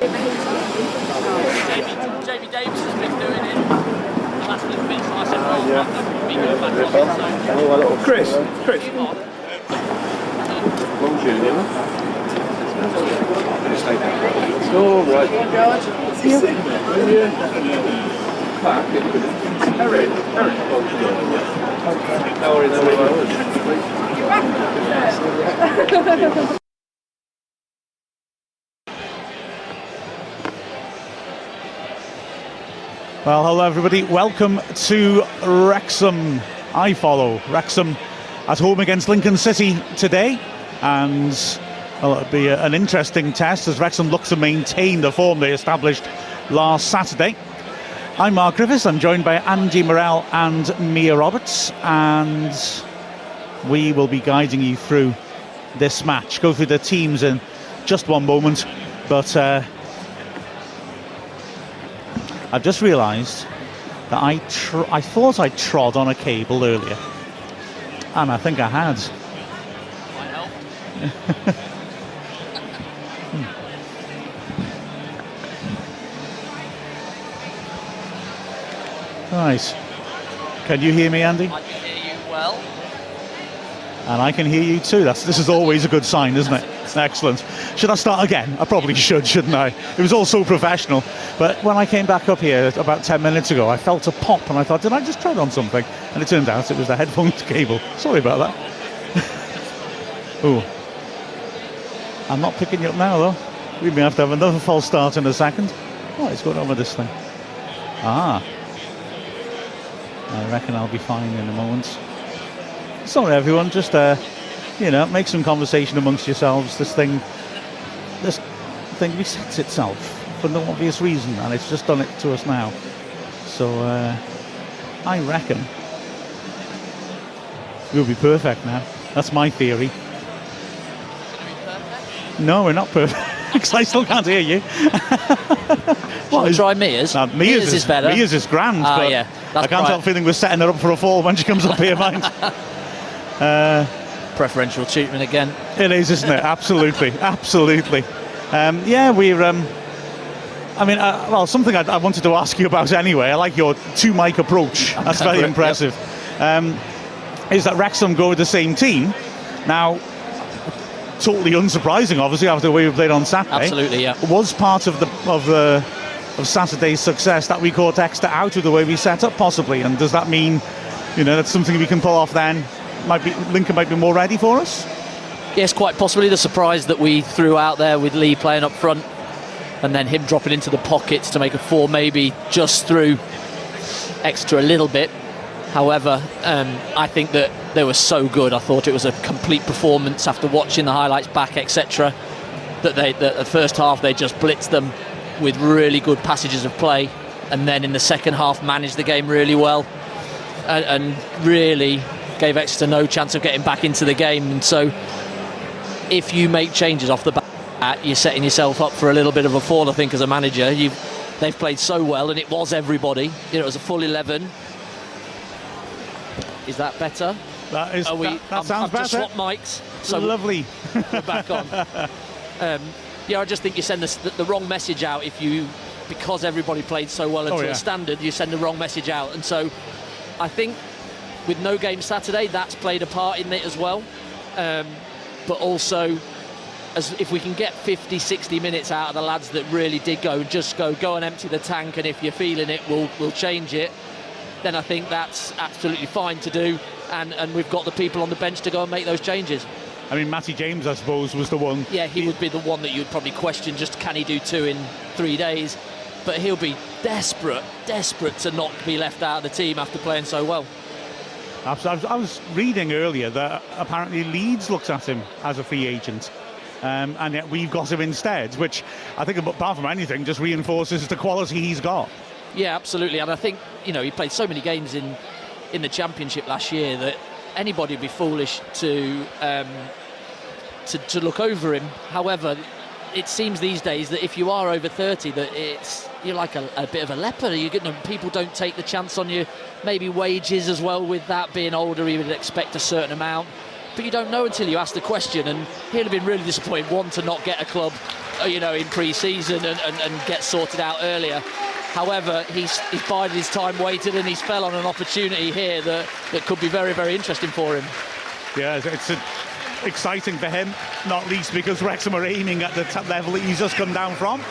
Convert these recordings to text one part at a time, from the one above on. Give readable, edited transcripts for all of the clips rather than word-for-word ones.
Jamie Davis has been doing it the last little bit, so I said, well, that would be good back on. Chris. Oh, right. Well, hello everybody. Welcome to Wrexham. I follow Wrexham at home against Lincoln City today, and well, it'll be an interesting test as Wrexham look to maintain the form they established last Saturday. I'm Mark Griffiths. I'm joined by Andy Morrell and Mia Roberts, and we will be guiding you through this match. Go through the teams in just one moment, but I've just realised that I thought I trod on a cable earlier, and I think I had. Might help. Right. Can you hear me, Andy? I can hear you well. And I can hear you too. This is always a good sign, isn't it? Excellent. Should I start again? I probably should, shouldn't I? It was all so professional. But when I came back up here about 10 minutes ago, I felt a pop and I thought, did I just tread on something? And it turned out it was the headphones cable. Sorry about that. Oh, I'm not picking you up now, though. We may have to have another false start in a second. What is going on with this thing? Ah. I reckon I'll be fine in a moment. Sorry everyone, just make some conversation amongst yourselves. This thing resets itself for no obvious reason, and it's just done it to us now. So I reckon we'll be perfect now. That's my theory. No, we're not perfect. Because I still can't hear you. Shall we try Mia's? Mia's is better. Mia's is grand, but yeah, I can't help feeling we're setting her up for a fall when she comes up here, mind. Preferential treatment again. It is, isn't it? Absolutely, absolutely. We're. Something I wanted to ask you about anyway. I like your two-mic approach. That's very impressive. Yep. Is that Wrexham go with the same team now? Totally unsurprising, obviously, after the way we played on Saturday. Absolutely, yeah. Was part of Saturday's success that we caught Exeter out of the way we set up, possibly? And does that mean, that's something we can pull off then? Lincoln might be more ready for us? Yes, quite possibly. The surprise that we threw out there with Lee playing up front and then him dropping into the pockets to make a four, maybe just through Exeter a little bit. However, I think that they were so good. I thought it was a complete performance after watching the highlights back, etc. That the first half they just blitzed them with really good passages of play, and then in the second half managed the game really well, and really gave Exeter no chance of getting back into the game. And so, if you make changes off the bat, you're setting yourself up for a little bit of a fall. I think as a manager, they've played so well, and it was everybody. It was a full 11. Is that better? That is. That sounds I've better. Just swapped mics, so lovely. We're back on. I just think you send the wrong message out because everybody played so well to a standard. You send the wrong message out, and so I think with no game Saturday, that's played a part in it as well. But also, if we can get 50, 60 minutes out of the lads that really did go and empty the tank, and if you're feeling it, we'll change it. Then I think that's absolutely fine to do, and we've got the people on the bench to go and make those changes. I mean, Matty James, I suppose, was the one. Yeah, he would be the one that you'd probably question, just can he do 2 in 3 days? But he'll be desperate to not be left out of the team after playing so well. I was reading earlier that apparently Leeds looks at him as a free agent, and yet we've got him instead, which I think, apart from anything, just reinforces the quality he's got. Yeah, absolutely. And I think, he played so many games in the Championship last year that anybody would be foolish to look over him. However, it seems these days that if you are over 30, that you're like a bit of a leper. People don't take the chance on you. Maybe wages as well, with that being older, you would expect a certain amount. but you don't know until you ask the question, and he'll have been really disappointed, one, to not get a club, in pre-season and get sorted out earlier. However, he's bided his time, waited, and he's fell on an opportunity here that could be very, very interesting for him. Yeah, it's exciting for him, not least because Wrexham are aiming at the top level that he's just come down from.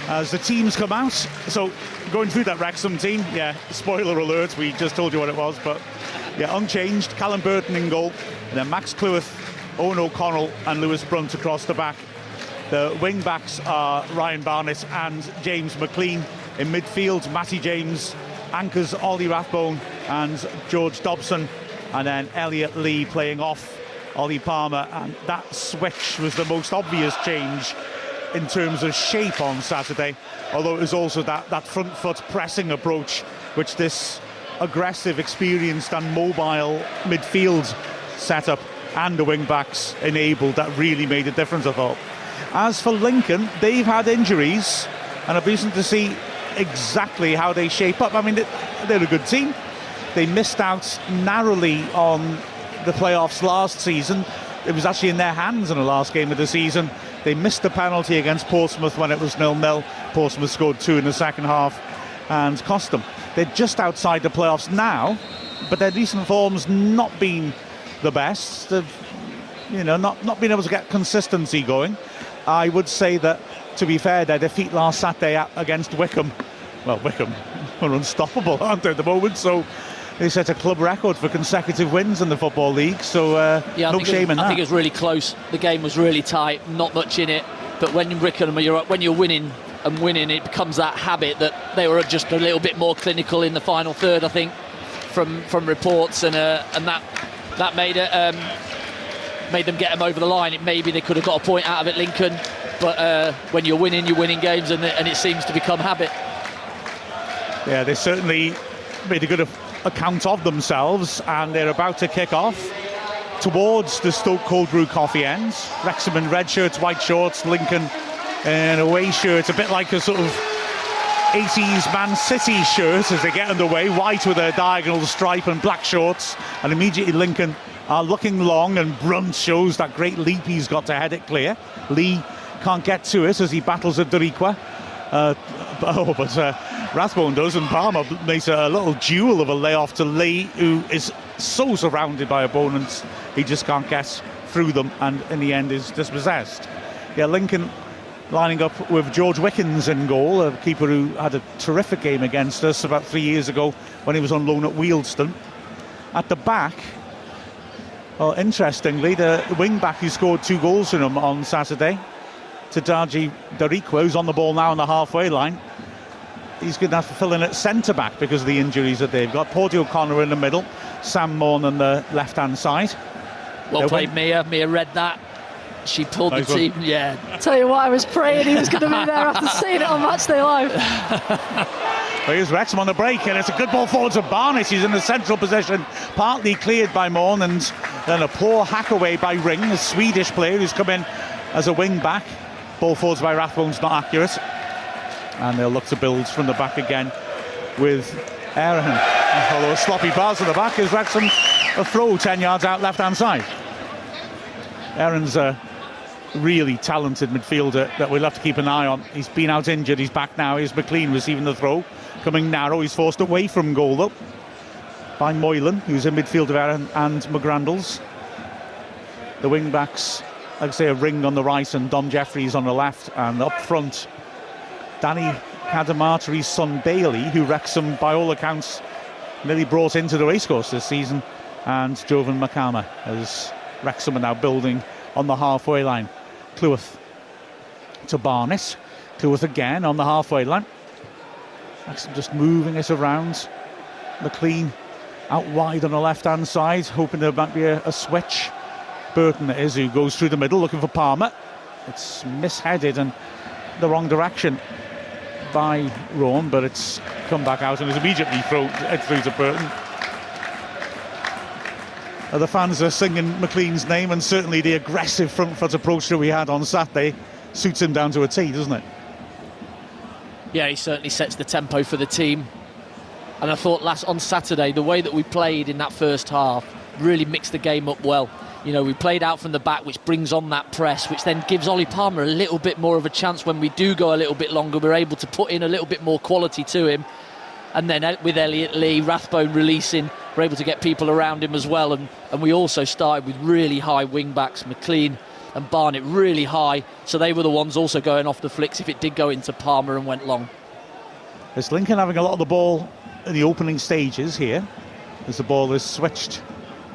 As the teams come out, so going through that Wrexham team, spoiler alert, we just told you what it was, but unchanged. Callum Burton in goal, and then Max Cleworth, Owen O'Connell and Lewis Brunt across the back. The wing backs are Ryan Barnett and James McLean. In midfield, Matty James anchors Ollie Rathbone and George Dobson, and then Elliot Lee playing off Ollie Palmer, and that switch was the most obvious change in terms of shape on Saturday, although it was also that front foot pressing approach which this aggressive, experienced and mobile midfield setup and the wing backs enabled that really made a difference, I thought. As for Lincoln, they've had injuries and it'll be interesting to see exactly how they shape up. I mean, they're a good team. They missed out narrowly on the playoffs last season. It was actually in their hands in the last game of the season. They missed the penalty against Portsmouth when it was 0-0. Portsmouth scored 2 in the second half and cost them. They're just outside the playoffs now, but their recent form's not been the best. They've, not been able to get consistency going. I would say that, to be fair, their defeat last Saturday against Wycombe, Wycombe are unstoppable, aren't they, at the moment? So they set a club record for consecutive wins in the Football League, so no shame in that. I think it was really close. The game was really tight, not much in it. But when you're winning, it becomes that habit that they were just a little bit more clinical in the final third, I think, from reports, and that made them get them over the line. Maybe they could have got a point out of it, Lincoln, but when you're winning games, and it seems to become habit. Yeah, they certainly made a good account of themselves, and they're about to kick off towards the Stoke Cold Brew Coffee ends. Wrexham in red shirts, white shorts, Lincoln in away shirts, a bit like a sort of 80s Man City shirt as they get underway, white with a diagonal stripe and black shorts, and immediately Lincoln are looking long, and Brunt shows that great leap he's got to head it clear. Lee can't get to it as he battles at Doriqua. But Rathbone does, and Palmer makes a little duel of a layoff to Lee, who is so surrounded by opponents he just can't get through them, and in the end is dispossessed. Lincoln lining up with George Wickens in goal, a keeper who had a terrific game against us about 3 years ago when he was on loan at Wealdstone. At the back, interestingly, the wing back who scored 2 goals in him on Saturday, Tadaji Doriqua, who's on the ball now on the halfway line, he's going to have to fill in at centre-back because of the injuries that they've got. Porty O'Connor in the middle, Sam Morn on the left-hand side. Well played, Mia. Mia read that. She pulled the team, Tell you what, I was praying he was going to be there after seeing it on Matchday Live. Well, here's Wrexham on the break, and it's a good ball forward to Barnett. He's in the central position, partly cleared by Morn, and then a poor hack away by Ring, a Swedish player who's come in as a wing-back. Ball forwards by Rathbone's not accurate, and they'll look to build from the back again with Aaron. Although a sloppy pass at the back is Wrexham a throw 10 yards out left-hand side. Aaron's a really talented midfielder that we'll have to keep an eye on. He's been out injured, he's back now. Here's McLean receiving the throw, coming narrow. He's forced away from goal though by Moylan, who's in midfield of Aaron and McGrandles. The wing backs, like I say, a Ring on the right and Dom Jeffries on the left, and up front Danny Cadamarteri's son Bailey, who Wrexham by all accounts nearly brought into the racecourse this season, and Jovan Makama, as Wrexham are now building on the halfway line. Cleworth to Barnett, Cleworth again on the halfway line. Wrexham just moving it around. McLean out wide on the left hand side, hoping there might be a switch. Burton it is who goes through the middle looking for Palmer. It's misheaded and the wrong direction by Rowan, but it's come back out and is immediately thrown through to Burton. The fans are singing McLean's name, and certainly the aggressive front foot approach that we had on Saturday suits him down to a T, doesn't it? Yeah, he certainly sets the tempo for the team. And I thought on Saturday, the way that we played in that first half really mixed the game up well. You know, we played out from the back, which brings on that press, which then gives Ollie Palmer a little bit more of a chance when we do go a little bit longer. We're able to put in a little bit more quality to him. And then with Elliot Lee, Rathbone releasing, we're able to get people around him as well. And we also started with really high wing-backs, McLean and Barnett really high. So they were the ones also going off the flicks if it did go into Palmer and went long. It's Lincoln having a lot of the ball in the opening stages here, as the ball is switched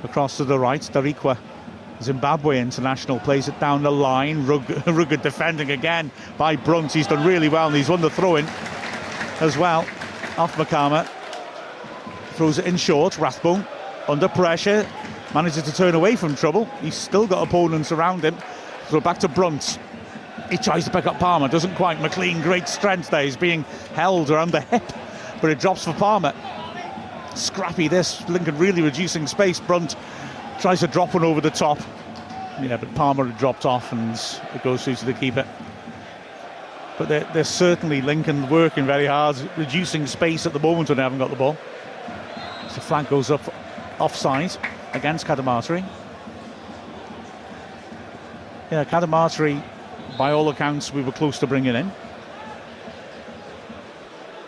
across to the right. Darikwa, Zimbabwe international, plays it down the line. Rugged defending again by Brunt. He's done really well and he's won the throw-in as well. Off Makama, throws it in short. Rathbone under pressure, manages to turn away from trouble. He's still got opponents around him. Throw back to Brunt. He tries to pick up Palmer, doesn't quite. McLean, great strength there. He's being held around the hip, but it drops for Palmer. Scrappy this. Lincoln really reducing space. Brunt tries to drop one over the top. Yeah, but Palmer had dropped off and it goes through to the keeper. But they're certainly, Lincoln working very hard, reducing space at the moment when they haven't got the ball. So the flag goes up offside against Kadamatari. Yeah, Kadamatari, by all accounts, we were close to bringing in.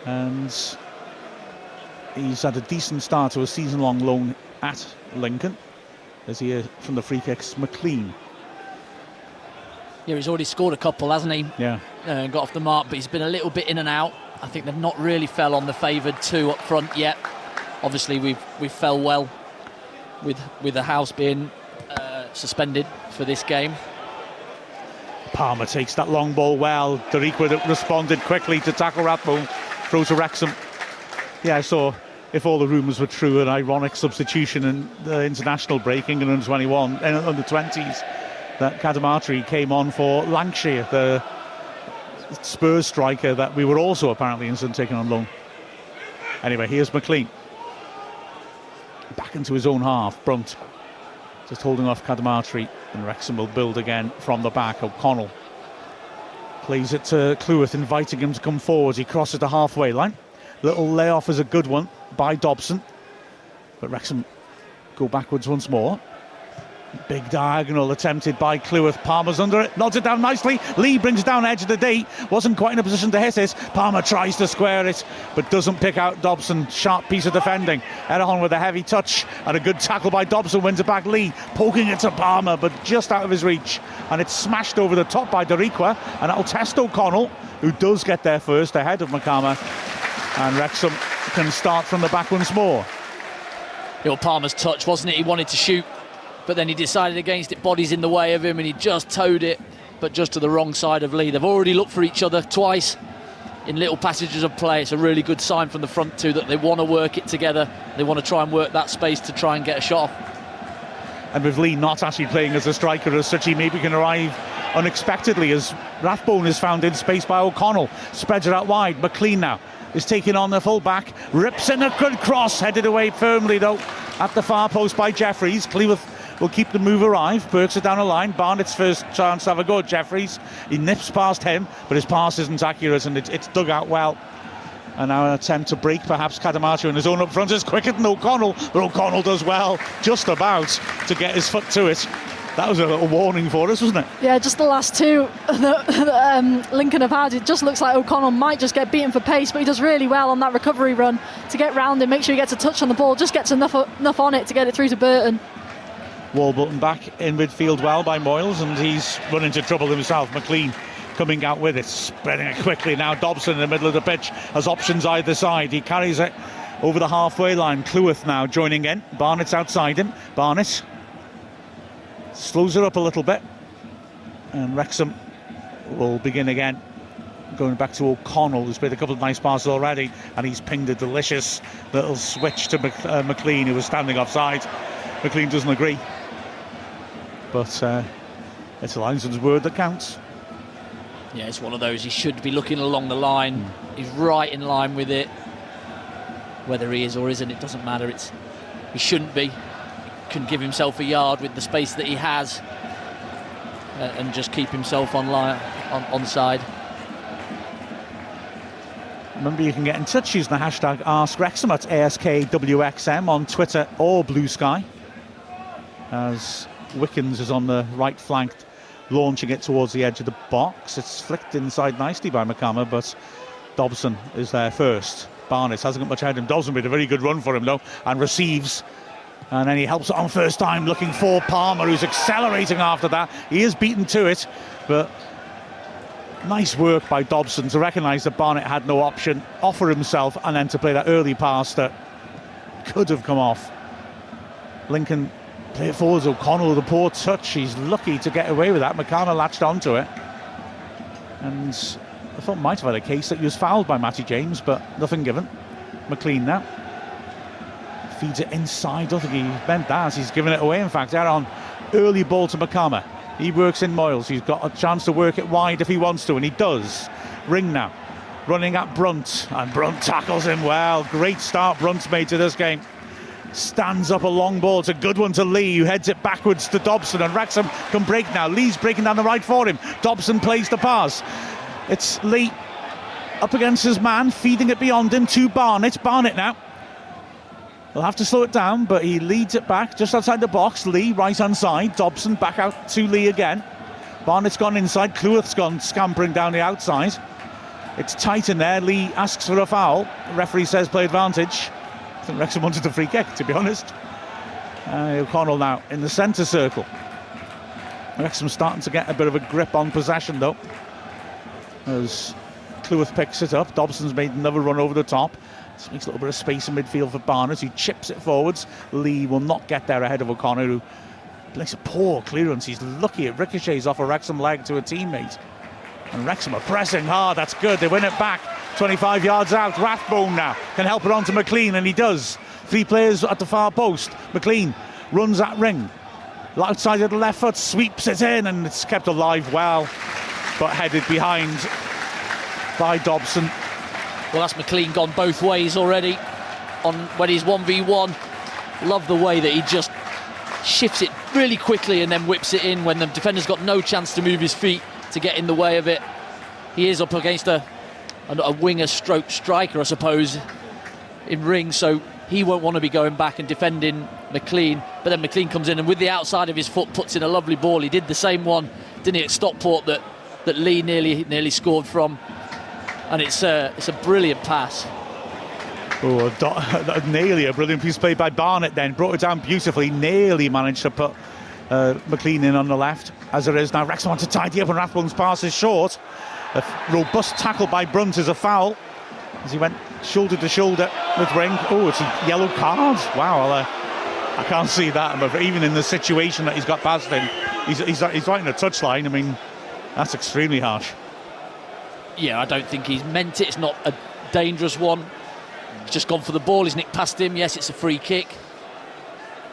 And he's had a decent start to a season-long loan at Lincoln. As he from the free kicks, McLean. Yeah, he's already scored a couple, hasn't he? Yeah. Got off the mark, but he's been a little bit in and out. I think they've not really fell on the favoured two up front yet. Obviously, we fell well with the house being suspended for this game. Palmer takes that long ball well. Darikwa responded quickly to tackle Rathbone. Throw to Wrexham. Yeah, I saw, if all the rumours were true, an ironic substitution in the international break, England under 21 and under 20s, that Kadamatari came on for Lancashire, the Spurs striker that we were also apparently taking on loan. Anyway, here's McLean. Back into his own half. Brunt just holding off Kadamatari, and Wrexham will build again from the back. O'Connell plays it to Cleworth, inviting him to come forward. He crosses the halfway line. Little layoff is a good one by Dobson, but Wrexham go backwards once more. Big diagonal attempted by Cleworth. Palmer's under it, nods it down nicely. Lee brings down edge of the D, wasn't quite in a position to hit it. Palmer tries to square it, but doesn't pick out Dobson. Sharp piece of defending. Erhon with a heavy touch, and a good tackle by Dobson wins it back. Lee poking it to Palmer, but just out of his reach, and it's smashed over the top by Darikwa, and that'll test O'Connell, who does get there first ahead of Makama, and Wrexham can start from the back once more. Palmer's touch, wasn't it? He wanted to shoot, but then he decided against it. Body's in the way of him, and he just towed it, but just to the wrong side of Lee. They've already looked for each other twice in little passages of play. It's a really good sign from the front two that they want to work it together. They want to try and work that space to try and get a shot off. And with Lee not actually playing as a striker as such, he maybe can arrive unexpectedly, as Rathbone is found in space by O'Connell. Spreads it out wide. McLean now is taking on the full back. Rips in a good cross, headed away firmly though at the far post by Jeffries. Cleworth will keep the move alive, works it down the line. Barnett's first chance to have a go at Jeffries. He nips past him, but his pass isn't accurate, and it's dug out well. And now an attempt to break perhaps Kadamatari in his own up front is quicker than O'Connell, but O'Connell does well, just about to get his foot to it. That was a little warning for us, wasn't it? Yeah, just the last two that Lincoln have had. It just looks like O'Connell might just get beaten for pace, but he does really well on that recovery run to get round him, make sure he gets a touch on the ball, just gets enough on it to get it through to Burton. Warburton back in midfield well by Moyles, and he's run into trouble himself. McLean coming out with it, spreading it quickly. Now Dobson in the middle of the pitch has options either side. He carries it over the halfway line. Cleworth now joining in. Barnett's outside him. Barnett slows it up a little bit, and Wrexham will begin again, going back to O'Connell, who's played a couple of nice passes already, and he's pinged a delicious little switch to McLean, who was standing offside. McLean doesn't agree, but it's a linesman's word that counts. Yeah, it's one of those. He should be looking along the line. He's right in line with it. Whether he is or isn't, it doesn't matter. He shouldn't be. Can give himself a yard with the space that he has, and just keep himself on side. Remember, you can get in touch using the hashtag AskWrexham at ASKWXM on Twitter or Blue Sky, as Wickens is on the right flank, launching it towards the edge of the box. It's flicked inside nicely by McCammon, but Dobson is there first. Barnett hasn't got much ahead of him. Dobson made a very good run for him though, and receives. And then he helps it on first time, looking for Palmer, who's accelerating after that. He is beaten to it, but nice work by Dobson to recognise that Barnett had no option, offer himself, and then to play that early pass that could have come off. Lincoln play it forwards. O'Connell with a poor touch. He's lucky to get away with that. McCartney latched onto it, and I thought might have had a case that he was fouled by Matty James, but nothing given. McLean now feeds it inside. Don't think he meant that. He's given it away. In fact, they're on early ball to McCartney. He works in Moyles. He's got a chance to work it wide if he wants to, and he does. Ring now running at Brunt, and Brunt tackles him well. Great start Brunt's made to this game. Stands up a long ball. It's a good one to Lee, who heads it backwards to Dobson, and Wrexham can break now. Lee's breaking down the right for him. Dobson plays the pass. It's Lee up against his man, feeding it beyond him to Barnett. Barnett now. They'll have to slow it down, but he leads it back just outside the box. Lee right hand side. Dobson back out to Lee again. Barnett's gone inside. Cleworth's gone scampering down the outside. It's tight in there. Lee asks for a foul. The referee says play advantage. I think Wrexham wanted a free kick, to be honest. O'Connell now in the centre circle. Wrexham starting to get a bit of a grip on possession though, as Cleworth picks it up. Dobson's made another run over the top. This makes a little bit of space in midfield for Barnett, who chips it forwards. Lee will not get there ahead of O'Connor, who makes a poor clearance. He's lucky it ricochets off a Wrexham leg to a teammate. And Wrexham are pressing hard. That's good. They win it back 25 yards out. Rathbone now can help it on to McLean, and he does. 3 players at the far post. McLean runs at Ring. Outside of the left foot, sweeps it in, and it's kept alive well, but headed behind by Dobson. Well, that's McLean gone both ways already on when he's 1v1. Love the way that he just shifts it really quickly and then whips it in when the defender's got no chance to move his feet to get in the way of it. He is up against a winger stroke striker, I suppose, in Ring, so he won't want to be going back and defending McLean. But then McLean comes in and with the outside of his foot puts in a lovely ball. He did the same one, didn't he, at Stockport that Lee nearly scored from. And it's a brilliant pass. Oh, nearly a brilliant piece played by Barnett then. Brought it down beautifully. Nearly managed to put McLean in on the left. As it is now, Wrexham want to tidy up and Rathbone's pass is short. A robust tackle by Brunt is a foul as he went shoulder to shoulder with Ring. Oh, it's a yellow card. Wow, I can't see that. But even in the situation that he's got past him, he's right in the touchline. I mean, that's extremely harsh. Yeah, I don't think he's meant it. It's not a dangerous one. He's just gone for the ball. He's nicked past him. Yes, it's a free kick.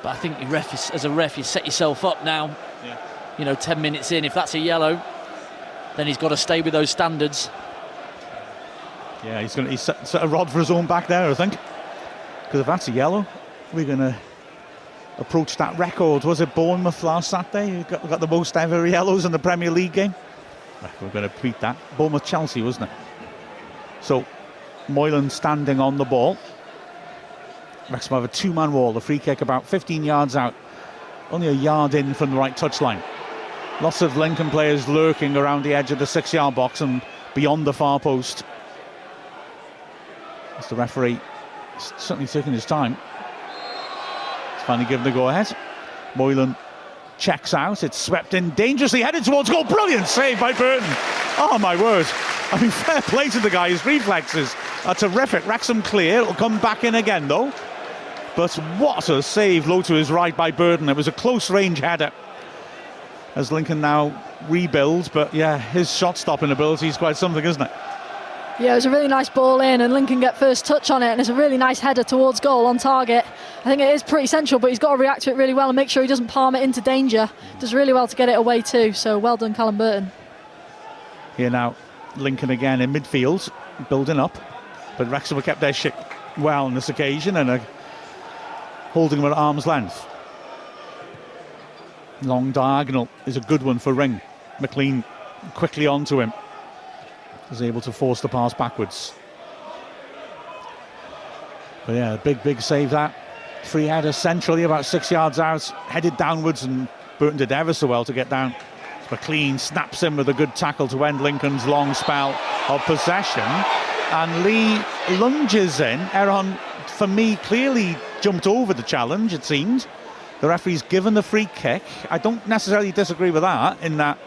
But I think as a ref, you set yourself up now. Yeah. You know, 10 minutes in, if that's a yellow, then he's got to stay with those standards. Yeah, he's set a rod for his own back there, I think. Because if that's a yellow, we're going to approach that record. Was it Bournemouth last Saturday who got the most ever yellows in the Premier League game? We're going to beat that. Bournemouth-Chelsea, wasn't it? So, Moylan standing on the ball. Wrexham have a 2-man wall. The free kick about 15 yards out. Only a yard in from the right touchline. Lots of Lincoln players lurking around the edge of the 6-yard box and beyond the far post. As the referee is certainly taking his time. He's finally given the go-ahead. Moylan checks out. It's swept in dangerously, headed towards goal. Brilliant save by Burton. Oh my word. I mean, fair play to the guy. His reflexes are terrific. Wrexham clear. It'll come back in again though. But what a save low to his right by Burton. It was a close range header as Lincoln now rebuild. But yeah, his shot stopping ability is quite something, isn't it? Yeah, it was a really nice ball in and Lincoln get first touch on it, and it's a really nice header towards goal on target. I think it is pretty central, but he's got to react to it really well and make sure he doesn't palm it into danger. Does really well to get it away too, so well done Callum Burton. Here now, Lincoln again in midfield, building up, but Wrexham have kept their shit well on this occasion and are holding him at arm's length. Long diagonal is a good one for Ring. McLean quickly onto him. Is able to force the pass backwards. But yeah, big save that. Free header centrally about 6 yards out, headed downwards and Burton did ever so well to get down. McLean snaps in with a good tackle to end Lincoln's long spell of possession. And Lee lunges in. Erhon, for me, clearly jumped over the challenge, it seemed. The referee's given the free kick. I don't necessarily disagree with that, in that,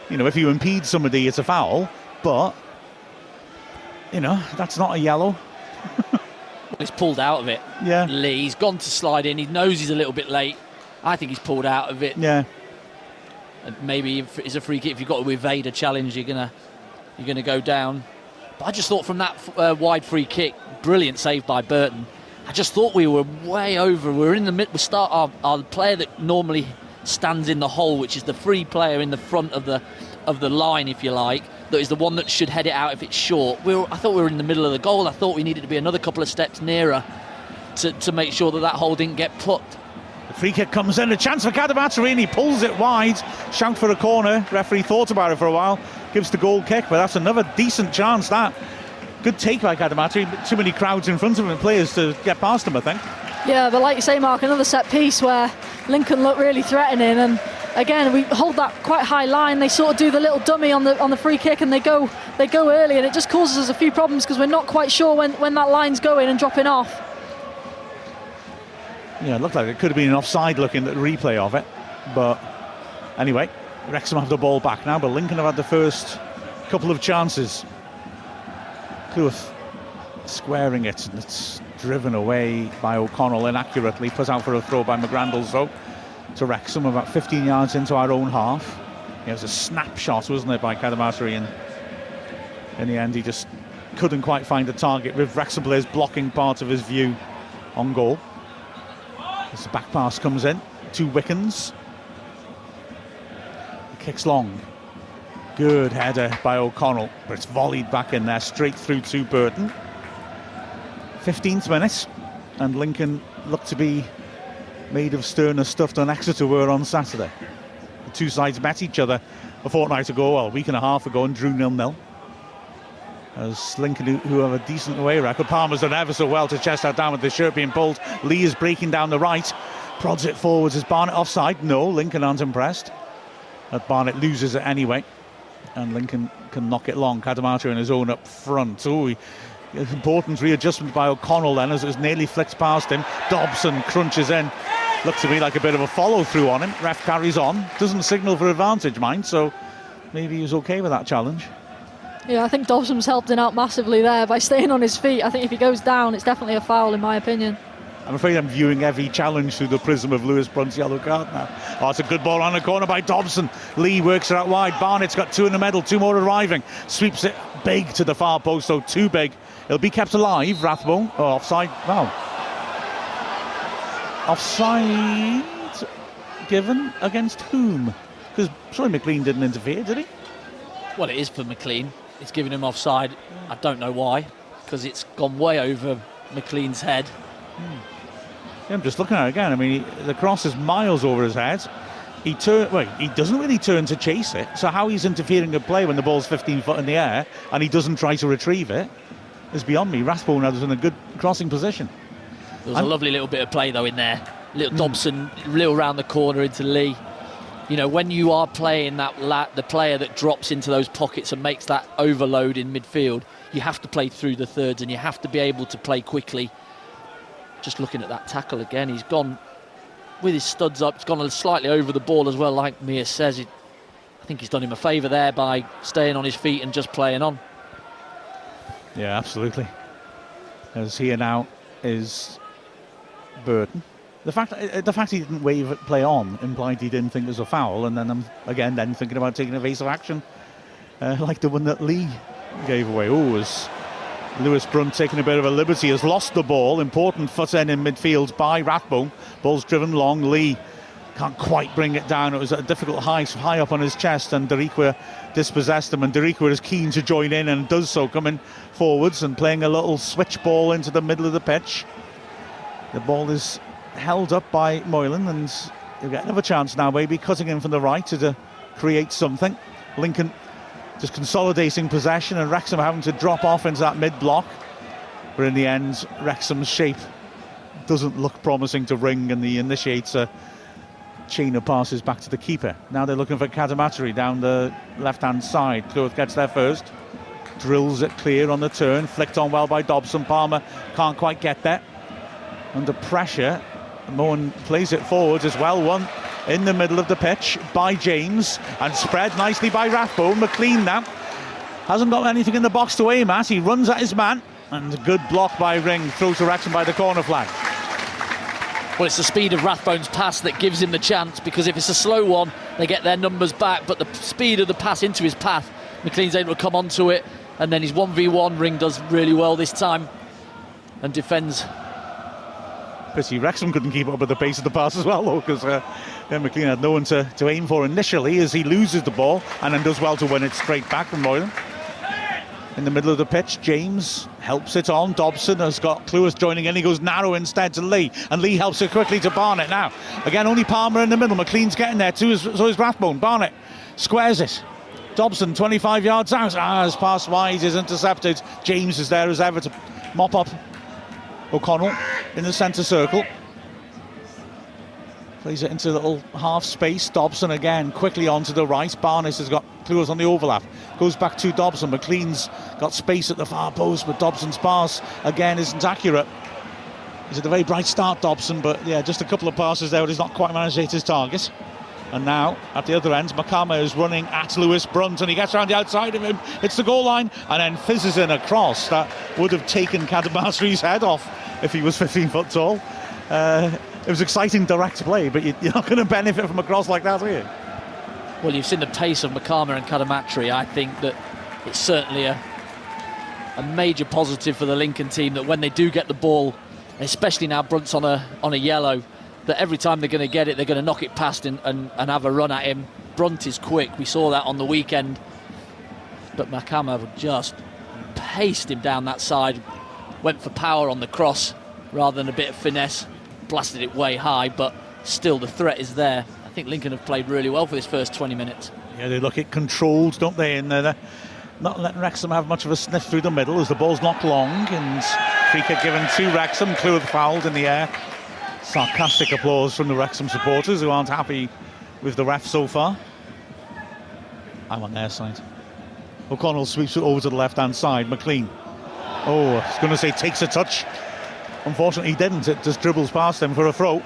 if you impede somebody, it's a foul. But, that's not a yellow. Well, he's pulled out of it. Yeah. Lee, he's gone to slide in. He knows he's a little bit late. I think he's pulled out of it. Yeah. And maybe if it's a free kick, if you've got to evade a challenge, you're gonna go down. But I just thought from that wide free kick, brilliant save by Burton. I just thought we were way over. We're in the mid. We start our player that normally stands in the hole, which is the free player in the front of the line, if you like. That is the one that should head it out if it's short. I thought we were in the middle of the goal. I thought we needed to be another couple of steps nearer to make sure that hole didn't get put. The free kick comes in, a chance for Cadamarterini, he pulls it wide, shout for a corner. Referee thought about it for a while, gives the goal kick, but that's another decent chance. That good take by Cadamarterini. Too many crowds in front of him and players to get past him, I think. Yeah, but like you say, Mark, another set piece where Lincoln look really threatening, and again we hold that quite high line. They sort of do the little dummy on the free kick, and they go early, and it just causes us a few problems because we're not quite sure when that line's going and dropping off. Yeah, it looked like it could have been an offside looking at the replay of it. But anyway, Wrexham have the ball back now, but Lincoln have had the first couple of chances. Cleworth squaring it, and it's driven away by O'Connell inaccurately, put out for a throw by McGrandles though to Wrexham, about 15 yards into our own half. It was a snapshot, wasn't it, by Cadamarterini, and in the end he just couldn't quite find the target, with Wrexham players blocking part of his view on goal. As the back pass comes in to Wickens. The kick's long. Good header by O'Connell, but it's volleyed back in there, straight through to Burton. 15th minute, and Lincoln look to be made of sterner stuff than Exeter were on Saturday. The two sides met each other a fortnight ago, well, a week and a half ago, and drew 0-0. As Lincoln, who have a decent away record, Palmer's done ever so well to chest that down with the shirt being pulled. Lee is breaking down the right, prods it forwards. Is Barnett offside? No, Lincoln aren't impressed. But Barnett loses it anyway, and Lincoln can knock it long. Cadamarterini in his own up front. Important readjustment by O'Connell then, as it was nearly flicked past him. Dobson crunches in. Looks to me like a bit of a follow through on him. Ref carries on, doesn't signal for advantage, mind, so maybe he was okay with that challenge. Yeah, I think Dobson's helped him out massively there by staying on his feet. I think if he goes down, it's definitely a foul in my opinion. I'm afraid I'm viewing every challenge through the prism of Lewis Brunt's yellow card now. Oh, it's a good ball on the corner by Dobson. Lee works it out wide. Barnett's got two in the middle, two more arriving. Sweeps it big to the far post, so too big. It'll be kept alive, Rathbone. Oh, offside. Wow. Offside given against whom? Because surely McLean didn't interfere, did he? Well, it is for McLean. It's giving him offside. I don't know why, because it's gone way over McLean's head. Yeah, I'm just looking at it again. I mean, the cross is miles over his head. He doesn't really turn to chase it. So how he's interfering in play when the ball's 15 foot in the air and he doesn't try to retrieve it is beyond me. Rathbone was in a good crossing position. There was a lovely little bit of play though in there. Little Dobson, little round the corner into Lee. You know, when you are playing the player that drops into those pockets and makes that overload in midfield, you have to play through the thirds and you have to be able to play quickly. Just looking at that tackle again, he's gone with his studs up. He's gone slightly over the ball as well, like Mia says. I think he's done him a favour there by staying on his feet and just playing on. Yeah, absolutely. As here now is Burton. The fact he didn't wave it play on implied he didn't think it was a foul, and then I'm again thinking about taking evasive action like the one that Lee gave away. As Lewis Brunt, taking a bit of a liberty, has lost the ball. Important foot in midfield by Rathbone. Ball's driven long. Lee can't quite bring it down. It was at a difficult height, high up on his chest, and Darikwa dispossessed him. And Darikwa is keen to join in and does so, coming forwards and playing a little switch ball into the middle of the pitch. The ball is held up by Moylan, and he'll get another chance now, maybe cutting in from the right to create something. Lincoln just consolidating possession, and Wrexham having to drop off into that mid-block. But in the end, Wrexham's shape doesn't look promising to Ring, and he initiates a chain of passes back to the keeper. Now they're looking for Cadamatri down the left-hand side. Cleworth gets there first, drills it clear on the turn, flicked on well by Dobson. Palmer can't quite get there. Under pressure, Mohan plays it forwards as well. One in the middle of the pitch by James and spread nicely by Rathbone. McLean now hasn't got anything in the box to aim at. He runs at his man, and a good block by Ring, throws to Wrexham by the corner flag. Well, it's the speed of Rathbone's pass that gives him the chance, because if it's a slow one, they get their numbers back, but the speed of the pass into his path, McLean's able to come onto it, and then his 1v1. Ring does really well this time and defends. Pity Wrexham couldn't keep up with the pace of the pass as well, though, because McLean had no one to aim for initially, as he loses the ball and then does well to win it straight back from Moylan. In the middle of the pitch, James helps it on. Dobson has got Cleworth joining in. He goes narrow instead to Lee, and Lee helps it quickly to Barnett. Now, again, only Palmer in the middle. McLean's getting there too, so is Rathbone. Barnett squares it. Dobson 25 yards out. His pass wide is intercepted. James is there as ever to mop up O'Connell in the centre circle. Plays it into a little half space. Dobson again quickly onto the right. Barnes has got Cleworth on the overlap. Goes back to Dobson. McLean's got space at the far post, but Dobson's pass again isn't accurate. He's had a very bright start, Dobson, but yeah, just a couple of passes there, but he's not quite managed to hit his target. And now at the other end, Makama is running at Lewis Brunt, and he gets around the outside of him, hits the goal line, and then fizzes in a cross that would have taken Kadamastri's head off if he was 15 foot tall. It was exciting direct play, but you're not going to benefit from a cross like that, are you? Well, you've seen the pace of Makama and Cadamatri. I think that it's certainly a major positive for the Lincoln team that when they do get the ball, especially now Brunt's on a yellow, that every time they're going to get it, they're going to knock it past and have a run at him. Brunt is quick. We saw that on the weekend. But Makama just paced him down that side, went for power on the cross rather than a bit of finesse, blasted it way high, but still the threat is there. I think Lincoln have played really well for this first 20 minutes. Yeah, they look it controlled, don't they? And they're not letting Wrexham have much of a sniff through the middle as the ball's not long, and free kick given to Wrexham. Cleworth fouled in the air. Sarcastic applause from the Wrexham supporters who aren't happy with the ref so far. I'm on their side. O'Connell sweeps it over to the left-hand side. McLean, I was going to say takes a touch. Unfortunately he didn't. It just dribbles past him for a throw.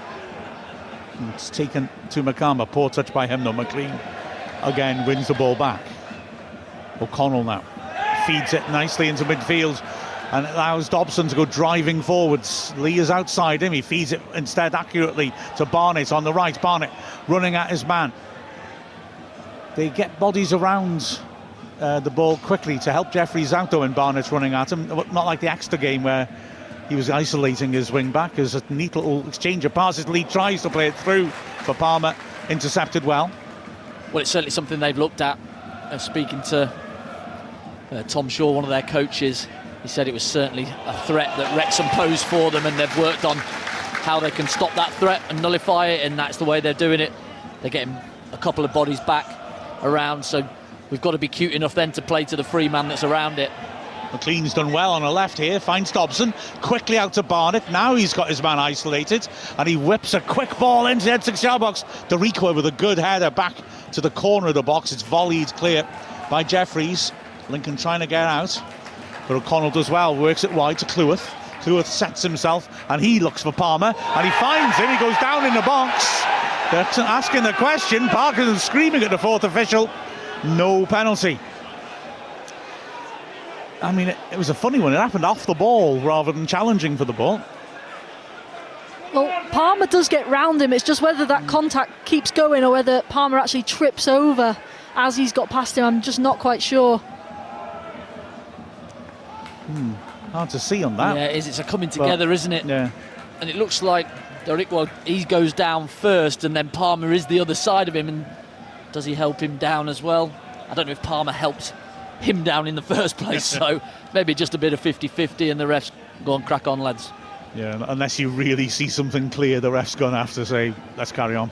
It's taken to Makama. Poor touch by him though. McLean again wins the ball back. O'Connell now feeds it nicely into midfield and allows Dobson to go driving forwards. Lee is outside him. He feeds it instead accurately to Barnett on the right. Barnett running at his man. They get bodies around the ball quickly to help Jeffries out though, when Barnett's running at him. Not like the Exeter game where he was isolating his wing back. There's a neat little exchange of passes. Lee tries to play it through for Palmer, intercepted well. Well, it's certainly something they've looked at. Speaking to Tom Shaw, one of their coaches, he said it was certainly a threat that Wrexham posed for them, and they've worked on how they can stop that threat and nullify it, and that's the way they're doing it. They're getting a couple of bodies back around, so we've got to be cute enough then to play to the free man that's around it. McLean's done well on the left here, finds Dobson, quickly out to Barnett. Now he's got his man isolated, and he whips a quick ball into the head 6-yard box. Deriqua with a good header back to the corner of the box. It's volleyed clear by Jeffries. Lincoln trying to get out, but O'Connell does well, works it wide to Cleworth. Cleworth sets himself, and he looks for Palmer, and he finds him. He goes down in the box. They're asking the question. Parkinson screaming at the fourth official. No penalty. I mean, it was a funny one. It happened off the ball rather than challenging for the ball. Well, Palmer does get round him. It's just whether that contact keeps going or whether Palmer actually trips over as he's got past him. I'm just not quite sure. Hard to see on that. Yeah, it is. It's a coming together, isn't it? Yeah. And it looks like Deriqua, he goes down first, and then Palmer is the other side of him. And does he help him down as well? I don't know if Palmer helped him down in the first place, so maybe just a bit of 50-50 and the refs go on, crack on, lads. Yeah, unless you really see something clear, the ref's going to have to say, let's carry on.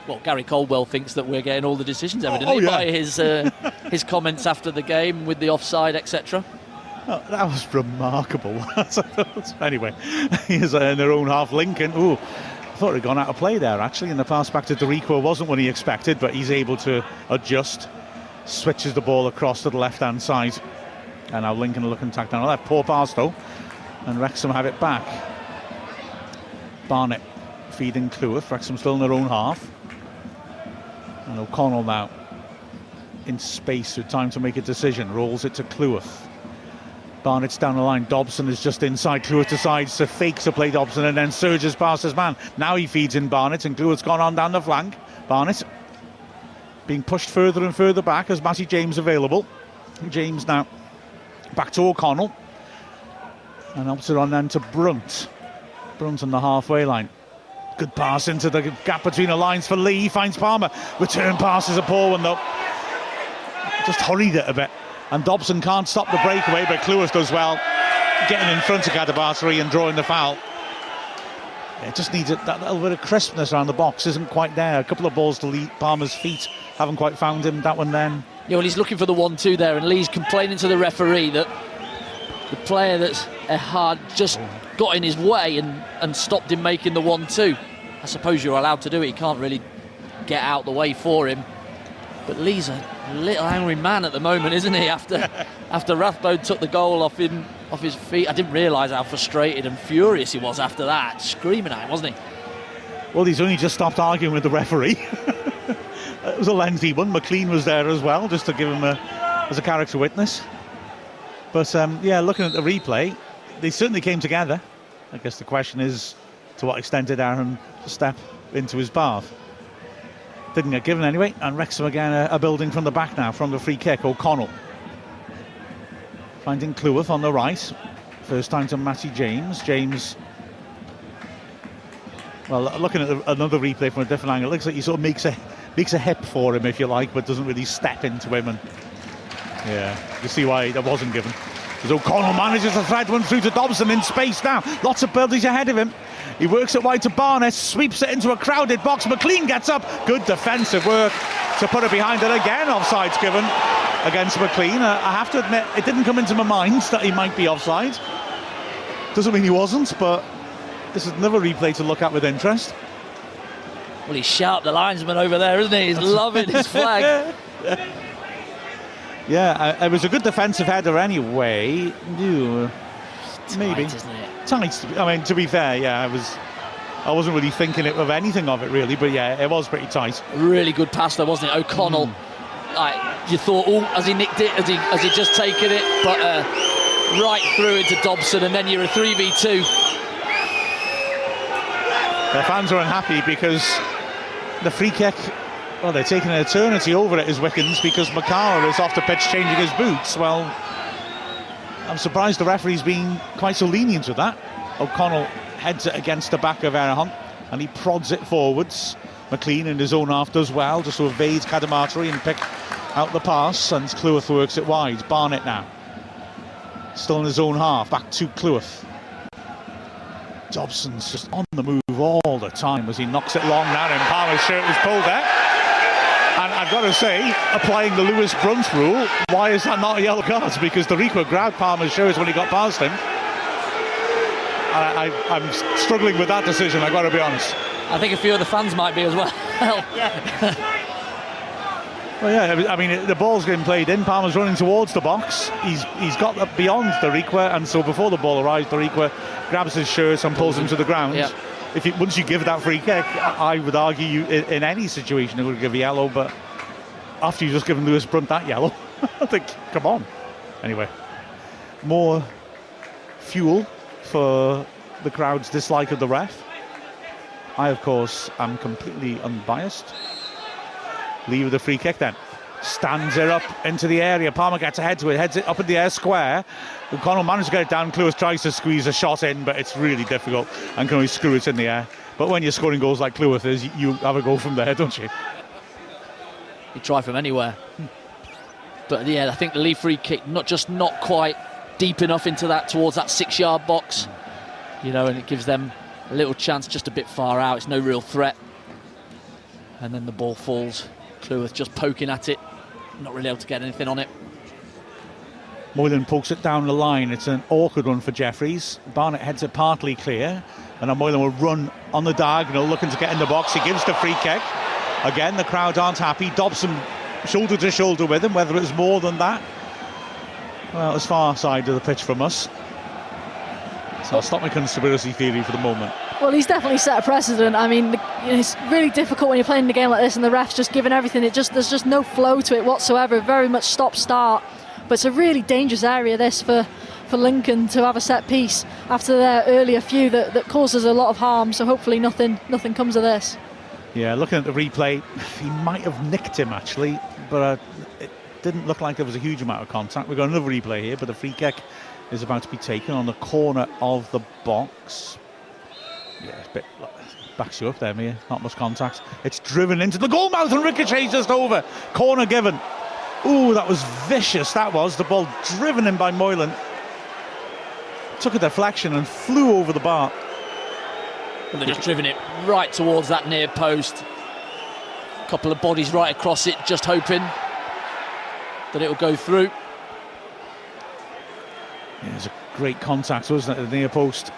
Well, Gary Caldwell thinks that we're getting all the decisions evidently by his comments after the game with the offside, etc. Oh, that was remarkable. Anyway, here's in their own half. Lincoln thought he'd gone out of play there, actually, and the pass back to Dorico wasn't what he expected, but he's able to adjust, switches the ball across to the left-hand side, and now Lincoln are looking tack down the left. Poor pass, though, and Wrexham have it back. Barnett feeding Cleworth. Wrexham still in their own half, and O'Connell now in space with time to make a decision, rolls it to Cleworth. Barnett's down the line, Dobson is just inside, Cleworth decides to fake to play Dobson and then surges past his man. Now he feeds in Barnett, and Cleworth's gone on down the flank. Barnett being pushed further and further back as Matty James available. James now back to O'Connell, and helps it on then to Brunt. Brunt on the halfway line. Good pass into the gap between the lines for Lee. He finds Palmer. Return pass is a poor one, though. Just hurried it a bit. And Dobson can't stop the breakaway, but Cleworth does well, getting in front of Cadabatari and drawing the foul. Yeah, it just needs that little bit of crispness around the box. Isn't quite there. A couple of balls to Lee Palmer's feet. Haven't quite found him. That one then. Yeah, well, he's looking for the 1-2 there, and Lee's complaining to the referee that the player that's hard just got in his way and stopped him making the 1-2. I suppose you're allowed to do it. You can't really get out the way for him. But Lee's a little angry man at the moment, isn't he? After Rathbone took the goal off his feet. I didn't realise how frustrated and furious he was after that. Screaming at him, wasn't he? Well, he's only just stopped arguing with the referee. It was a lengthy one. McLean was there as well, just to give him as a character witness. But yeah, looking at the replay, they certainly came together. I guess the question is, to what extent did Aaron step into his path? Didn't get given anyway, and Wrexham again are building from the back now, from the free kick. O'Connell finding Cleworth on the right. First time to Matty James. James, well, looking at another replay from a different angle, it looks like he sort of makes a hip for him, if you like, but doesn't really step into him. And yeah, you see why that wasn't given. Because O'Connell manages to thread one through to Dobson in space now. Lots of buildings ahead of him. He works it wide to Barnett, sweeps it into a crowded box. McLean gets up. Good defensive work to put it behind it again. Offside's given against McLean. I have to admit, it didn't come into my mind that he might be offside. Doesn't mean he wasn't, but this is another replay to look at with interest. Well, he's sharp, the linesman over there, isn't he? He's loving his flag. Yeah, it was a good defensive header anyway. Maybe. Tight, isn't it? Tight. I mean, to be fair, yeah, I wasn't really thinking of anything of it really, but yeah, it was pretty tight. Really good pass there, wasn't it? O'Connell, like, you thought, oh, has he nicked it? Has he just taken it? But right through into Dobson, and then you're a 3v2. Their fans are unhappy because the free kick, well, they're taking an eternity over it as Wickens because McCarr is off the pitch changing his boots. Well, I'm surprised the referee's been quite so lenient with that. O'Connell heads it against the back of Hunt, and he prods it forwards. McLean in his own half does well, just to evade Cadamarteri and pick out the pass, and Cleworth works it wide. Barnett now, still in his own half, back to Cleworth. Dobson's just on the move all the time as he knocks it long now, and Palmer's shirt was pulled there. And I've got to say, applying the Lewis Brunt rule, why is that not a yellow card? Because Dorico grabbed Palmer's shirt when he got past him. I'm struggling with that decision, I've got to be honest. I think a few of the fans might be as well. Well, yeah, I mean, the ball's getting played in. Palmer's running towards the box. He's got beyond Dorico, and so before the ball arrives, Dorico grabs his shirt and pulls him to the ground. Yeah. Once you give that free kick, I would argue in any situation it would give a yellow, but after you've just given Lewis Brunt that yellow, I think, come on. Anyway, more fuel for the crowd's dislike of the ref. I, of course, am completely unbiased. Lee with the free kick then. Stands it up into the area. Palmer gets ahead to it, heads it up in the air square. O'Connell manages to get it down. Cleworth tries to squeeze a shot in, but it's really difficult and can only screw it in the air. But when you're scoring goals like Cleworth is, you have a go from there, don't you? You try from anywhere. But yeah, I think the Lee free kick, not quite deep enough into that, towards that 6-yard box. You know, and it gives them a little chance just a bit far out. It's no real threat. And then the ball falls. Cleworth just poking at it, not really able to get anything on it. Moylan pokes it down the line. It's an awkward one for Jeffries. Barnett heads it partly clear. And then Moylan will run on the diagonal, looking to get in the box. He gives the free kick. Again, the crowd aren't happy. Dobson shoulder to shoulder with him, whether it's more than that. Well, it's far side of the pitch from us. So I'll stop my conspiracy theory for the moment. Well, he's definitely set a precedent. I mean, it's really difficult when you're playing the game like this and the ref's just giving everything. There's just no flow to it whatsoever. Very much stop-start. But it's a really dangerous area, this, for Lincoln to have a set piece after their earlier few that causes a lot of harm. So hopefully nothing comes of this. Yeah, looking at the replay, he might have nicked him actually, but it didn't look like there was a huge amount of contact. We've got another replay here, but the free kick is about to be taken on the corner of the box. Yeah, it's a bit backs you up there, Mia. Not much contact. It's driven into the goal mouth and ricochets just over. Corner given. Ooh, that was vicious. That was the ball driven in by Moylan. Took a deflection and flew over the bar. And they've just driven it right towards that near post. A couple of bodies right across it, just hoping that it will go through. Yeah, it was a great contact, wasn't it, at the near post?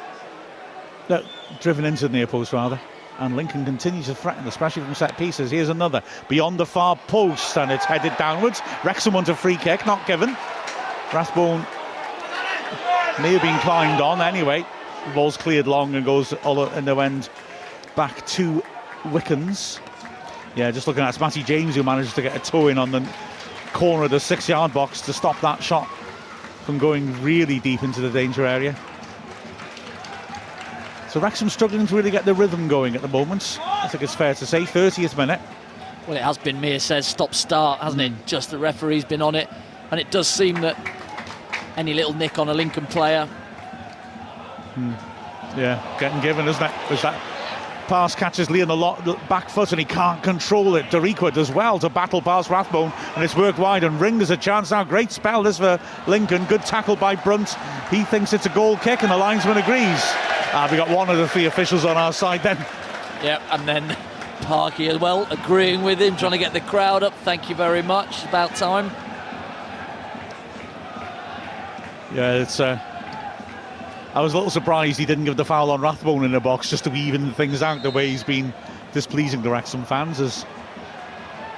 No, driven into the near post, rather. And Lincoln continues to threaten, especially from set pieces. Here's another beyond the far post, and it's headed downwards. Wrexham wants a free kick, not given. Rathbone may have been climbed on anyway. The ball's cleared long and goes all in the end back to Wickens. Yeah, just looking at it's Matty James who manages to get a toe in on the corner of the 6-yard box to stop that shot from going really deep into the danger area. So Wrexham struggling to really get the rhythm going at the moment. I think it's fair to say. 30th minute. Well, it has been, Mia says, stop-start, hasn't it? Just the referee's been on it. And it does seem that any little nick on a Lincoln player... Yeah, getting given, isn't it? There's that pass catches Lee on the back foot and he can't control it. Deriqua does well to battle past Rathbone, and it's worked wide, and Ring has a chance now. Great spell this for Lincoln. Good tackle by Brunt. He thinks it's a goal kick and the linesman agrees. We got one of the 3 officials on our side then. Yeah, and then Parky as well, agreeing with him, trying to get the crowd up. Thank you very much. About time. Yeah, it's... I was a little surprised he didn't give the foul on Rathbone in the box just to even things out the way he's been displeasing the Wrexham fans as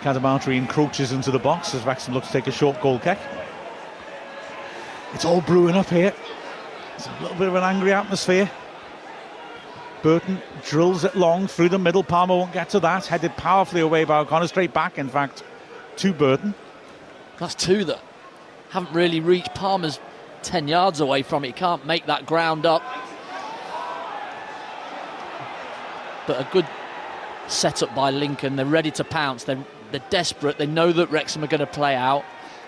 Cadamarteri encroaches into the box as Wrexham looks to take a short goal kick. It's all brewing up here. It's a little bit of an angry atmosphere. Burton drills it long through the middle. Palmer won't get to that. Headed powerfully away by O'Connor. Straight back, in fact, to Burton. That's 2 that haven't really reached. Palmer's 10 yards away from it. He can't make that ground up. But a good setup by Lincoln. They're ready to pounce. They're desperate. They know that Wrexham are going to play out.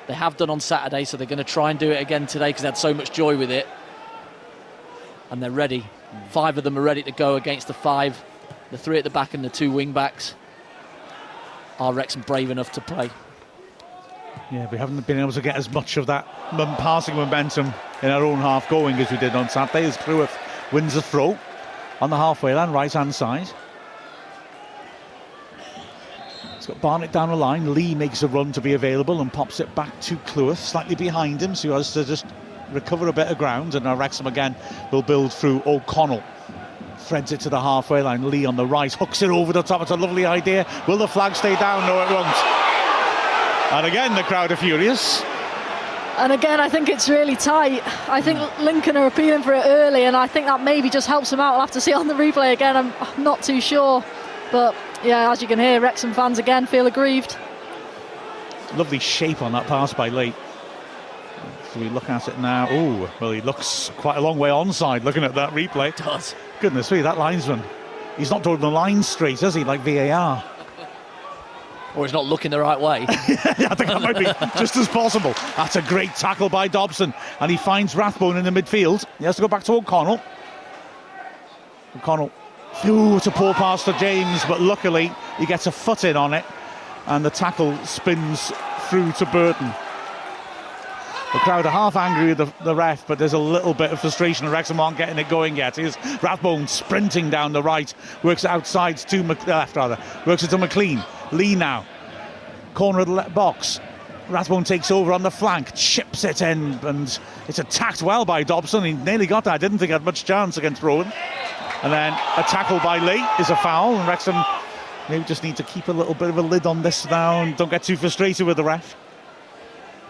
They have done on Saturday, so they're going to try and do it again today because they had so much joy with it. And they're ready. 5 of them are ready to go against the 5. The 3 at the back and the 2 wing backs. Are Wrexham brave enough to play? Yeah, we haven't been able to get as much of that passing momentum in our own half going as we did on Saturday, as Cleworth wins the throw on the halfway line, right-hand side. It's got Barnett down the line. Lee makes a run to be available and pops it back to Cleworth, slightly behind him, so he has to just recover a bit of ground, and now Wrexham again will build through O'Connell. Threads it to the halfway line. Lee on the right, hooks it over the top. It's a lovely idea. Will the flag stay down? No, it won't. And again, the crowd are furious. And again, I think it's really tight. I think Lincoln are appealing for it early, and I think that maybe just helps them out. I'll have to see on the replay again. I'm not too sure. But, yeah, as you can hear, Wrexham fans again feel aggrieved. Lovely shape on that pass by Lee. So we look at it now. Oh, well, he looks quite a long way onside looking at that replay. He does. Goodness me, that linesman. He's not drawing the line straight, is he, like VAR? Or he's not looking the right way. I think that might be just as possible. That's a great tackle by Dobson. And he finds Rathbone in the midfield. He has to go back to O'Connell. O'Connell. Ooh, it's a poor pass to James, but luckily he gets a foot in on it. And the tackle spins through to Burton. The crowd are half angry with the ref, but there's a little bit of frustration. Wrexham aren't getting it going yet. Here's Rathbone sprinting down the right. Works it outside to left, rather. Works it to McLean. Lee now. Corner of the box. Rathbone takes over on the flank. Chips it in, and it's attacked well by Dobson. He nearly got that. I didn't think he had much chance against Rowan. And then a tackle by Lee is a foul, and Wrexham maybe just need to keep a little bit of a lid on this now and don't get too frustrated with the ref.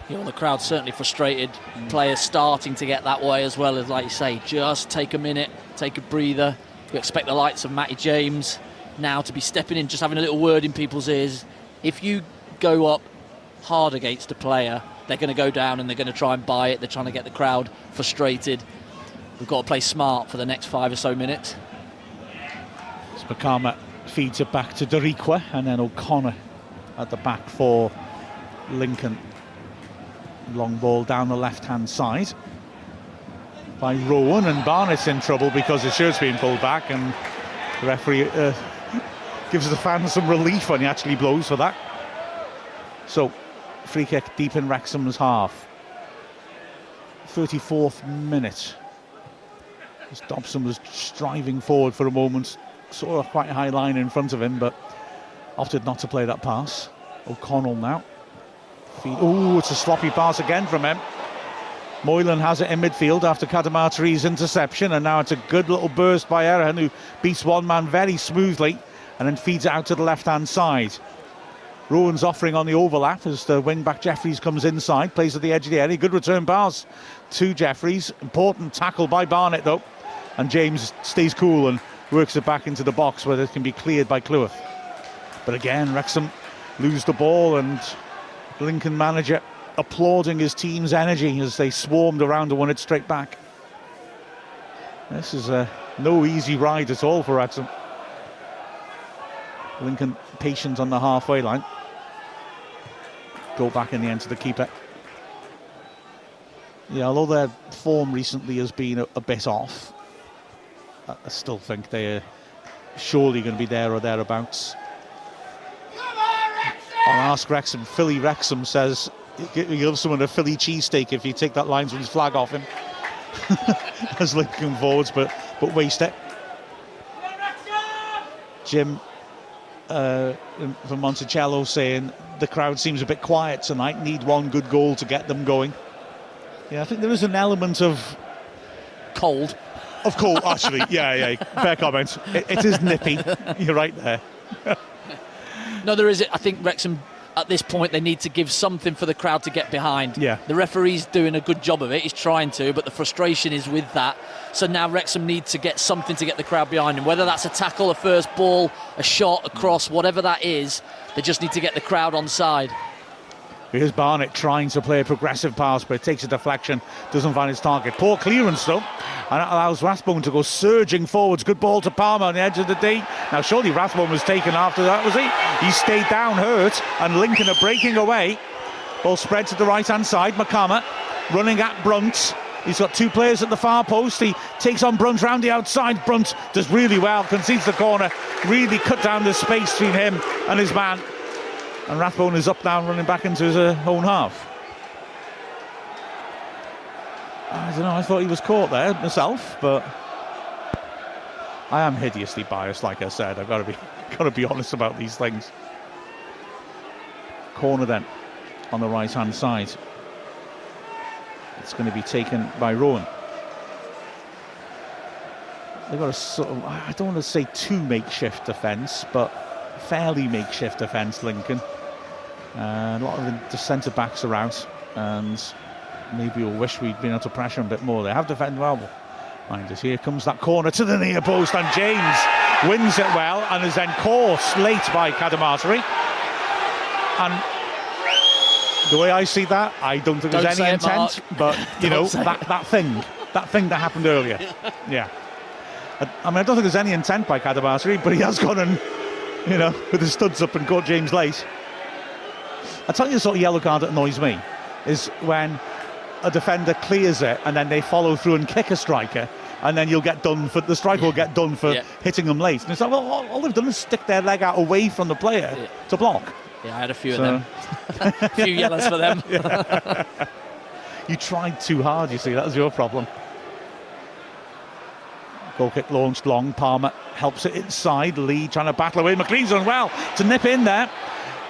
Yeah, well, the crowd's certainly frustrated. Players starting to get that way as well, as like you say, just take a minute, take a breather. We expect the likes of Matty James now to be stepping in, just having a little word in people's ears. If you go up hard against a player, they're going to go down and they're going to try and buy it. They're trying to get the crowd frustrated. We've got to play smart for the next 5 or so minutes. Makama feeds it back to Dariqua, and then O'Connor at the back for Lincoln. Long ball down the left-hand side by Rowan, and Barnett's in trouble because his shirt's being pulled back, and the referee gives the fans some relief when he actually blows for that. So, free kick deep in Wrexham's half. 34th minute. As Dobson was striving forward for a moment, saw a quite high line in front of him, but opted not to play that pass. O'Connell now. Oh, it's a sloppy pass again from him. Moylan has it in midfield after Kadamatari's interception, and now it's a good little burst by Erhan, who beats one man very smoothly and then feeds it out to the left-hand side. Rowan's offering on the overlap as the wing-back Jeffries comes inside, plays at the edge of the area. Good return pass to Jeffries. Important tackle by Barnett, though. And James stays cool and works it back into the box where it can be cleared by Cleworth. But again, Wrexham lose the ball, and Lincoln manager applauding his team's energy as they swarmed around and won it straight back. This is no easy ride at all for Wrexham. Lincoln patient on the halfway line. Go back in the end to the keeper. Yeah, although their form recently has been a bit off, I still think they're surely going to be there or thereabouts. I'll ask Wrexham. Philly Wrexham says you give someone a Philly cheesesteak if you take that linesman's flag off him. As Lincoln forwards, but waste it. Jim from Monticello saying the crowd seems a bit quiet tonight. Need one good goal to get them going. Yeah, I think there is an element of cold. Of cold, actually. Yeah. Fair comment. It is nippy. You're right there. No, there is. I think Wrexham, at this point, they need to give something for the crowd to get behind. Yeah. The referee's doing a good job of it. He's trying to, but the frustration is with that. So now Wrexham need to get something to get the crowd behind him. Whether that's a tackle, a first ball, a shot, a cross, whatever that is, they just need to get the crowd on side. Here's Barnett trying to play a progressive pass, but it takes a deflection, doesn't find his target. Poor clearance, though, and that allows Rathbone to go surging forwards. Good ball to Palmer on the edge of the D. Now, surely Rathbone was taken after that, was he? He stayed down hurt, and Lincoln are breaking away. Ball spread to the right-hand side. Makama running at Brunt. He's got two players at the far post. He takes on Brunt round the outside. Brunt does really well, concedes the corner, really cut down the space between him and his man. And Rathbone is up now, running back into his own half. I don't know, I thought he was caught there myself, but I am hideously biased, like I said. I've got to be honest about these things. Corner then on the right-hand side. It's going to be taken by Rowan. They've got a sort of, I don't want to say too makeshift defence, but fairly makeshift defence, Lincoln. A lot of the centre-backs are out, and maybe we'll wish we'd been able to pressure them a bit more. They have defended well. Mind us, here comes that corner to the near post, and James wins it well and is then caught late by Kadamatari. And the way I see that, I don't think there's any intent, but you know, that thing that happened earlier. Yeah. I mean, I don't think there's any intent by Kadamatari, but he has gone and, you know, with his studs up and caught James late. I tell you, the sort of yellow card that annoys me is when a defender clears it and then they follow through and kick a striker, and then you'll get done for the striker will get done for hitting them late. And it's like, well, all they've done is stick their leg out away from the player to block. Yeah, I had a few of them. A few yellows for them. Yeah. You tried too hard, you see, that was your problem. Goal kick launched long. Palmer helps it inside. Lee trying to battle away. McLean's done well to nip in there.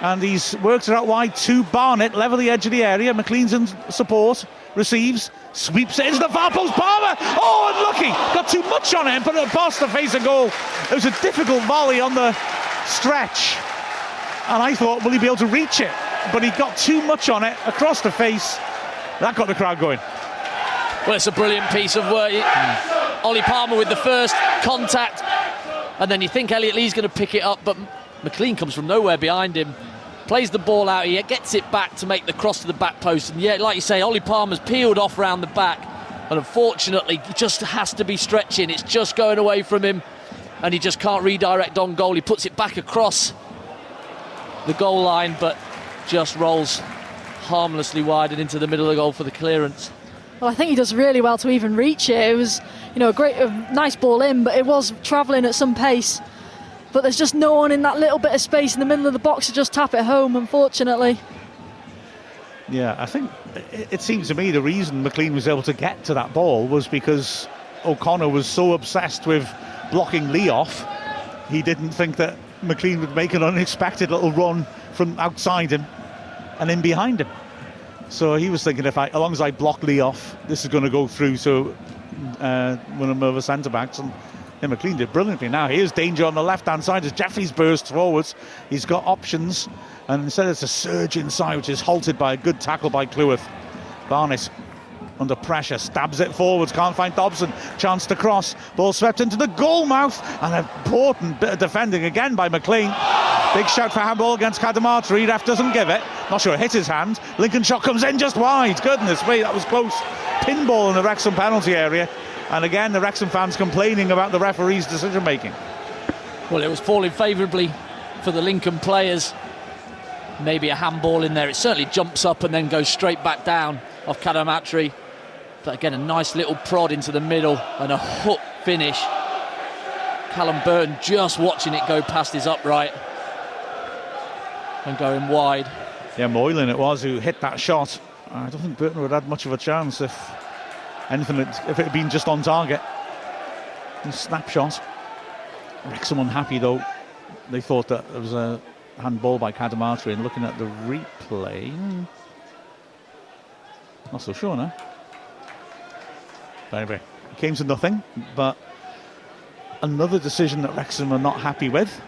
And he's worked it out wide to Barnett, level the edge of the area. McLean's in support. receives, sweeps it into the far post. Palmer, oh, unlucky, got too much on it and put it past the face of goal. It was a difficult volley on the stretch, and I thought, will he be able to reach it? But he got too much on it across the face. That got the crowd going. Well, it's a brilliant piece of work. Ollie Palmer with the first contact, and then you think Elliot Lee's going to pick it up, but McLean comes from nowhere behind him, plays the ball out, he gets it back to make the cross to the back post, and yeah, like you say, Ollie Palmer's peeled off round the back, and unfortunately he just has to be stretching. It's just going away from him, and he just can't redirect on goal. He puts it back across the goal line, but just rolls harmlessly wide and into the middle of the goal for the clearance. Well, I think he does really well to even reach it. It was, a nice ball in, but it was travelling at some pace. But there's just no one in that little bit of space in the middle of the box to just tap it home, unfortunately. Yeah, I think it seems to me the reason McLean was able to get to that ball was because O'Connor was so obsessed with blocking Lee off, he didn't think that McLean would make an unexpected little run from outside him and in behind him. So he was thinking, as long as I block Lee off, this is going to go through. So one of the other centre backs, and McLean did brilliantly. Now here's danger on the left hand side as Jeffries bursts forwards. He's got options, and instead it's a surge inside, which is halted by a good tackle by Cleworth. Barnett under pressure, stabs it forwards, can't find Dobson, chance to cross, ball swept into the goal mouth, and an important bit of defending again by McLean. Big shout for handball against Cadamarteri. Ref doesn't give it, not sure it hit his hand. Lincoln shot comes in just wide. Goodness me, that was close. Pinball in the Wrexham penalty area, and again the Wrexham fans complaining about the referee's decision making. Well, it was falling favourably for the Lincoln players. Maybe a handball in there. It certainly jumps up and then goes straight back down off Cadamarteri. But again, a nice little prod into the middle and a hook finish. Callum Burton just watching it go past his upright and going wide. Yeah, Moylan it was who hit that shot. I don't think Burton would have had much of a chance if it had been just on target. A snapshot. Wrexham unhappy though. They thought that there was a handball by Cadamarteri, and looking at the replay, not so sure now. Anyway, it came to nothing, but another decision that Wrexham are not happy with.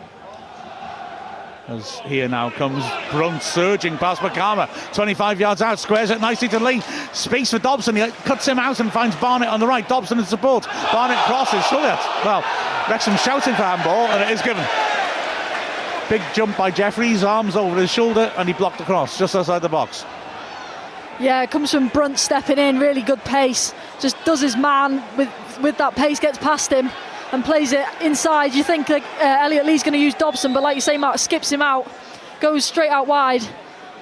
As here now comes Brunt surging past McCarmer, 25 yards out, squares it nicely to Lee. Space for Dobson, he cuts him out and finds Barnett on the right. Dobson in support. Barnett crosses, well, Wrexham shouting for handball, and it is given. Big jump by Jeffries, arms over his shoulder, and he blocked the cross just outside the box. Yeah, it comes from Brunt stepping in, really good pace. Just does his man with that pace, gets past him and plays it inside. You think Elliot Lee's going to use Dobson, but like you say, Mark, skips him out, goes straight out wide.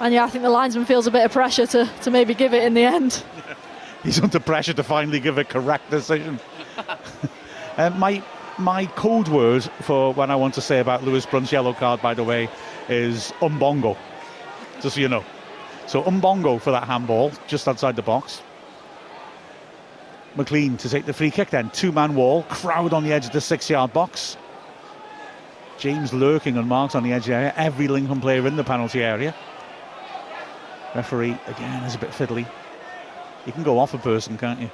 And yeah, I think the linesman feels a bit of pressure to maybe give it in the end. He's under pressure to finally give a correct decision. My code word for when I want to say about Lewis Brunt's yellow card, by the way, is umbongo, just so you know. So umbongo for that handball just outside the box. McLean to take the free kick then. Two-man wall, crowd on the edge of the 6-yard box. James lurking unmarked on the edge area. Every Lincoln player in the penalty area. Referee again is a bit fiddly. You can go off a person, can't you?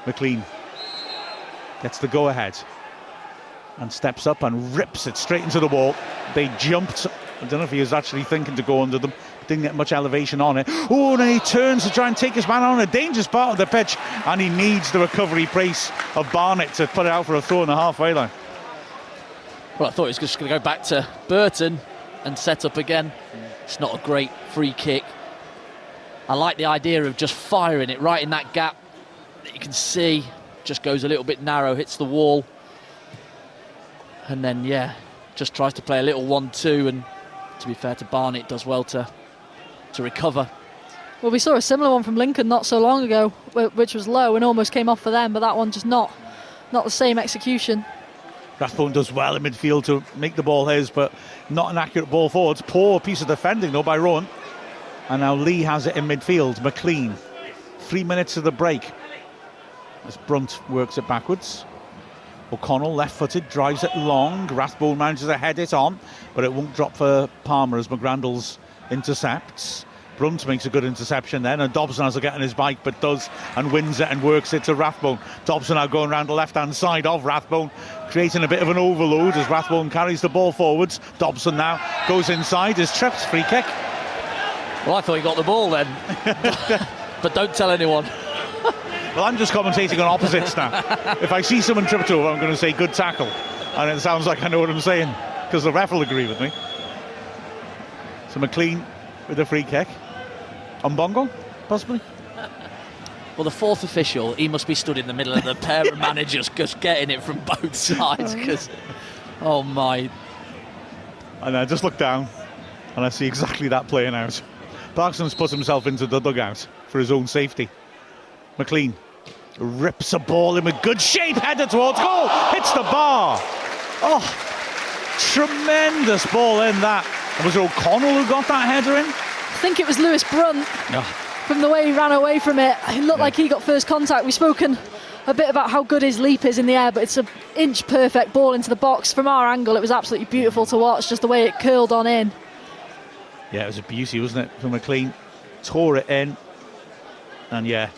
McLean gets the go-ahead and steps up and rips it straight into the wall. They jumped. I don't know if he was actually thinking to go under them. Didn't get much elevation on it. Oh, and then he turns to try and take his man on a dangerous part of the pitch, and he needs the recovery brace of Barnett to put it out for a throw on the halfway line. Well, I thought he was just going to go back to Burton and set up again. It's not a great free kick. I like the idea of just firing it right in that gap that you can see. Just goes a little bit narrow, hits the wall. And then, yeah, just tries to play a little 1-2, and to be fair to Barnett, does well to recover. Well, we saw a similar one from Lincoln not so long ago, which was low and almost came off for them, but that one just not the same execution. Rathbone does well in midfield to make the ball his, but not an accurate ball forwards. Poor piece of defending though by Rowan. And now Lee has it in midfield. McLean, 3 minutes of the break as Brunt works it backwards. O'Connell left-footed, drives it long. Rathbone manages to head it on, but it won't drop for Palmer as McGrandles intercepts. Brunt makes a good interception then, and Dobson has to get on his bike, but does, and wins it and works it to Rathbone. Dobson now going around the left-hand side of Rathbone, creating a bit of an overload as Rathbone carries the ball forwards. Dobson now goes inside, is tripped, free kick. Well, I thought he got the ball then. But don't tell anyone. Well, I'm just commentating on opposites now. If I see someone tripped over, I'm going to say good tackle. And it sounds like I know what I'm saying, because the ref will agree with me. So McLean with a free kick. Umbongo, possibly? Well, the fourth official, he must be stood in the middle of the pair of managers just getting it from both sides, because, oh my. And I just look down and I see exactly that playing out. Parkinson's put himself into the dugout for his own safety. McLean rips a ball in with good shape, headed towards goal, hits the bar. Oh, tremendous ball in that. Was it O'Connell who got that header in? I think it was Lewis Brunt. From the way he ran away from it, it looked like he got first contact. We've spoken a bit about how good his leap is in the air, but it's an inch perfect ball into the box. From our angle, it was absolutely beautiful to watch, just the way it curled on in. Yeah, it was a beauty, wasn't it, for McLean. Tore it in, and yeah,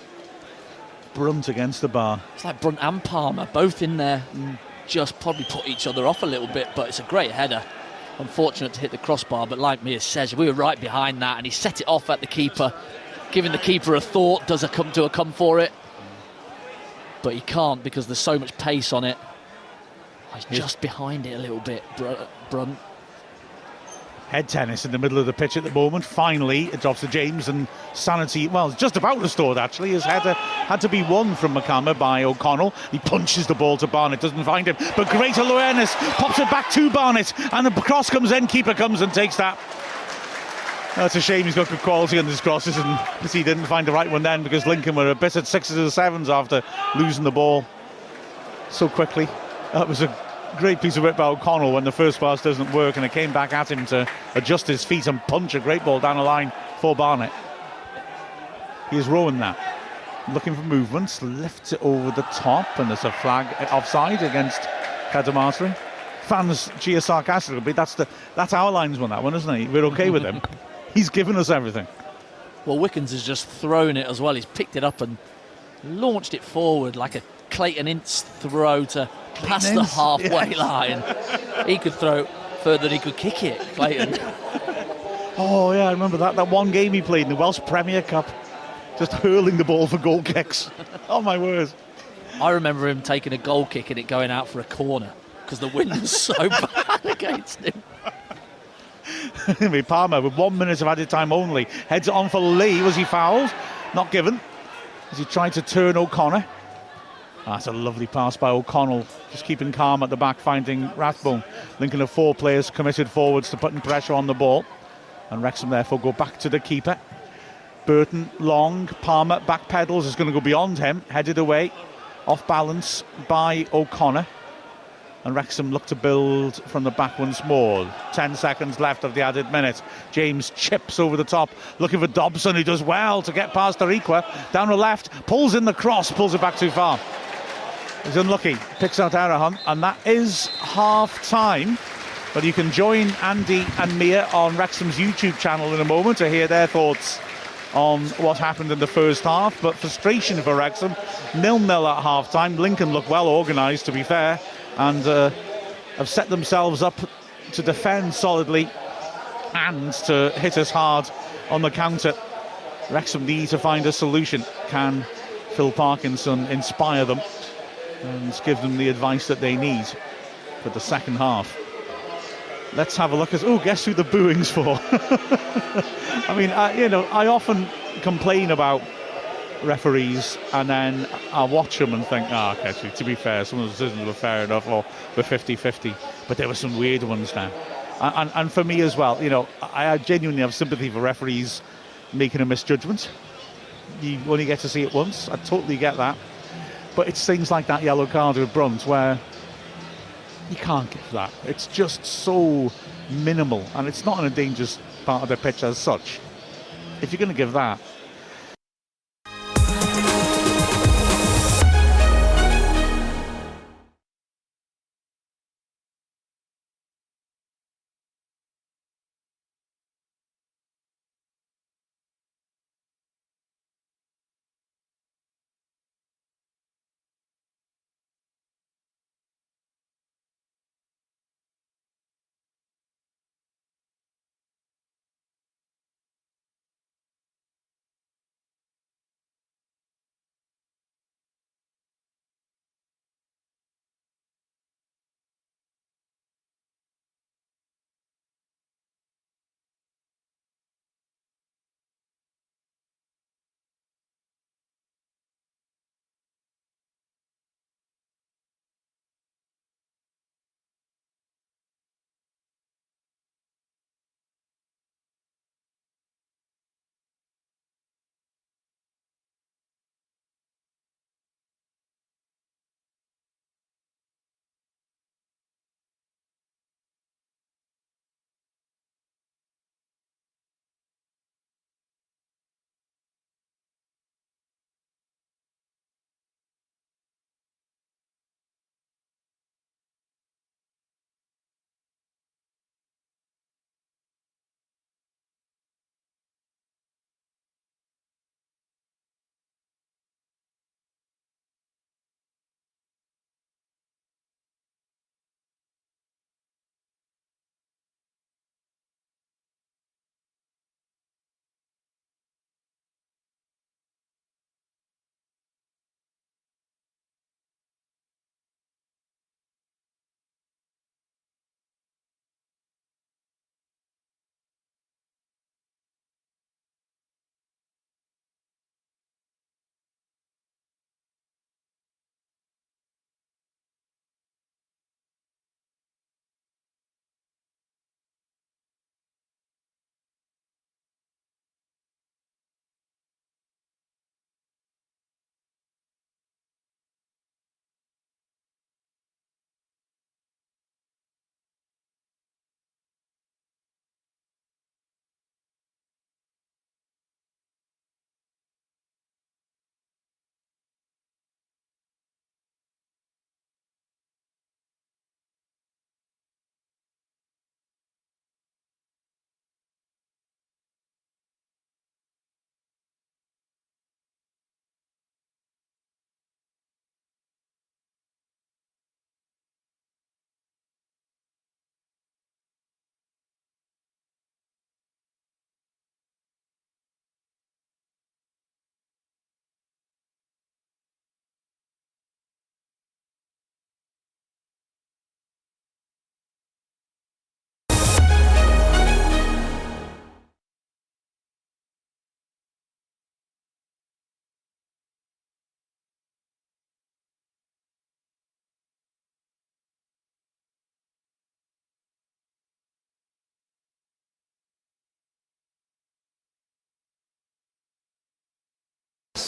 Brunt against the bar. It's like Brunt and Palmer, both in there, just probably put each other off a little bit, but it's a great header. Unfortunate to hit the crossbar, but like Mia says, we were right behind that, and he set it off at the keeper, giving the keeper a thought, does it come for it? But he can't, because there's so much pace on it. He's just behind it a little bit, Brunt. Head tennis in the middle of the pitch at the moment. Finally, it drops to James, and sanity, well, it's just about restored actually. His header had to be won from McCammer by O'Connell. He punches the ball to Barnett, doesn't find him, but great awareness, pops it back to Barnett, and the cross comes in, keeper comes and takes that. That's a shame he's got good quality on his crosses, and he didn't find the right one then, because Lincoln were a bit at 6s or 7s after losing the ball so quickly. That was a great piece of work by O'Connell when the first pass doesn't work, and it came back at him to adjust his feet and punch a great ball down the line for Barnett. He is rowing now, looking for movements, lifts it over the top, and there's a flag offside against Kadamatri. Fans cheer sarcastically, that's our linesman, that one, isn't he? We're okay with him. He's given us everything. Well, Wickens has just thrown it as well. He's picked it up and launched it forward like a Clayton Ince throw to past the halfway line. He could throw it further than he could kick it, Clayton. Oh yeah, I remember that one game he played in the Welsh Premier Cup, just hurling the ball for goal kicks. Oh my word. I remember him taking a goal kick and it going out for a corner because the wind was so bad against him. Palmer with 1 minute of added time only heads it on for Lee. Was he fouled? Not given, as he tried to turn O'Connor. That's a lovely pass by O'Connell, just keeping calm at the back, finding Rathbone. Lincoln have 4 players committed forwards to putting pressure on the ball, and Wrexham therefore go back to the keeper. Burton long, Palmer backpedals, is going to go beyond him, headed away, off balance by O'Connor, and Wrexham look to build from the back once more. 10 seconds left of the added minute. James chips over the top, looking for Dobson, who does well to get past Ariqua, down the left, pulls in the cross, pulls it back too far. He's unlucky, picks out Arahan, and that is half time. But you can join Andy and Mia on Wrexham's YouTube channel in a moment to hear their thoughts on what happened in the first half. But frustration for Wrexham, 0-0 at half time. Lincoln look well organised, to be fair, and have set themselves up to defend solidly and to hit us hard on the counter. Wrexham need to find a solution. Can Phil Parkinson inspire them and give them the advice that they need for the second half? Let's have a look at, guess who the booing's for? I mean, I often complain about referees, and then I watch them and think, okay, to be fair, some of the decisions were fair enough, or were 50-50, but there were some weird ones now. And for me as well, I genuinely have sympathy for referees making a misjudgment. You only get to see it once, I totally get that. But it's things like that yellow card with Brunt where you can't give that. It's just so minimal, and it's not in a dangerous part of the pitch as such. If you're going to give that,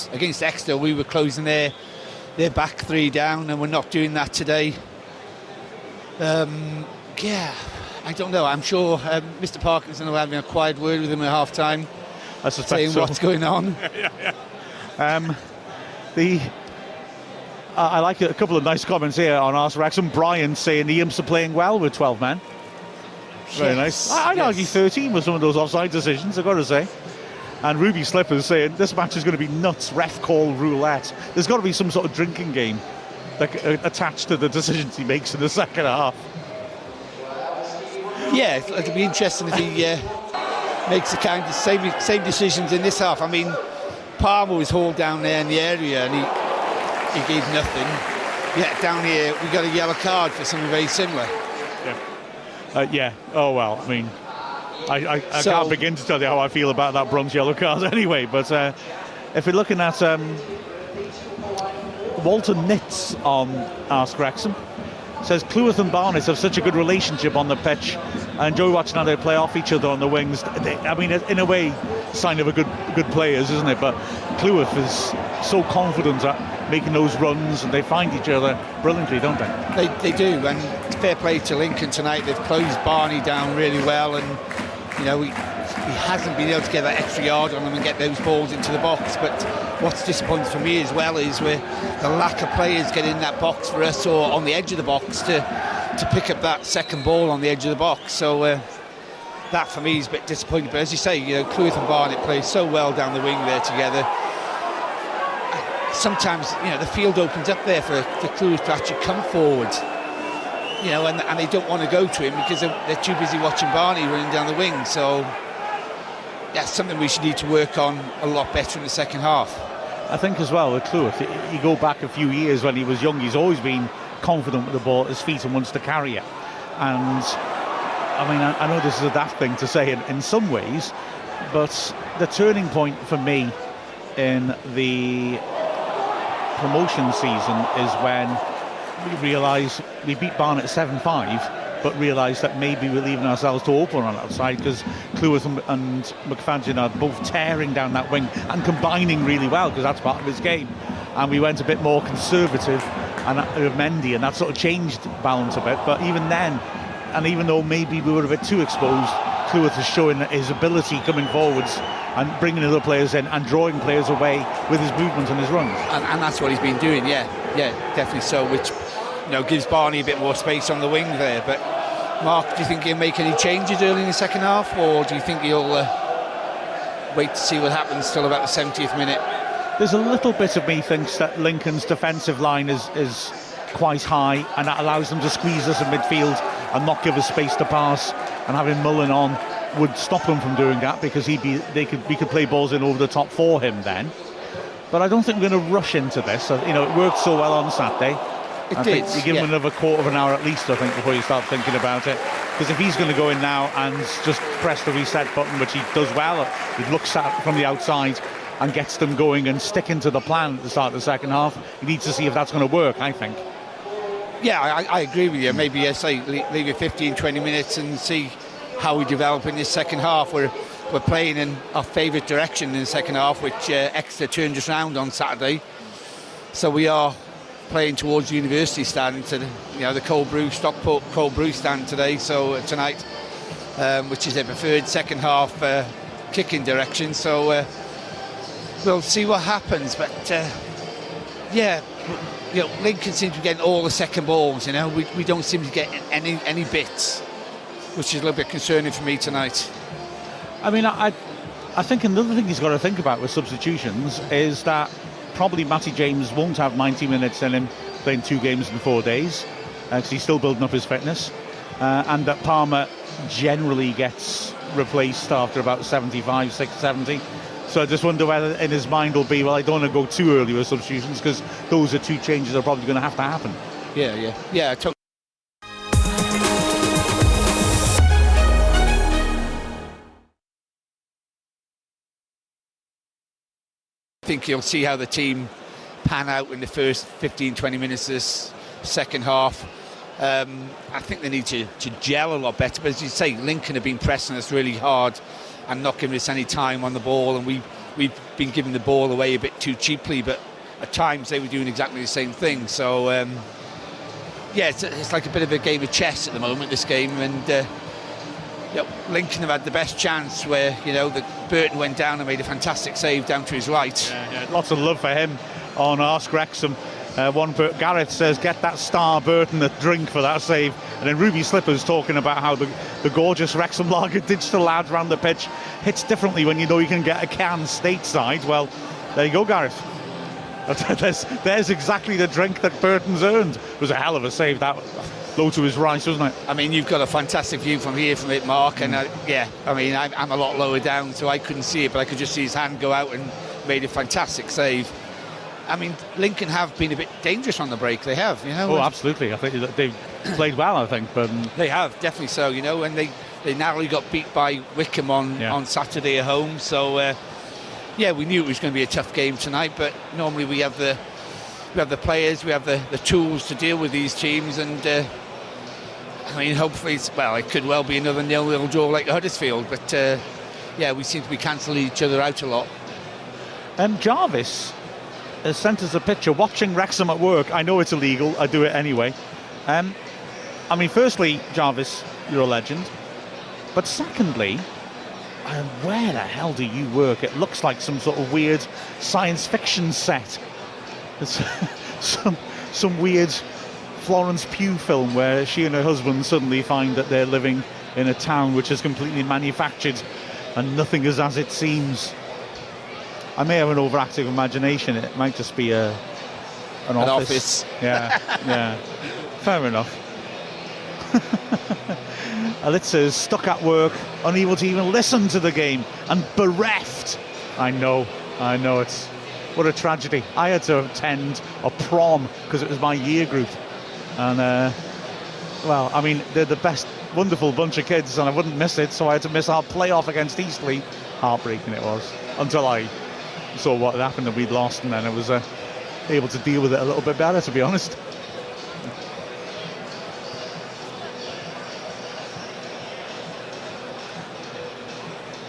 because against Exeter we were closing their back three down, and we're not doing that today. I don't know. I'm sure Mr. Parkinson will have a quiet word with him at half time, saying what's going on. I like a couple of nice comments here on Arse Wrexham. Brian saying the Imps are playing well with 12 men. Very nice. I'd argue 13 with some of those offside decisions, I've got to say. And Ruby Slippers saying this match is going to be nuts, ref call roulette. There's got to be some sort of drinking game attached to the decisions he makes in the second half. Yeah, it'll be interesting if he makes the kind of same decisions in this half. I mean, Palmer was hauled down there in the area and he gave nothing. Yeah, down here we got a yellow card for something very similar. Yeah. Oh well. I mean, I can't begin to tell you how I feel about that bronze yellow card anyway. But if we're looking at Walter Nitz on Ask Wrexham, says Cleworth and Barnet have such a good relationship on the pitch. I enjoy watching how they play off each other on the wings. I mean, in a way, sign of a good players, isn't it? But Cleworth is so confident at making those runs, and they find each other brilliantly, don't they? They do, and fair play to Lincoln tonight. They've closed Barney down really well, and you know he hasn't been able to get that extra yard on them and get those balls into the box. But what's disappointing for me as well is where the lack of players get in that box for us or on the edge of the box to pick up that second ball on the edge of the box. So that for me is a bit disappointing. But as you say, you know, Cleworth and Barnet play so well down the wing there together. Sometimes, you know, the field opens up there for Cleworth to actually come forward, you know, and they don't want to go to him because they're too busy watching Barney running down the wing. So that's something we should need to work on a lot better in the second half. I think as well with Cleworth, you go back a few years when he was young, he's always been confident with the ball at his feet and wants to carry it. And I mean, I know this is a daft thing to say in some ways, but the turning point for me in the promotion season is when we realised we beat Barnet 7-5, but realised that maybe we're leaving ourselves to open on that side because Cleworth and McFadden are both tearing down that wing and combining really well because that's part of his game. And we went a bit more conservative and Mendy, and that sort of changed balance a bit. But even then, and even though maybe we were a bit too exposed, Cleworth is showing his ability coming forwards and bringing other players in and drawing players away with his movement and his runs. And that's what he's been doing, yeah, definitely so, which, you know, gives Barney a bit more space on the wing there. But Mark, do you think he'll make any changes early in the second half, or do you think he'll wait to see what happens till about the 70th minute? There's a little bit of me thinks that Lincoln's defensive line is quite high, and that allows them to squeeze us in midfield and not give us space to pass, and having Mullen on would stop them from doing that because we could play balls in over the top for him then. But I don't think we're going to rush into this. You know, it worked so well on Saturday. I think you give him another quarter of an hour at least, I think, before you start thinking about it. Because if he's going to go in now and just press the reset button, which he does well, he looks at from the outside and gets them going and sticking to the plan at the start of the second half, he needs to see if that's going to work, I think. Yeah, I agree with you. Maybe say leave it 15-20 minutes and see how we develop in this second half. We're playing in our favourite direction in the second half, which Exeter turned us round on Saturday. So we are playing towards the university stand, to the Stockport Cold Brew stand today. So tonight, which is their preferred second half kicking direction. So we'll see what happens. But Lincoln seems to be getting all the second balls. You know, we don't seem to get any bits, which is a little bit concerning for me tonight. I mean, I think another thing he's got to think about with substitutions is that probably Matty James won't have 90 minutes in him playing 2 games in 4 days because he's still building up his fitness, and that Palmer generally gets replaced after about 75, 60, 70. So I just wonder whether in his mind will be, well, I don't want to go too early with substitutions because those are 2 changes that are probably going to happen. Yeah, totally. I think you'll see how the team pan out in the first 15-20 minutes of this second half. I think they need to gel a lot better, but as you say, Lincoln have been pressing us really hard and not giving us any time on the ball, and we we've been giving the ball away a bit too cheaply, but at times they were doing exactly the same thing. So it's like a bit of a game of chess at the moment, this game, and Lincoln have had the best chance where the Burton went down and made a fantastic save down to his right. Lots of love for him on Ask Wrexham. Gareth says, get that star Burton a drink for that save. And then Ruby Slippers talking about how the gorgeous Wrexham Lager digital lads around the pitch hits differently when you know you can get a can stateside. Well, there you go, Gareth. There's exactly the drink that Burton's earned. It was a hell of a save, that low to his right, wasn't it? I mean, you've got a fantastic view from it, Mark, and I'm a lot lower down, so I couldn't see it, but I could just see his hand go out and made a fantastic save. I mean, Lincoln have been a bit dangerous on the break. They have, Oh, absolutely. I think they've played well, I think. But they have, definitely so, and they narrowly got beat by Wickham on Saturday at home. So, we knew it was going to be a tough game tonight, but normally we have the players, we have the tools to deal with these teams, and hopefully it could well be another 0-0 draw like Huddersfield, but we seem to be cancelling each other out a lot. Jarvis has sent us a picture watching Wrexham at work. I know it's illegal, I do it anyway. Firstly, Jarvis, you're a legend, but secondly, where the hell do you work? It looks like some sort of weird science fiction set. It's some weird Florence Pugh film where she and her husband suddenly find that they're living in a town which is completely manufactured and nothing is as it seems. I may have an overactive imagination. It might just be an office. Yeah. Fair enough. Alitza's stuck at work, unable to even listen to the game, and bereft. I know. It's what a tragedy. I had to attend a prom because it was my year group, and they're the best, wonderful bunch of kids, and I wouldn't miss it, so I had to miss our playoff against Eastleigh. Heartbreaking it was, until I saw what had happened and we'd lost, and then I was able to deal with it a little bit better, to be honest.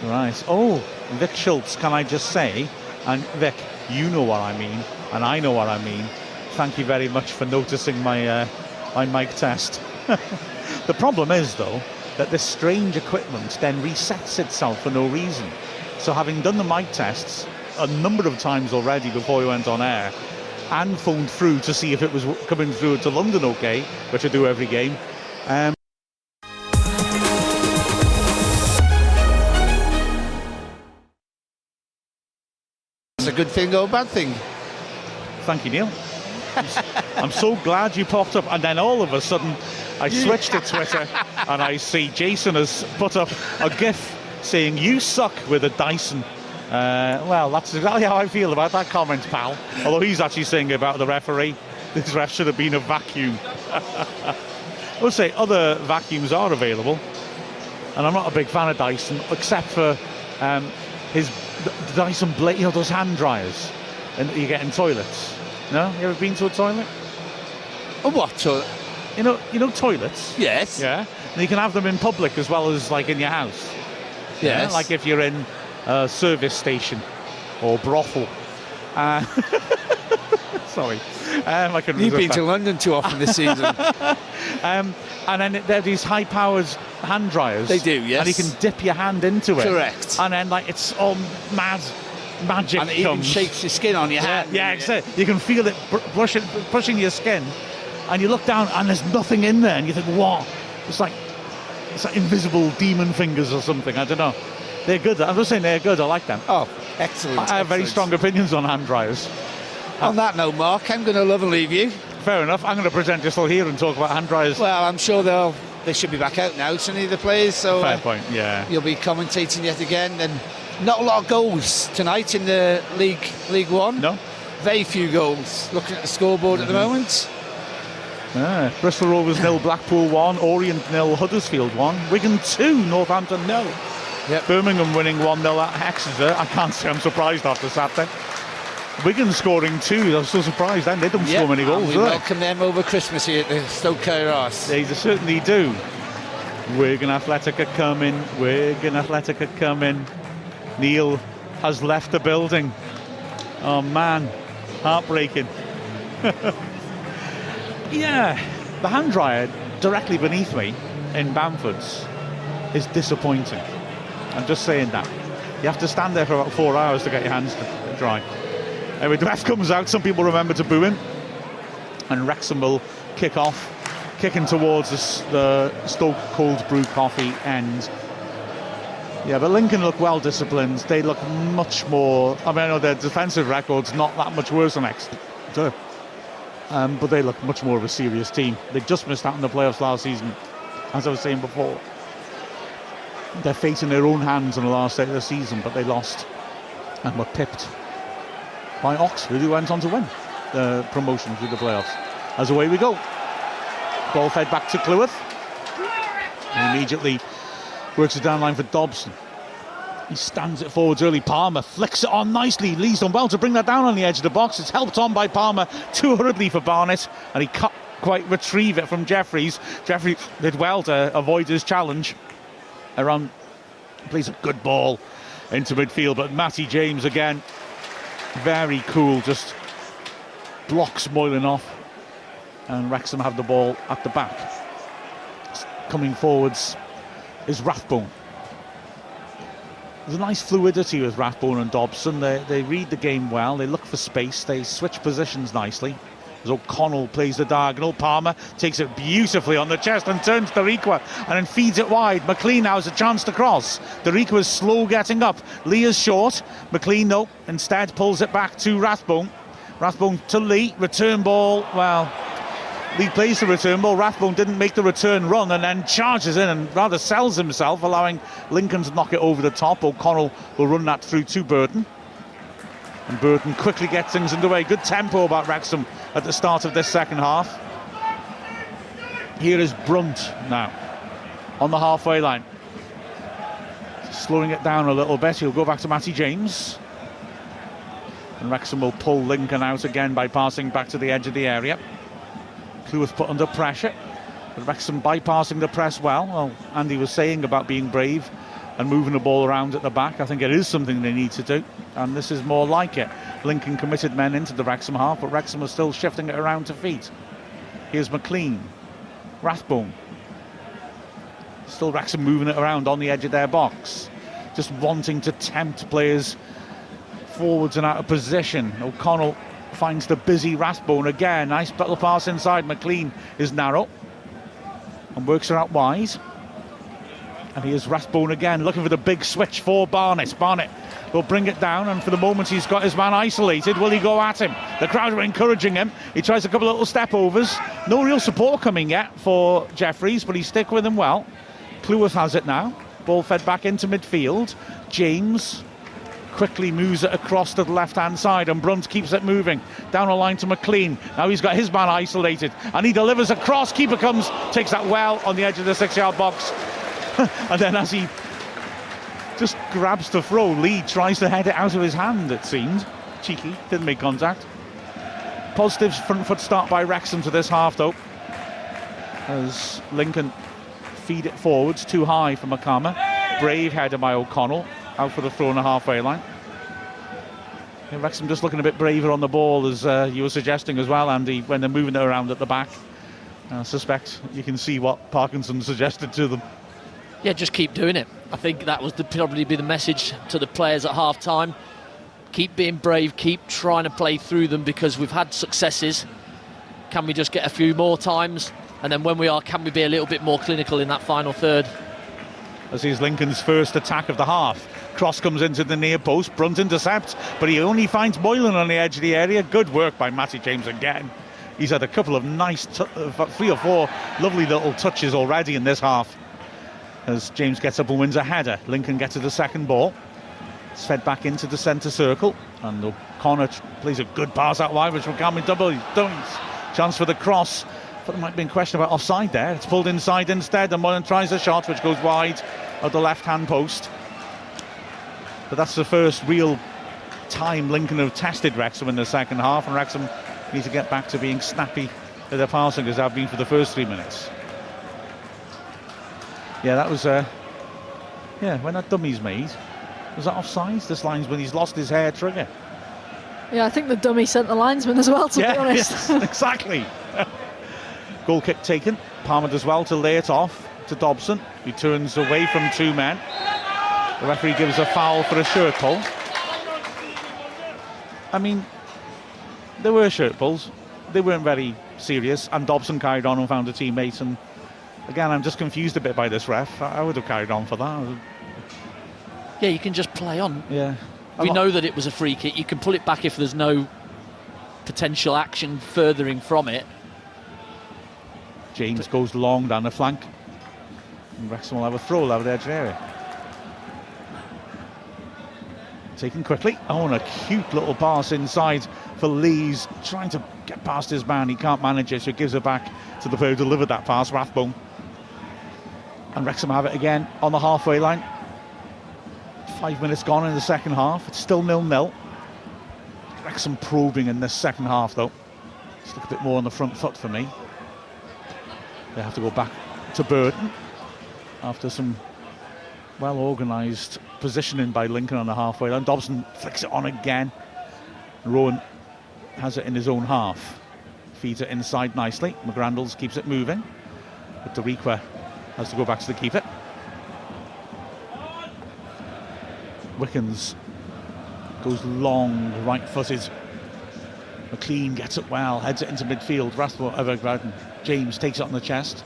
Right. Oh, Vic Schultz, can I just say, and Vic, you know what I mean, and I know what I mean. Thank you very much for noticing my mic test. The problem is, though, that this strange equipment then resets itself for no reason. So having done the mic tests a number of times already before we went on air, and phoned through to see if it was coming through to London okay, which I do every game, It's a good thing or a bad thing? Thank you, Neil. I'm so glad you popped up, and then all of a sudden I switched to Twitter and I see Jason has put up a GIF saying you suck with a Dyson. Well, that's exactly how I feel about that comment, pal. Although he's actually saying about the referee, this ref should have been a vacuum. I would say other vacuums are available, and I'm not a big fan of Dyson, except for his Dyson blade, those hand dryers and you get in toilets. No, you ever been to a toilet? A what toilet? You know toilets. Yes. Yeah. And you can have them in public as well as like in your house. Yes. Yeah? Like if you're in a service station or brothel. Sorry. I couldn't You've been resist to London too often this season. And then there are these high-powered hand dryers. They do, yes. And you can dip your hand into it. Correct. And then it's all magic and it even shakes your skin on your hand. Yeah, exactly. You can feel it pushing your skin, and you look down and there's nothing in there, and you think, what? It's like invisible demon fingers or something. I don't know. They're good. I'm just saying they're good. I like them. Oh, excellent. I have very strong opinions on hand dryers. On that note, Mark, I'm going to love and leave you. Fair enough. I'm going to present just all here and talk about hand dryers. Well, I'm sure they should be back out now, shouldn't the players? So fair point. Yeah. You'll be commentating yet again, and not a lot of goals tonight in the League One. No. Very few goals. Looking at the scoreboard at the moment. Bristol Rovers 0, Blackpool 1, Orient 0, Huddersfield 1, Wigan 2, Northampton 0. Yep. Birmingham winning 1-0 at Exeter. I can't say I'm surprised after Saturday. Wigan scoring 2. I was so surprised then. They don't score many goals, we welcome them over Christmas here at the Stoke Kairos. They certainly do. Wigan Athletic are coming. Wigan Athletic are coming. Neil has left the building. Oh man, heartbreaking. Yeah, the hand dryer directly beneath me in Bamford's is disappointing. I'm just saying that. You have to stand there for about 4 hours to get your hands to dry. Anyway, the ref comes out, some people remember to boo him, and Wrexham will kick off, kicking towards the Stoke Cold Brew Coffee end. Yeah, but Lincoln look well disciplined. They look much more, I know their defensive record's not that much worse than Exeter, but they look much more of a serious team. They just missed out in the playoffs last season, as I was saying before. They're facing their own hands in the last day of the season, but they lost and were pipped by Oxford, who went on to win the promotion through the playoffs. As away we go. Ball fed back to Cleworth. He immediately works it down line for Dobson. He stands it forwards early. Palmer flicks it on nicely. Lee's done well to bring that down on the edge of the box. It's helped on by Palmer too hurriedly for Barnett, and he can't quite retrieve it from Jeffries. Jeffries did well to avoid his challenge. Around plays a good ball into midfield, but Matty James again, very cool, just blocks Moylan off, and Wrexham have the ball at the back. Coming forwards is Rathbone. There's a nice fluidity with Rathbone and Dobson. They read the game well, they look for space, they switch positions nicely. As O'Connell plays the diagonal, Palmer takes it beautifully on the chest and turns Dariqua and then feeds it wide. McLean now has a chance to cross. Dariqua is slow getting up. Lee is short. McLean, no, instead pulls it back to Rathbone. Rathbone to Lee. Return ball, well, Lee plays the return ball. Rathbone didn't make the return run and then charges in and rather sells himself, allowing Lincoln to knock it over the top. O'Connell will run that through to Burton. And Burton quickly gets things underway. Good tempo about Wrexham at the start of this second half. Here is Brunt now on the halfway line. Slowing it down a little bit. He'll go back to Matty James. And Wrexham will pull Lincoln out again by passing back to the edge of the area. Cleworth put under pressure. But Wrexham bypassing the press well. Well, Andy was saying about being brave and moving the ball around at the back. I think it is something they need to do, and this is more like it. Lincoln committed men into the Wrexham half, but Wrexham are still shifting it around to feet. Here's McLean. Rathbone. Still Wrexham moving it around on the edge of their box, just wanting to tempt players forwards and out of position. O'Connell finds the busy Rathbone again. Nice little pass inside. McLean is narrow and works her out wide. And here's Rathbone again, looking for the big switch for Barnett. Barnett will bring it down, and for the moment he's got his man isolated. Will he go at him? The crowd are encouraging him. He tries a couple of little step overs. No real support coming yet for Jeffries, but he stick with him well. Cleworth has it now. Ball fed back into midfield. James quickly moves it across to the left-hand side, and Brunt keeps it moving. Down the line to McLean. Now he's got his man isolated, and he delivers a cross. Keeper comes, takes that well on the edge of the 6-yard box. And then as he just grabs the throw, Lee tries to head it out of his hand, it seemed. Cheeky, didn't make contact. Positive front foot start by Wrexham to this half though, as Lincoln feed it forwards, too high for McCarmer. Brave header by O'Connell, out for the throw on the halfway line. And Wrexham just looking a bit braver on the ball, as you were suggesting as well, Andy, when they're moving it around at the back. I suspect you can see what Parkinson suggested to them. Yeah, just keep doing it. I think that was probably be the message to the players at half-time. Keep being brave, keep trying to play through them, because we've had successes. Can we just get a few more times? And then when we are, can we be a little bit more clinical in that final third? This is Lincoln's first attack of the half. Cross comes into the near post. Brunt intercepts, but he only finds Moylan on the edge of the area. Good work by Matty James again. He's had a couple of nice, 3 or 4 lovely little touches already in this half. As James gets up and wins a header. Lincoln gets to the second ball. It's fed back into the centre circle, and O'Connor plays a good pass out wide, which will come in double. Chance for the cross. Thought there might be a question about offside there. It's pulled inside instead, and Moylan tries a shot which goes wide of the left-hand post. But that's the first real time Lincoln have tested Wrexham in the second half, and Wrexham need to get back to being snappy with their passing, as they've been for the first 3 minutes. Yeah, that was when that dummy's made, Was that offside? This linesman, he's lost his hair trigger. Yeah, I think the dummy sent the linesman as well, to be honest. Yes, exactly. Goal kick taken. Palmer does well to lay it off to Dobson, who turns away from 2 men. The referee gives a foul for a shirt pull. I mean, there were shirt pulls. They weren't very serious, and Dobson carried on and found a teammate. And again, I'm just confused a bit by this ref. I would have carried on for that. Yeah, you can just play on. Yeah. We know that it was a free kick. You can pull it back if there's no potential action furthering from it. James goes long down the flank. And Wrexham will have a throw out of the edge of the area. Taken quickly. Oh, and a cute little pass inside for Lees. Trying to get past his man. He can't manage it, so he gives it back to the player who delivered that pass, Rathbone. And Wrexham have it again on the halfway line. 5 minutes gone in the second half. It's still 0-0. Wrexham probing in this second half, though. Just look a bit more on the front foot for me. They have to go back to Burton after some well-organised positioning by Lincoln on the halfway line. Dobson flicks it on again. Rowan has it in his own half. Feeds it inside nicely. McGrandles keeps it moving. But Doriqua has to go back to the keeper. Wickens goes long, right-footed. McLean gets it well, heads it into midfield. James takes it on the chest.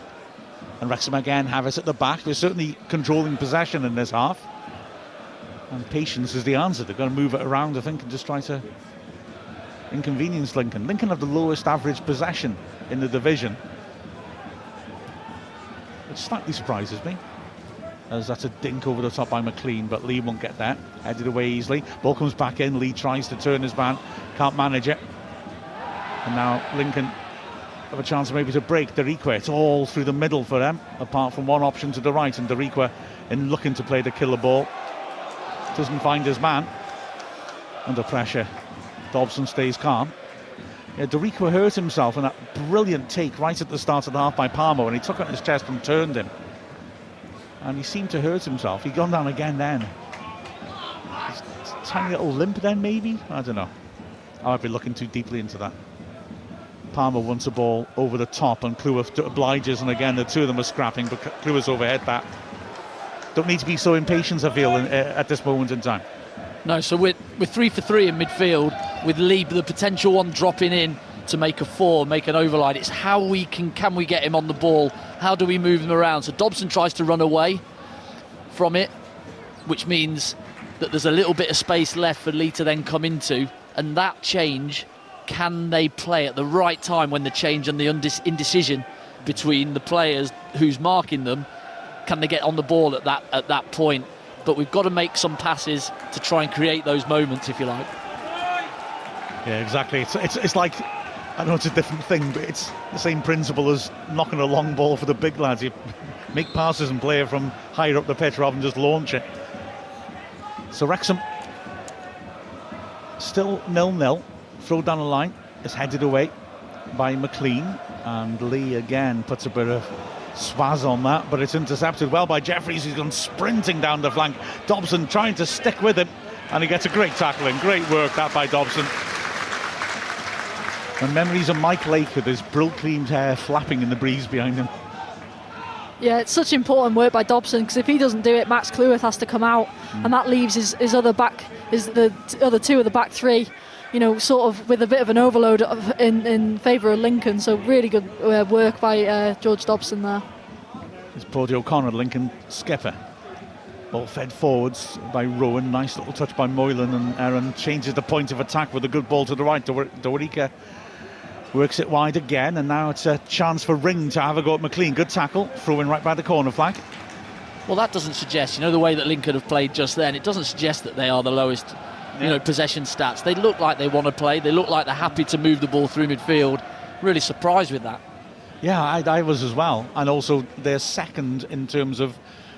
And Wrexham again have it at the back. They're certainly controlling possession in this half. And patience is the answer. They've got to move it around, I think, and just try to inconvenience Lincoln. Lincoln have the lowest average possession in the division, which slightly surprises me, as that's a dink over the top by McLean, but Lee won't get that. Headed away easily. Ball comes back in. Lee tries to turn his man, can't manage it. And now Lincoln have a chance maybe to break Doriqua. It's all through the middle for them, apart from one option to the right, and Doriqua, in looking to play the killer ball, doesn't find his man. Under pressure, Dobson stays calm. Yeah, Doriqua hurt himself in that brilliant take right at the start of the half by Palmer when he took it on his chest and turned him. And he seemed to hurt himself. He'd gone down again then. Tiny little limp then, maybe? I don't know. I might be looking too deeply into that. Palmer wants a ball over the top, and Cleworth obliges, and again the two of them are scrapping, but Cleworth's overhead that. Don't need to be so impatient, I feel, at this moment in time. No, so we're 3 for 3 in midfield, with Lee, the potential one, dropping in to make a 4, make an overline. It's how we can we get him on the ball? How do we move him around? So Dobson tries to run away from it, which means that there's a little bit of space left for Lee to then come into, and that change, can they play at the right time when the change and the indecision between the players who's marking them, can they get on the ball at that point? But we've got to make some passes to try and create those moments, if you like. Yeah, exactly. It's like, I know it's a different thing, but it's the same principle as knocking a long ball for the big lads. You make passes and play it from higher up the pitch rather than just launch it. So Wrexham still 0-0. Throw down the line is headed away by McLean, and Lee again puts a bit of swaz on that, but it's intercepted well by Jeffries, who's gone sprinting down the flank. Dobson trying to stick with him, and he gets a great tackle and great work that by Dobson. And memories of Mike Lake with his brill-cleaned hair flapping in the breeze behind him. Yeah, it's such important work by Dobson, because if he doesn't do it, Max Cleworth has to come out, and that leaves his other other two of the back three, you know, sort of with a bit of an overload in favour of Lincoln. So really good work by George Dobson there. It's Brodie O'Connor, Lincoln skipper. Ball fed forwards by Rowan. Nice little touch by Moylan, and Aaron changes the point of attack with a good ball to the right. Doriqua works it wide again, and now it's a chance for Ring to have a go at McLean. Good tackle, throwing right by the corner flag. Well, that doesn't suggest, you know, the way that Lincoln have played just then, it doesn't suggest that they are the lowest, you know, possession stats. They look like they want to play. They look like they're happy to move the ball through midfield. Really surprised with that. Yeah, I was as well. And also they're second in terms of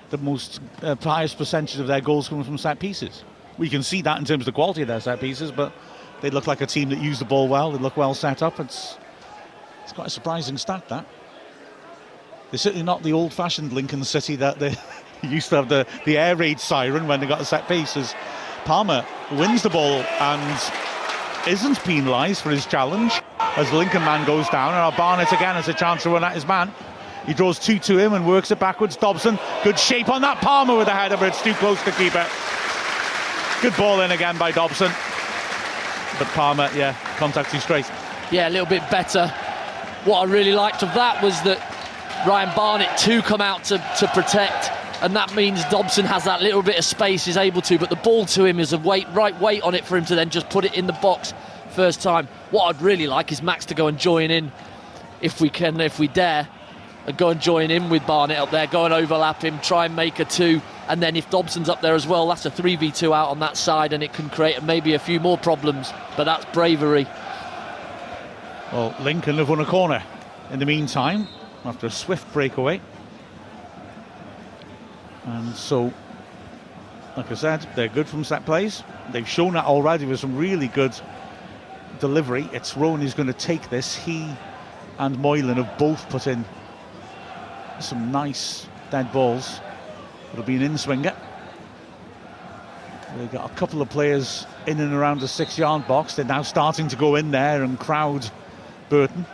the most highest percentage of their goals coming from set pieces. We can see that in terms of the quality of their set pieces, but they look like a team that use the ball well. They look well set up. It's quite a surprising stat, that. They're certainly not the old-fashioned Lincoln City that they used to have the air raid siren when they got a set piece, as Palmer wins the ball and isn't penalised for his challenge as the Lincoln man goes down, and our Barnett again has a chance to run at his man. He draws two to him and works it backwards. Dobson, good shape on that. Palmer with a header, but it's too close to keep it. Good ball in again by Dobson, but Palmer, contacts you straight. Yeah, a little bit better. What I really liked of that was that Ryan Barnett too come out to protect, and that means Dobson has that little bit of space he's able to, but the ball to him is a right weight on it for him to then just put it in the box first time. What I'd really like is Max to go and join in, if we dare, and go and join in with Barnett up there, go and overlap him, try and make a 2, and then if Dobson's up there as well, that's a 3v2 out on that side, and it can create maybe a few more problems, but that's bravery. Well, Lincoln have won a corner in the meantime after a swift breakaway, and so, like I said, they're good from set plays. They've shown that already with some really good delivery. It's Rowan who's going to take this. He and Moylan have both put in some nice dead balls. It'll be an in-swinger. They've got a couple of players in and around the 6-yard box. They're now starting to go in there and crowd Burton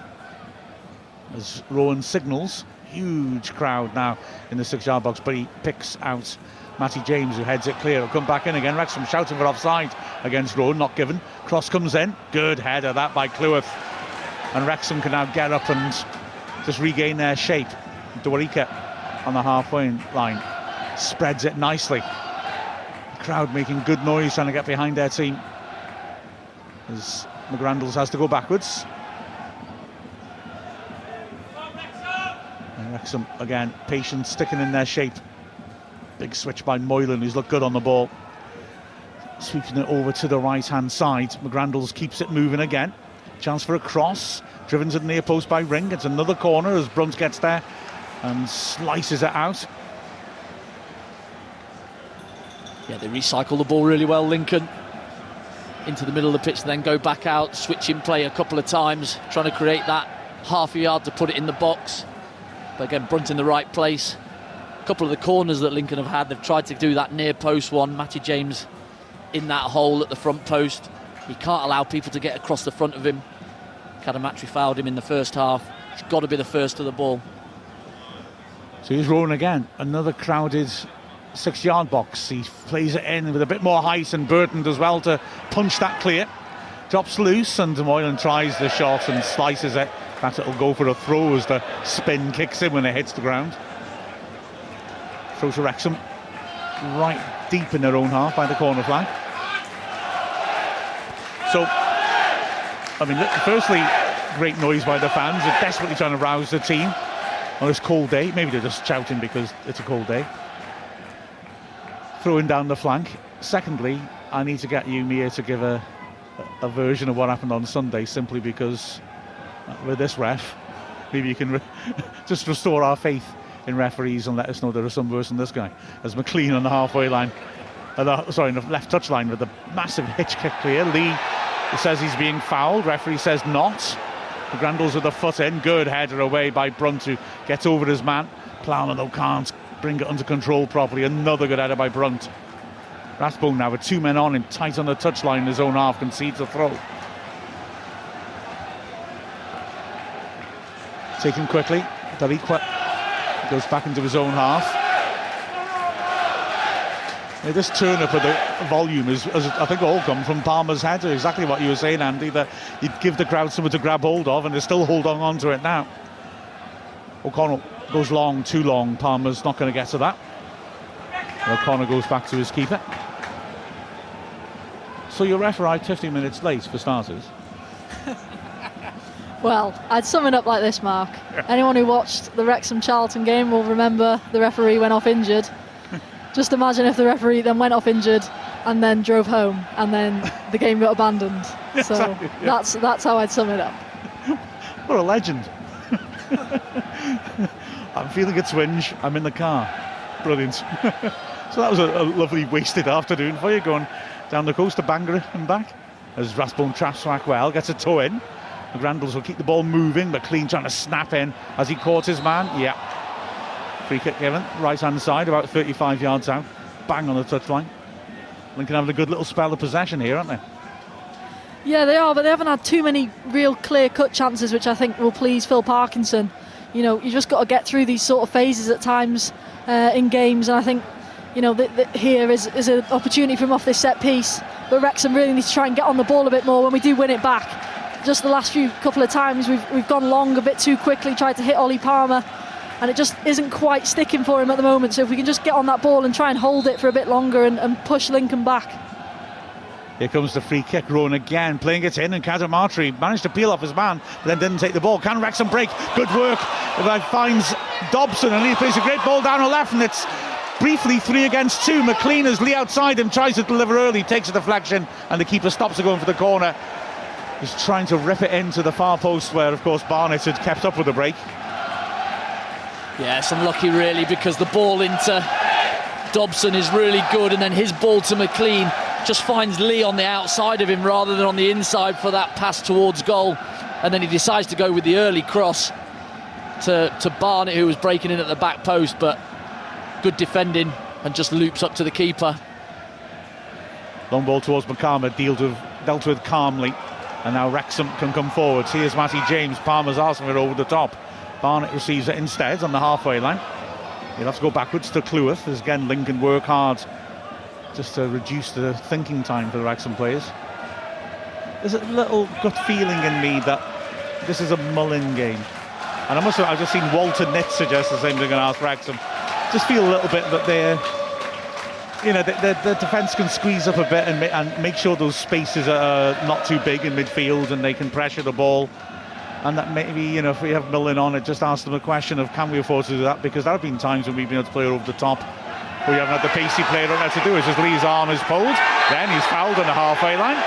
as Rowan signals. Huge crowd now in the 6-yard box, but he picks out Matty James, who heads it clear. He'll come back in again. Wrexham shouting for offside against Rowan, not given. Cross comes in, good header that by Cleworth, and Wrexham can now get up and just regain their shape. Dwarika on the halfway line spreads it nicely. The crowd making good noise trying to get behind their team as McGrandles has to go backwards. And Wrexham again patient, sticking in their shape. Big switch by Moylan, who's looked good on the ball, sweeping it over to the right hand side. McGrandles keeps it moving again. Chance for a cross, driven to the near post by Ring. It's another corner as Brunt gets there and slices it out. Yeah, they recycle the ball really well, Lincoln, into the middle of the pitch, then go back out, switching play a couple of times, trying to create that half a yard to put it in the box. But again, Brunt in the right place. A couple of the corners that Lincoln have had, they've tried to do that near post one. Matty James in that hole at the front post. He can't allow people to get across the front of him. Cadamatri fouled him in the first half. He's got to be the first to the ball. So he's Rowan again, another crowded 6-yard box. He plays it in with a bit more height, and Burton does well to punch that clear. Drops loose, and Moylan tries the shot and slices it. Perhaps it'll go for a throw as the spin kicks in when it hits the ground. Throw to Wrexham, right deep in their own half by the corner flag. So, I mean, firstly, great noise by the fans. They're desperately trying to rouse the team on this cold day. Maybe they're just shouting because it's a cold day. Throwing down the flank. Secondly, I need to get you, Mia, to give a version of what happened on Sunday, simply because with this ref, maybe you can just restore our faith in referees and let us know there are some worse than this guy. As McLean on the halfway line, in the left touch line with a massive hitch kick clear. Lee says he's being fouled, referee says not. The Grandals with the foot in, good header away by Brunt, who gets over his man. Plowman though can't bring it under control properly. Another good header by Brunt. Rathbone now with 2 men on him, tight on the touchline in his own half, concedes a throw. Taken quickly, Dariqua goes back into his own half. Now, this turn up of the volume is I think all come from Palmer's header. Exactly what you were saying, Andy, that you'd give the crowd something to grab hold of, and they're still holding on to it now. O'Connell goes long, too long. Palmer's not going to get to that. O'Connor goes back to his keeper. So your ref arrived 15 minutes late for starters. Well, I'd sum it up like this, Mark. Anyone who watched the Wrexham-Charlton game will remember the referee went off injured. Just imagine if the referee then went off injured and then drove home, and then the game got abandoned. So that's how I'd sum it up. What a legend. I'm feeling a twinge. I'm in the car. Brilliant. So that was a lovely wasted afternoon for you, going down the coast to Bangor and back. As Rathbone traps back well, gets a toe in. The Grandals will keep the ball moving, but Clean trying to snap in as he caught his man. Yeah. Free kick given, right hand side, about 35 yards out, bang on the touchline. Lincoln having a good little spell of possession here, aren't they? Yeah, they are, but they haven't had too many real clear-cut chances, which I think will please Phil Parkinson. You know, you just got to get through these sort of phases at times in games, and I think, you know, here is an opportunity for him off this set piece. But Wrexham really needs to try and get on the ball a bit more when we do win it back. Just the last couple of times we've gone long a bit too quickly, tried to hit Ollie Palmer, and it just isn't quite sticking for him at the moment. So if we can just get on that ball and try and hold it for a bit longer and push Lincoln back. Here comes the free kick, Rowan again, playing it in, and Kadamatri managed to peel off his man, but then didn't take the ball. Can Wrexham break? Good work. Finds Dobson, and he plays a great ball down the left, and it's briefly 3 against 2. McLean is Lee outside him, tries to deliver early, takes a deflection, and the keeper stops it going for the corner. He's trying to rip it into the far post, where of course Barnett had kept up with the break. Yeah, it's unlucky really, because the ball into Dobson is really good, and then his ball to McLean just finds Lee on the outside of him rather than on the inside for that pass towards goal, and then he decides to go with the early cross to Barnett, who was breaking in at the back post, but good defending and just loops up to the keeper. Long ball towards McCarmer, dealt with calmly, and now Wrexham can come forwards. Here's Matty James, Palmer's asking it over the top. Barnett receives it instead on the halfway line. He'll have to go backwards to Cleworth, as again Lincoln work hard just to reduce the thinking time for the Wrexham players. There's a little gut feeling in me that this is a Mullin game, and I've just seen Walter Nitt suggest the same thing and ask Wrexham. Just feel a little bit that the defence can squeeze up a bit and make sure those spaces are not too big in midfield, and they can pressure the ball. And that maybe, if we have Mullin on it, just ask them a question of, can we afford to do that? Because there have been times when we've been able to play over the top, we haven't had the pacey player on there to do it. Just Lee's arm is pulled, then he's fouled on the halfway line.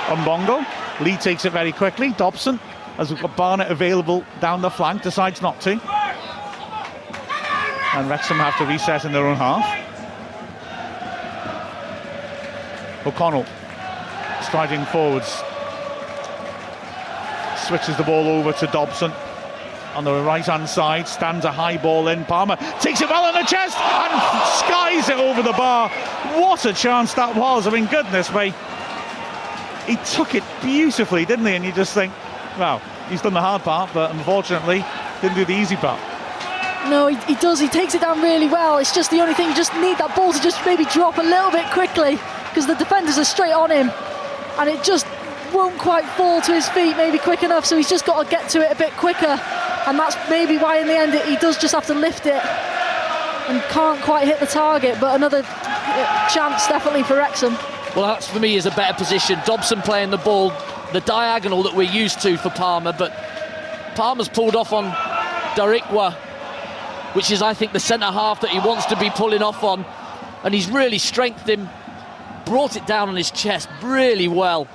Umbongo, Lee takes it very quickly. Dobson, as we've got Barnett available down the flank, decides not to. And Wrexham have to reset in their own half. O'Connell striding forwards, switches the ball over to Dobson on the right hand side, stands a high ball in. Palmer takes it well on the chest and skies it over the bar. What a chance that was. I mean, goodness me, he took it beautifully, didn't he? And you just think, well, he's done the hard part, but unfortunately didn't do the easy part. No, he does. He takes it down really well. It's just the only thing, you just need that ball to just maybe drop a little bit quickly, because the defenders are straight on him, and it just won't quite fall to his feet maybe quick enough, so he's just got to get to it a bit quicker, and that's maybe why in the end he does just have to lift it and can't quite hit the target. But another chance definitely for Wrexham. Well, that for me is a better position. Dobson playing the ball the diagonal that we're used to for Palmer, but Palmer's pulled off on Darikwa, which is, I think, the centre half that he wants to be pulling off on, and he's really strengthened him, brought it down on his chest really well.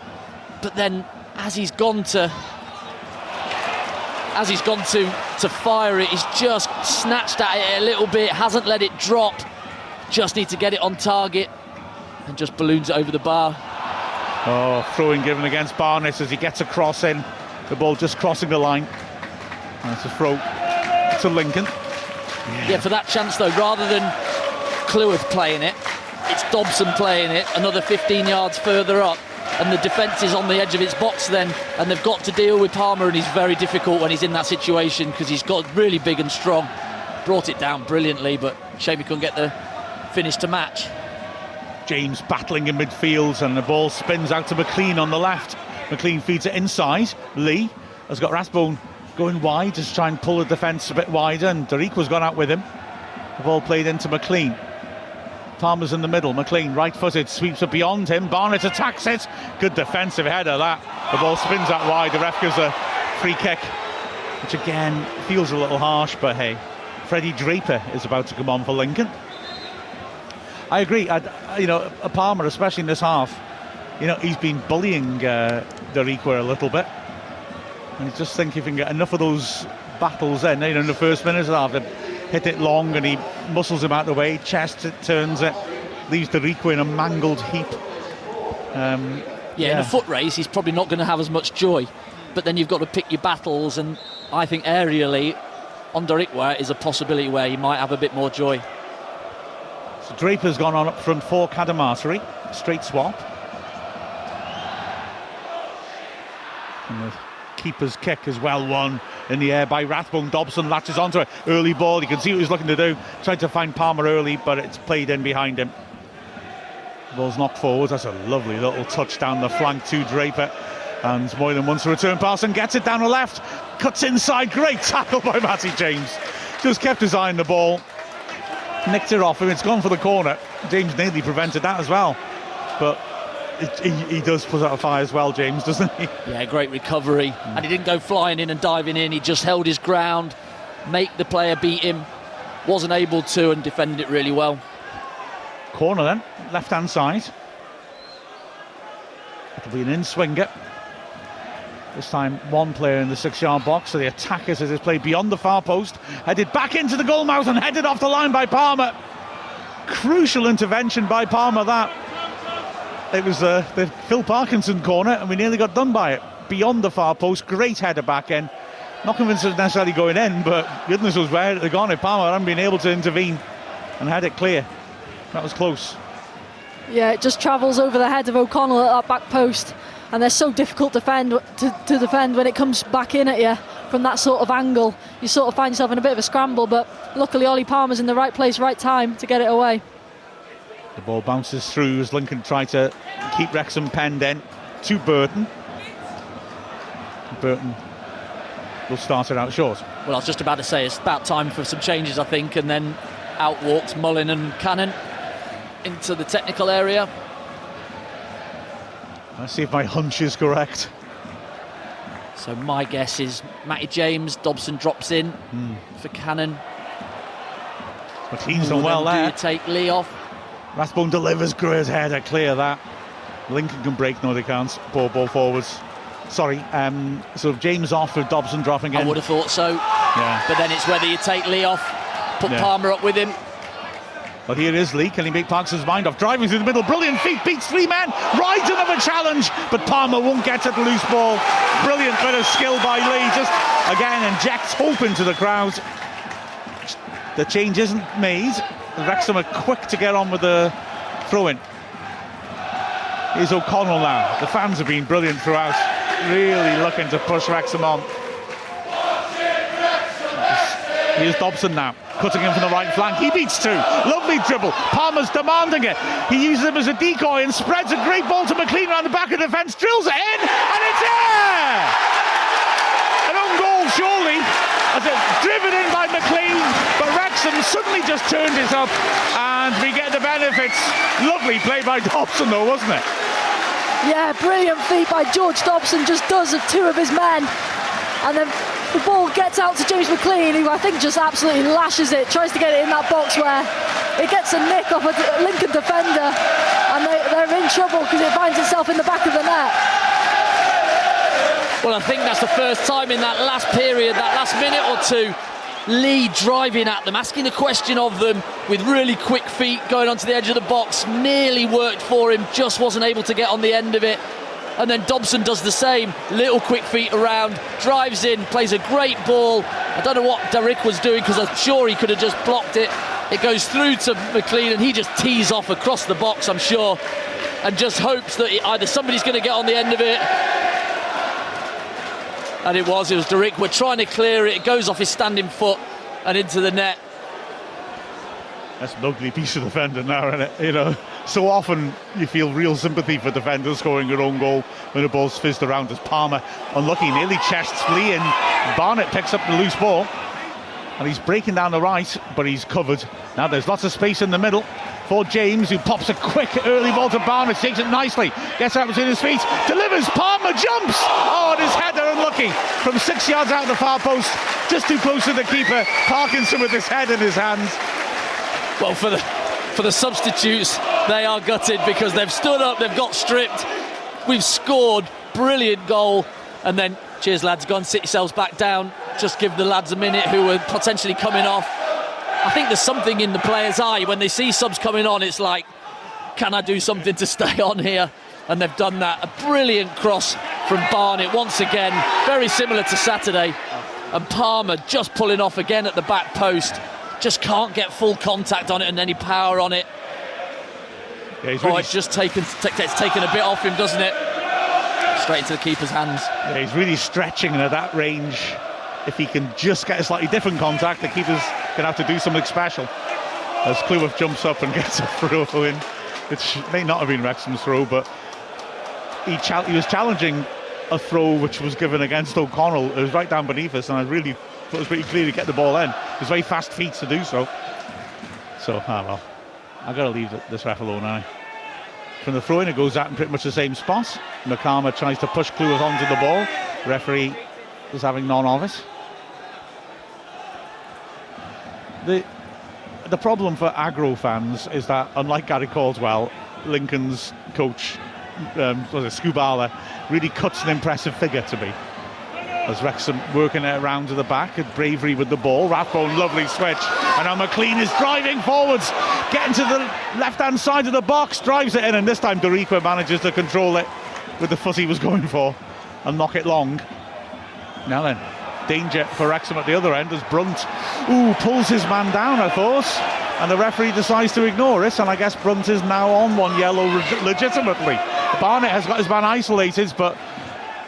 But then as he's gone to fire it, he's just snatched at it a little bit, hasn't let it drop, just need to get it on target, and just balloons it over the bar. Oh, throwing given against Barnett as he gets a cross in, the ball just crossing the line, and it's a throw to Lincoln. Yeah, for that chance though, rather than Cleworth playing it, it's Dobson playing it another 15 yards further up, and the defence is on the edge of its box then, and they've got to deal with Palmer, and he's very difficult when he's in that situation because he's got really big and strong. Brought it down brilliantly, but shame he couldn't get the finish to match. James battling in midfield, and the ball spins out to McLean on the left. McLean feeds it inside. Lee has got Rathbone going wide, just try and pull the defence a bit wider, and Darikwa's gone out with him. The ball played into McLean. Palmer's in the middle. McLean right-footed, sweeps it beyond him. Barnett attacks it. Good defensive header that. The ball spins out wide. The ref gives a free kick, which again feels a little harsh, but hey, Freddie Draper is about to come on for Lincoln. I agree. Palmer, especially in this half, he's been bullying Darikwa a little bit. And I just think if you can get enough of those battles in the first minute of the half, hit it long and he muscles him out the way, chest it, turns it, leaves Darikwa in a mangled heap. In a foot race he's probably not going to have as much joy, but then you've got to pick your battles, and I think aerially on Derek where is a possibility where he might have a bit more joy. So Draper's gone on up front for Cadamarteri. Straight swap. And the keeper's kick is well won in the air by Rathbone. Dobson latches onto it. Early ball, you can see what he's looking to do. Tried to find Palmer early, but it's played in behind him. The ball's knocked forwards. That's a lovely little touch down the flank to Draper. And Moylan wants to return pass and gets it down the left. Cuts inside. Great tackle by Matty James. Just kept his eye on the ball. Nicked it off him. It's gone for the corner. James nearly prevented that as well. But he does put out a fire as well, James, doesn't he? Yeah, great recovery. And he didn't go flying in and diving in. He just held his ground, make the player beat him. Wasn't able to, and defended it really well. Corner then, left-hand side. It'll be an in-swinger. This time one player in the 6-yard box, so the attackers as it's played beyond the far post. Headed back into the goal mouth and headed off the line by Palmer. Crucial intervention by Palmer, that. It was the Phil Parkinson corner and we nearly got done by it. Beyond the far post, great header back in. Not convinced it was necessarily going in, but goodness knows where it had gone if Palmer hadn't been able to intervene and had it clear. That was close. Yeah, it just travels over the head of O'Connell at that back post, and they're so difficult to defend when it comes back in at you from that sort of angle. You sort of find yourself in a bit of a scramble, but luckily Ollie Palmer's in the right place, right time to get it away. The ball bounces through as Lincoln try to keep Wrexham penned in to Burton. Burton will start it out short. Well, I was just about to say it's about time for some changes, I think, and then out walks Mullin and Cannon into the technical area. Let's see if my hunch is correct. So my guess is Matty James, Dobson drops in for Cannon. McLean's done well Do there. you take Lee off? Rathbone delivers, great header, clear that. Lincoln can break, no they can't. Ball forwards. Sorry, so James off with Dobson dropping in. I would have thought so. Yeah. But then it's whether you take Lee off, put Palmer up with him. But here is Lee. Can he make Parkinson's mind off? Driving through the middle, brilliant feet, beats 3 men, rides another challenge, but Palmer won't get to the loose ball. Brilliant bit of skill by Lee, just again injects hope into the crowd. The change isn't made. Wrexham are quick to get on with the throw-in. Here's O'Connell now. The fans have been brilliant throughout, really looking to push Wrexham on. Here's Dobson now, cutting in from the right flank. He beats 2. Lovely dribble. Palmer's demanding it. He uses him as a decoy and spreads a great ball to McLean around the back of the defence. Drills it in, and it's there! An own goal, surely, as it's driven in by McLean, but Wrexham suddenly just turned it up, and we get the benefits. Lovely play by Dobson, though, wasn't it? Yeah, brilliant feat by George Dobson, just does of 2 of his men, and then the ball gets out to James McLean, who I think just absolutely lashes it, tries to get it in that box where it gets a nick off a Lincoln defender, and they're in trouble because it finds itself in the back of the net. Well, I think that's the first time in that last period, that last minute or two, Lee driving at them, asking a question of them with really quick feet, going onto the edge of the box, nearly worked for him, just wasn't able to get on the end of it. And then Dobson does the same, little quick feet around, drives in, plays a great ball. I don't know what Derrick was doing because I'm sure he could have just blocked it. It goes through to McLean and he just tees off across the box, I'm sure, and just hopes that either somebody's going to get on the end of it. And it was Derrick. We're trying to clear it. It goes off his standing foot and into the net. That's an ugly piece of defending now, isn't it? You know, so often you feel real sympathy for defenders scoring their own goal when the ball's fizzed around. As Palmer, unlucky, nearly chests Lee in. Barnett picks up the loose ball and he's breaking down the right, but he's covered. Now there's lots of space in the middle for James, who pops a quick early ball to Barnett, takes it nicely, gets out between his feet, delivers, Palmer jumps! Oh, and his header unlucky from 6 yards out of the far post, just too close to the keeper. Parkinson with his head in his hands. Well, for the substitutes, they are gutted because they've stood up, they've got stripped. We've scored, brilliant goal, and then cheers lads, go and sit yourselves back down. Just give the lads a minute who are potentially coming off. I think there's something in the players' eye when they see subs coming on. It's like, can I do something to stay on here? And they've done that. A brilliant cross from Barnett once again, very similar to Saturday. And Palmer just pulling off again at the back post. Just can't get full contact on it and any power on it. Yeah, he's really it's just taken a bit off him, doesn't it? Straight into the keeper's hands. Yeah, he's really stretching, and at that range, if he can just get a slightly different contact, the keeper's going to have to do something special. As Cleworth jumps up and gets a throw in, which may not have been Wrexham's throw, but he was challenging a throw which was given against O'Connell. It was right down beneath us, and I really thought it was pretty clear to get the ball in. It was very fast feet to do so. So, well, I've got to leave this ref alone now. From the throw-in, it goes out in pretty much the same spot. Nakama tries to push Cleworth onto the ball. The referee was having none of it. The problem for aggro fans is that, unlike Gary Caldwell, Lincoln's coach, Skubala, really cuts an impressive figure to me. As Wrexham working it around to the back, at bravery with the ball. Rathbone, lovely switch. And now McLean is driving forwards, getting to the left-hand side of the box, drives it in, and this time Doriqua manages to control it with the foot he was going for and knock it long. Now then, danger for Wrexham at the other end as Brunt pulls his man down, I thought, and the referee decides to ignore it, and I guess Brunt is now on one yellow legitimately. Barnett has got his man isolated, but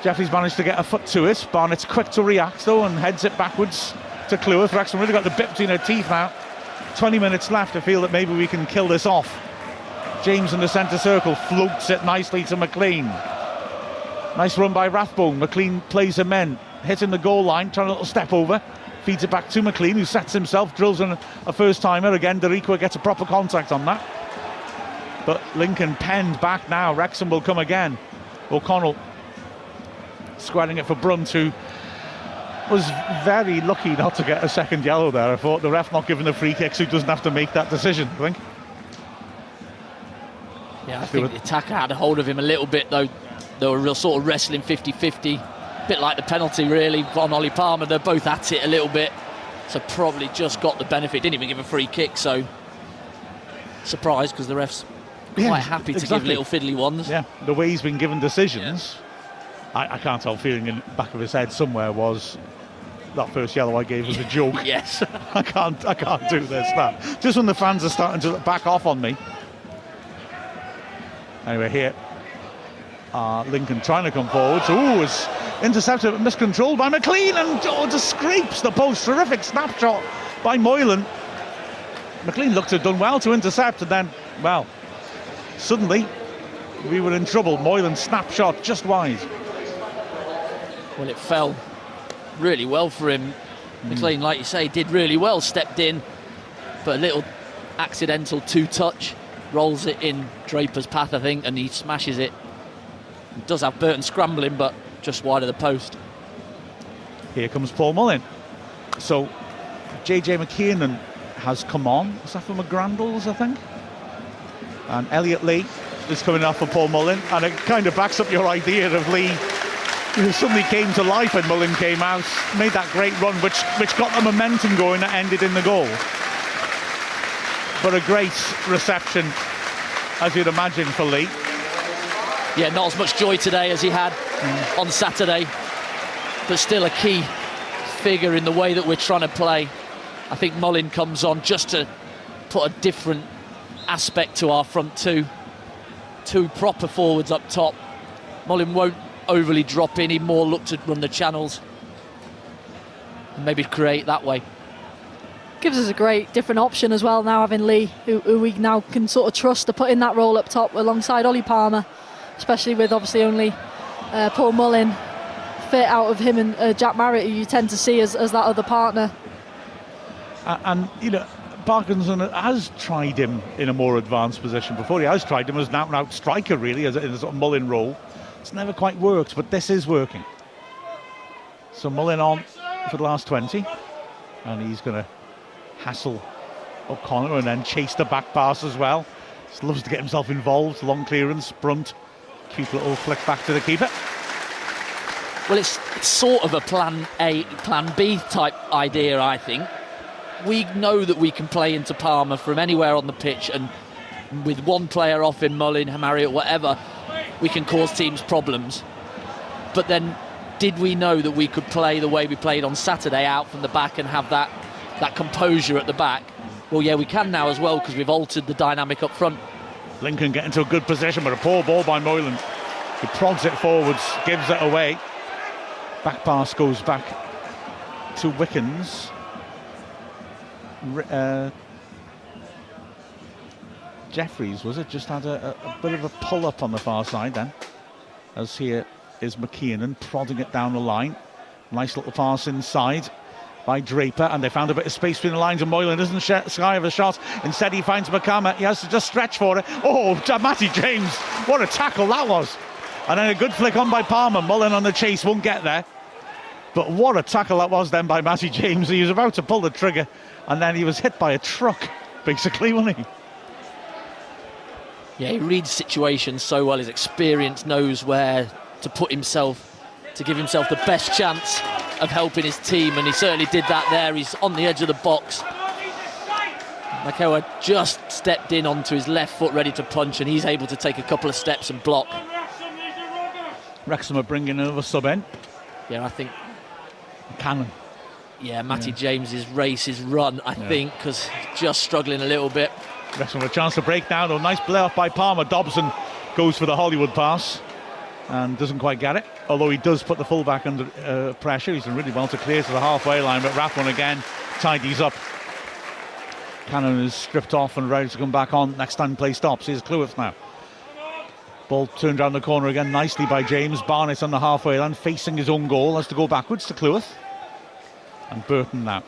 Jeffrey's managed to get a foot to it. Barnett's quick to react though and heads it backwards to Cleworth. Wrexham really got the bit between their teeth now. 20 minutes left. I feel that maybe we can kill this off. James in the centre circle floats it nicely to McLean. Nice run by Rathbone. McLean plays him in, hitting the goal line, trying a little step over, feeds it back to McLean, who sets himself, drills in a first timer. Again, Doriqua gets a proper contact on that, but Lincoln penned back now. Wrexham will come again. O'Connell squaring it for Brunt, who was very lucky not to get a second yellow there. I thought the ref not giving the free kicks, who doesn't have to make that decision, I think. Yeah, I think the attacker had a hold of him a little bit though. They were real sort of wrestling 50-50, a bit like the penalty really on Ollie Palmer. They're both at it a little bit, so probably just got the benefit. Didn't even give a free kick, so surprised because the ref's quite happy to give little fiddly ones. Yeah, the way he's been given decisions, I can't help feeling in the back of his head somewhere was that first yellow I gave was a joke. Yes. I can't do this. That just when the fans are starting to back off on me. Anyway, here Lincoln trying to come forward. So it's intercepted, miscontrolled by McLean, and just scrapes the post. Terrific snapshot by Moylan. McLean looked to have done well to intercept, and then, well, suddenly we were in trouble. Moylan snapshot just wide. Well, it fell really well for him. McLean, like you say, did really well, stepped in, but a little accidental two-touch, rolls it in Draper's path, I think, and he smashes it. He does have Burton scrambling, but just wide of the post. Here comes Paul Mullin. So JJ McKiernan has come on. Is that for McGrandles, I think? And Elliot Lee is coming off for Paul Mullin, and it kind of backs up your idea of Lee, who suddenly came to life when Mullin came out, made that great run which got the momentum going that ended in the goal. But a great reception, as you'd imagine, for Lee. Yeah, not as much joy today as he had on Saturday, but still a key figure in the way that we're trying to play. I think Mullin comes on just to put a different aspect to our front two proper forwards up top. Mullin won't overly drop in, he more look to run the channels and maybe create that way. Gives us a great different option as well now, having Lee, who we now can sort of trust to put in that role up top alongside Ollie Palmer, especially with obviously only Paul Mullin fit out of him and Jack Marriott, who you tend to see as that other partner. And you know, Parkinson has tried him in a more advanced position before. He has tried him as an out-and-out striker, really, as a sort of Mullin role. It's never quite worked, but this is working. So Mullin on for the last 20, and he's going to hassle O'Connor and then chase the back pass as well. Just loves to get himself involved. Long clearance, Brunt, cute little flick back to the keeper. Well, it's sort of a plan A, plan B type idea, I think. We know that we can play into Palmer from anywhere on the pitch, and with one player off in Mullin, Marriott, whatever, we can cause teams problems. But then did we know that we could play the way we played on Saturday, out from the back and have that composure at the back? Well, yeah, we can now as well, because we've altered the dynamic up front. Lincoln get into a good position, but a poor ball by Moylan. He prods it forwards, gives it away. Back pass goes back to Wickens. Jeffries, was it? Just had a bit of a pull-up on the far side then. As here is McKiernan prodding it down the line. Nice little pass inside by Draper, and they found a bit of space between the lines, and Moylan isn't shy of a shot. Instead he finds McCarmer. He has to just stretch for it. Oh, Matty James, what a tackle that was. And then a good flick on by Palmer. Mullen on the chase, won't get there. But what a tackle that was then by Matty James. He was about to pull the trigger, and then he was hit by a truck, basically, wasn't he? Yeah, he reads situations so well. His experience, knows where to put himself, to give himself the best chance of helping his team, and he certainly did that there. He's on the edge of the box. Makoa just stepped in onto his left foot ready to punch, and he's able to take a couple of steps and block. Wrexham are bringing another sub in. Yeah, I think Cannon. Yeah, Matty James's race, his run, I think, because just struggling a little bit. Wrexham with a chance to break down. Oh, nice play off by Palmer. Dobson goes for the Hollywood pass and doesn't quite get it, although he does put the fullback under pressure. He's done really well to clear to the halfway line, but Rathbone again tidies up. Cannon is stripped off and ready to come back on. Next time play stops. Here's Cleworth now. Ball turned around the corner again nicely by James. Barnett on the halfway line, facing his own goal, has to go backwards to Cleworth. And Burton now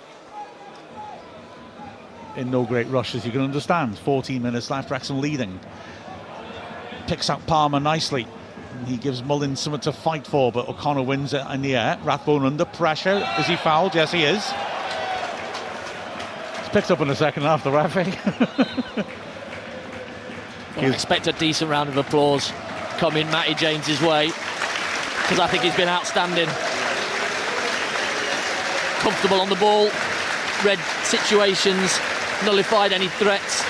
in no great rush, as you can understand. 14 minutes left, Wrexham leading. Picks out Palmer nicely. He gives Mullins something to fight for, but O'Connor wins it in the air. Rathbone under pressure. Is he fouled? Yes, he is. It's picked up in the second half, the referee. Well, I expect a decent round of applause coming Matty James's way, because I think he's been outstanding. Comfortable on the ball, read situations, nullified any threats.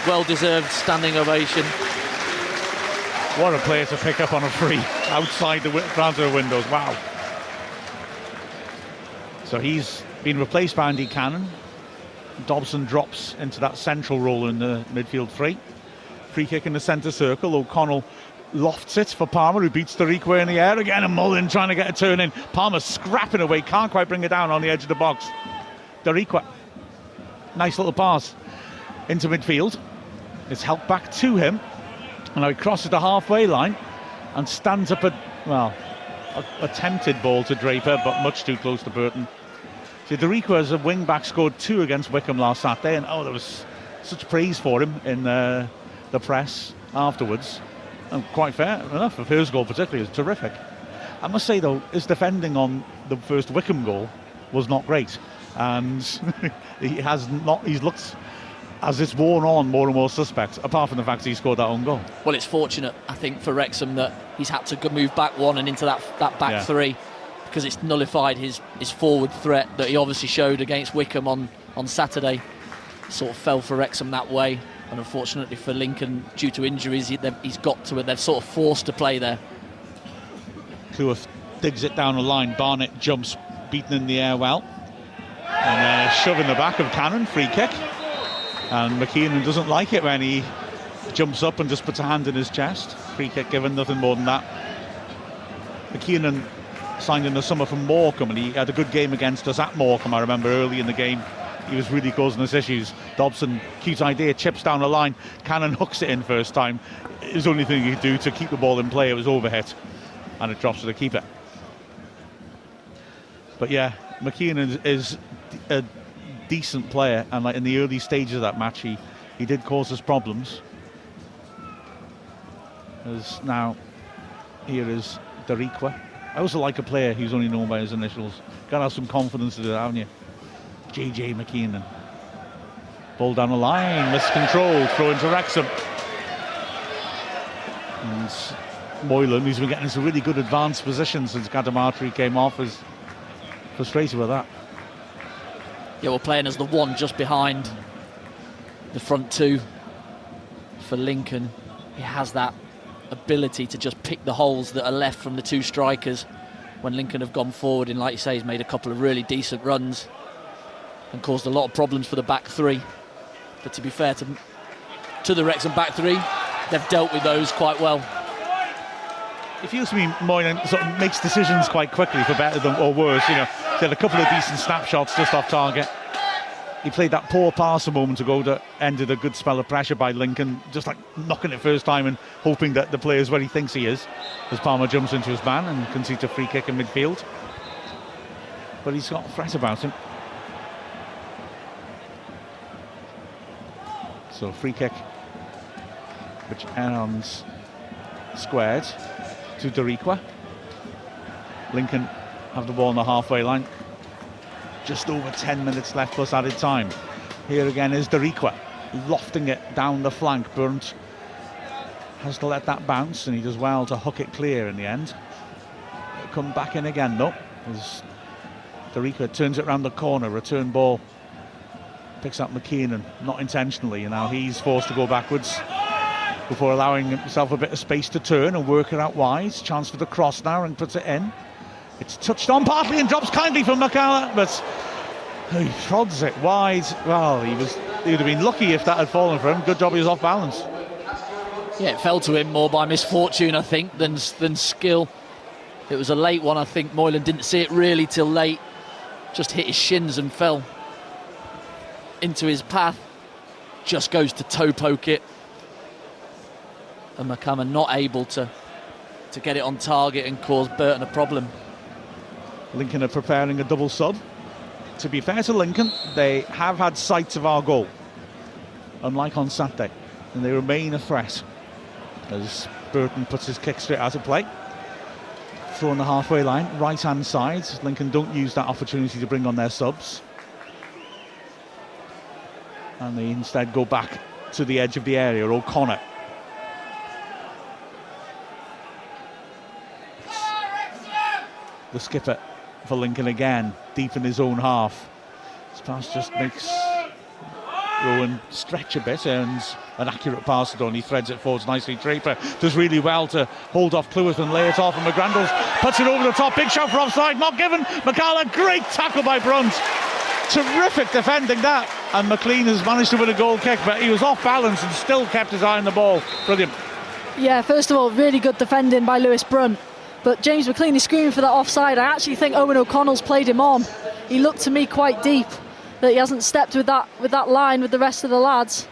Well-deserved standing ovation. What a player to pick up on a free outside the transfer windows. Wow. So he's been replaced by Andy Cannon. Dobson drops into that central role in the midfield three. Free kick in the centre circle. O'Connell lofts it for Palmer, who beats Tariqua in the air again, and Mullen trying to get a turn in. Palmer scrapping away, can't quite bring it down on the edge of the box. Tariqua, nice little pass into midfield. It's helped back to him, and now he crosses the halfway line and stands up a attempted ball to Draper, but much too close to Burton. See, Tariqua as a wing back scored 2 against Wickham last Saturday, and there was such praise for him in the press afterwards. And quite fair enough. The first goal particularly was terrific. I must say though, his defending on the first Wickham goal was not great, and he's looked as it's worn on more and more suspect, apart from the fact he scored that own goal. Well, it's fortunate, I think, for Wrexham that he's had to move back one and into that back three, because it's nullified his forward threat that he obviously showed against Wickham on Saturday. Sort of fell for Wrexham that way. And unfortunately for Lincoln, due to injuries, he's got to it. They've sort of forced to play there. Cleworth digs it down the line. Barnett jumps, beaten in the air well. And shoving the back of Cannon, free kick. And McKiernan doesn't like it when he jumps up and just puts a hand in his chest. Free kick given, nothing more than that. McKiernan signed in the summer from Morecambe, and he had a good game against us at Morecambe, I remember, early in the game. He was really causing us issues. Dobson, cute idea, chips down the line. Cannon hooks it in first time. It was the only thing he could do to keep the ball in play. It was overhit, and it drops to the keeper. But yeah, McKiernan is a decent player, and like in the early stages of that match, he did cause us problems. As now, here is Tariqua. I also like a player who's only known by his initials. Got to have some confidence to do that, haven't you? JJ McKiernan. Ball down the line, miscontrolled, throw into Wrexham. And Moylan, who's been getting into really good advanced position since Gadamatri came off, is frustrated with that. Yeah, we're playing as the one just behind the front two for Lincoln. He has that ability to just pick the holes that are left from the two strikers when Lincoln have gone forward, and like you say, he's made a couple of really decent runs and caused a lot of problems for the back three. But to be fair to the Wrexham back three, they've dealt with those quite well. It feels to me Moylan sort of makes decisions quite quickly, for better than or worse. You know, he had a couple of decent snapshots just off target. He played that poor pass a moment ago that ended a good spell of pressure by Lincoln, just like knocking it first time and hoping that the player's where he thinks he is, as Palmer jumps into his man and concedes a free kick in midfield. But he's got a threat about him. So free kick, which ends squared to Dariqua. Lincoln have the ball on the halfway line. Just over 10 minutes left plus added time. Here again is Dariqua, lofting it down the flank. Burnt has to let that bounce, and he does well to hook it clear in the end. It'll come back in again though, as Dariqua turns it round the corner. Return ball, picks up McKeon, not intentionally, and now he's forced to go backwards before allowing himself a bit of space to turn and work it out wide. Chance for the cross now, and puts it in. It's touched on partly and drops kindly from McCalla, but he prods it wide. Well, he'd have been lucky if that had fallen for him. Good job he was off balance. Yeah, it fell to him more by misfortune, I think, than skill. It was a late one, I think. Moylan didn't see it really till late. Just hit his shins and fell into his path. Just goes to toe poke it. And McCalla not able to get it on target and cause Burton a problem. Lincoln are preparing a double sub. To be fair to Lincoln, they have had sight of our goal, unlike on Saturday, and they remain a threat as Burton puts his kick straight out of play. Throw on the halfway line, right hand side. Lincoln don't use that opportunity to bring on their subs, and they instead go back to the edge of the area. O'Connor. The skipper for Lincoln again, deep in his own half. This pass just makes Rowan stretch a bit, earns an accurate pass to He threads it forwards nicely. Draper does really well to hold off Cleworth and lay it off, and McGrandles puts it over the top. Big shout for offside, not given. McCalla, great tackle by Brunt. Terrific defending that, and McLean has managed to win a goal kick, but he was off balance and still kept his eye on the ball. Brilliant. Yeah, first of all, really good defending by Lewis Brunt. But James McLean is screaming for that offside. I actually think Owen O'Connell's played him on. He looked to me quite deep, that he hasn't stepped with that line with the rest of the lads.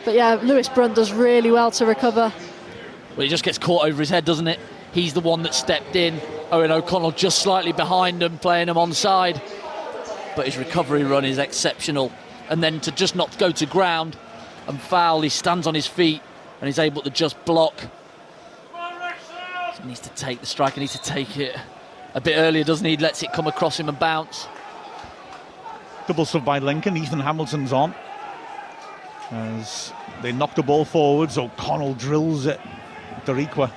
But yeah, Lewis Brunt does really well to recover. Well, he just gets caught over his head, doesn't it? He's the one that stepped in. Owen O'Connell just slightly behind him, playing him onside. But his recovery run is exceptional. And then to just not go to ground and foul, he stands on his feet and he's able to just block. He needs to take the striker, needs to take it a bit earlier, doesn't he? Lets it come across him and bounce. Double sub by Lincoln. Ethan Hamilton's on as they knock the ball forwards. O'Connell drills it. Dariqua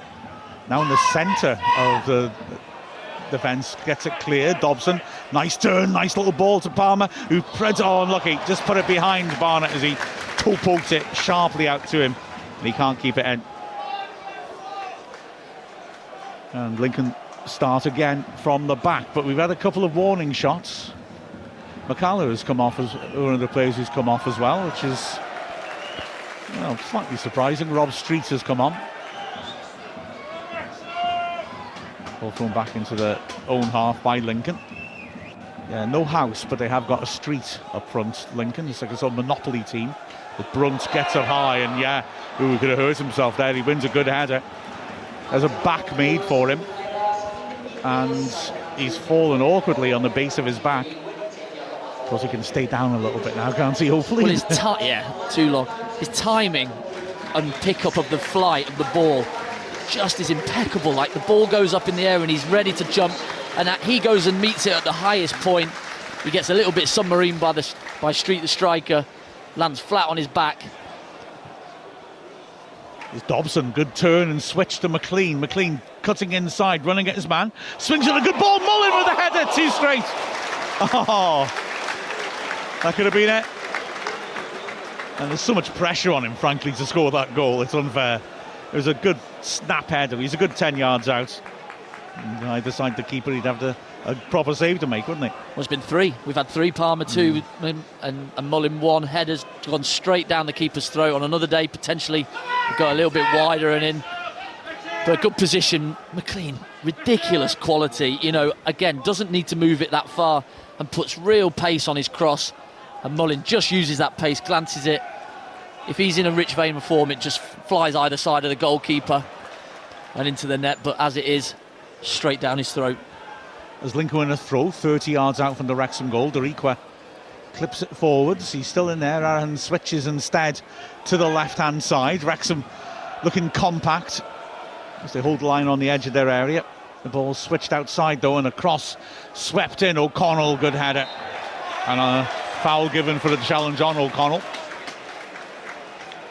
now in the centre of the defence, gets it clear. Dobson, nice turn, nice little ball to Palmer, who threads it. Oh, unlucky, just put it behind Barnett as he toe poked it sharply out to him, and he can't keep it in. And Lincoln start again from the back, but we've had a couple of warning shots. McCalla has come off as one of the players who's come off as well, which is, well, slightly surprising. Rob Street has come on. Ball thrown back into the own half by Lincoln. Yeah, no house, but they have got a street up front, Lincoln. It's like a sort of monopoly team. But Brunt gets it high, and yeah, he could have hurt himself there. He wins a good header. There's a back made for him, and he's fallen awkwardly on the base of his back. Of course, he can stay down a little bit now, can't he? Hopefully. Well, too long. His timing and pickup of the flight of the ball just is impeccable. Like, the ball goes up in the air and he's ready to jump, and he goes and meets it at the highest point. He gets a little bit submarine by Street, the striker, lands flat on his back. It's Dobson, good turn and switch to McLean. McLean cutting inside, running at his man, swings at a good ball. Mullen with a header, too straight. Oh, that could have been it. And there's so much pressure on him, frankly, to score that goal. It's unfair. It was a good snap header. He's a good 10 yards out. And either side the keeper, he'd have a proper save to make, wouldn't he? Well, it's been 3. We've had 3, Palmer 2, and Mullin 1. Headers gone straight down the keeper's throat. On another day, potentially, we've got a little bit wider and in. But a good position. McLean, ridiculous quality. You know, again, doesn't need to move it that far and puts real pace on his cross. And Mullin just uses that pace, glances it. If he's in a rich vein of form, it just flies either side of the goalkeeper and into the net. But as it is, straight down his throat. As Lincoln win a throw, 30 yards out from the Wrexham goal, Doriqua clips it forwards. He's still in there and switches instead to the left-hand side. Wrexham looking compact as they hold the line on the edge of their area. The ball switched outside though, and a cross swept in. O'Connell, good header, and a foul given for the challenge on O'Connell.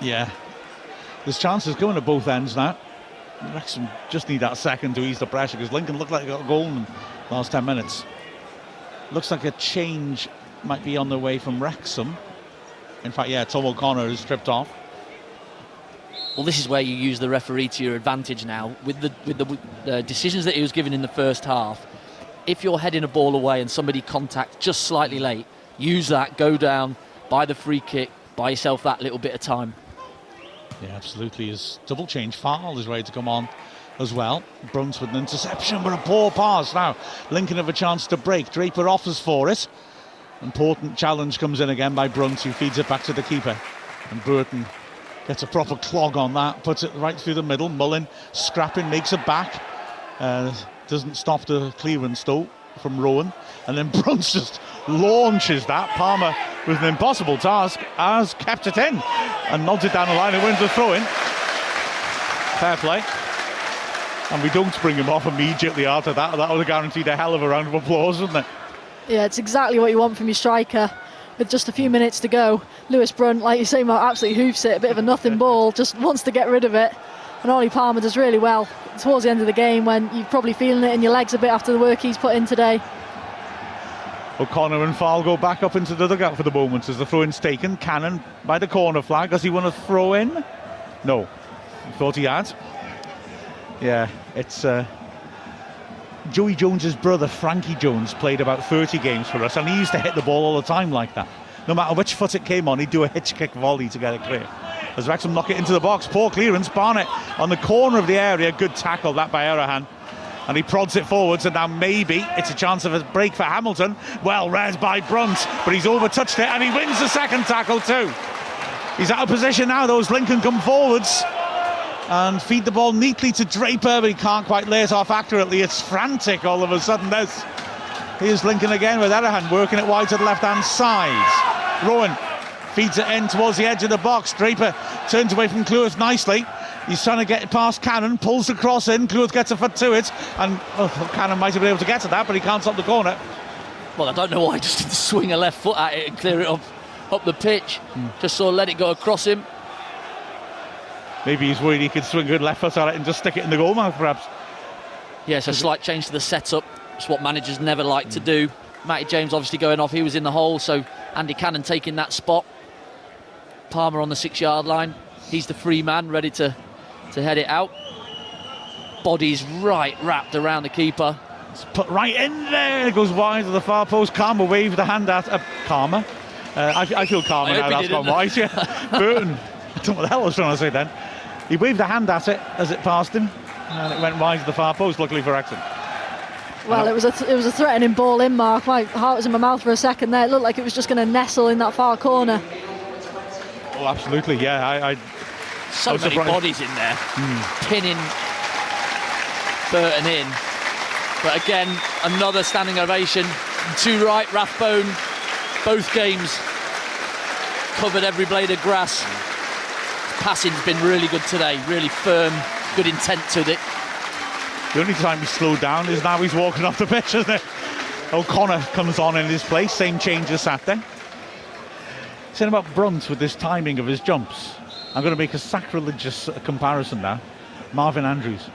Yeah, there's chances going at both ends now. Wrexham just need that second to ease the pressure, because Lincoln looked like they got a goal in the last 10 minutes. Looks like a change might be on the way from Wrexham. In fact, yeah, Tom O'Connor is stripped off. Well, this is where you use the referee to your advantage now. With the decisions that he was given in the first half, if you're heading a ball away and somebody contacts just slightly late, use that, go down, buy the free kick, buy yourself that little bit of time. Yeah, absolutely. His double change foul is ready to come on as well. Brunt with an interception, but a poor pass. Now Lincoln have a chance to break. Draper offers for it. Important challenge comes in again by Brunt, who feeds it back to the keeper. And Burton gets a proper clog on that, puts it right through the middle. Mullin scrapping, makes it back. Doesn't stop the clearance though from Rowan. And then Brunt just launches that. Palmer, with an impossible task, has kept it in and nods it down the line and wins the throw-in. Fair play. And we don't bring him off immediately after that. That would have guaranteed a hell of a round of applause, wouldn't it? Yeah, it's exactly what you want from your striker. With just a few minutes to go, Lewis Brunt, like you say, absolutely hoofs it. A bit of a nothing ball, just wants to get rid of it. And Ollie Palmer does really well towards the end of the game, when you're probably feeling it in your legs a bit after the work he's put in today. O'Connor and Fall go back up into the dugout for the moment as the throw-in's taken. Cannon by the corner flag. Does he want to throw in? No. He thought he had. Yeah, it's Joey Jones's brother, Frankie Jones, played about 30 games for us, and he used to hit the ball all the time like that. No matter which foot it came on, he'd do a hitch kick volley to get it clear. As Wrexham knock it into the box, poor clearance. Barnett on the corner of the area. Good tackle that by Arahan. And he prods it forwards, and now maybe it's a chance of a break for Hamilton. Well read by Brunt, but he's overtouched it, and he wins the second tackle too. He's out of position now. Those Lincoln come forwards and feed the ball neatly to Draper, but he can't quite lay it off accurately. It's frantic all of a sudden. Here's Lincoln again with Arahan working it wide to the left-hand side. Rowan feeds it in towards the edge of the box. Draper turns away from Cleworth nicely. He's trying to get past Cannon, pulls the cross in. Cleworth gets a foot to it, and Cannon might have been able to get to that, but he can't stop the corner. Well, I don't know why he just didn't swing a left foot at it and clear it up the pitch. Just sort of let it go across him. Maybe he's worried he could swing a good left foot at it and just stick it in the goal mouth, perhaps. Yes, a slight change to the setup. It's what managers never like to do. Matty James obviously going off. He was in the hole, so Andy Cannon taking that spot. Palmer on the 6-yard line. He's the free man, ready to head it out. Body's right wrapped around the keeper. It's put right in there. It goes wide to the far post. Karma waved the hand at Karma. I feel Karma now. That's gone wide. Yeah. Burton. I don't know what the hell I was trying to say then. He waved a hand at it as it passed him, and it went wide to the far post. Luckily for Wrexham. Well, it was a threatening ball in, Mark. My heart was in my mouth for a second there. It looked like it was just going to nestle in that far corner. Oh, absolutely. Yeah, so many bodies in there, pinning Burton in. But again, another standing ovation. To right, Rathbone, both games covered every blade of grass. Passing's been really good today, really firm, good intent to it. The only time he's slowed down is now he's walking off the pitch, isn't it? O'Connor comes on in his place, same change as Saturday. Saying about Brunt with this timing of his jumps, I'm going to make a sacrilegious comparison now. Marvin Andrews.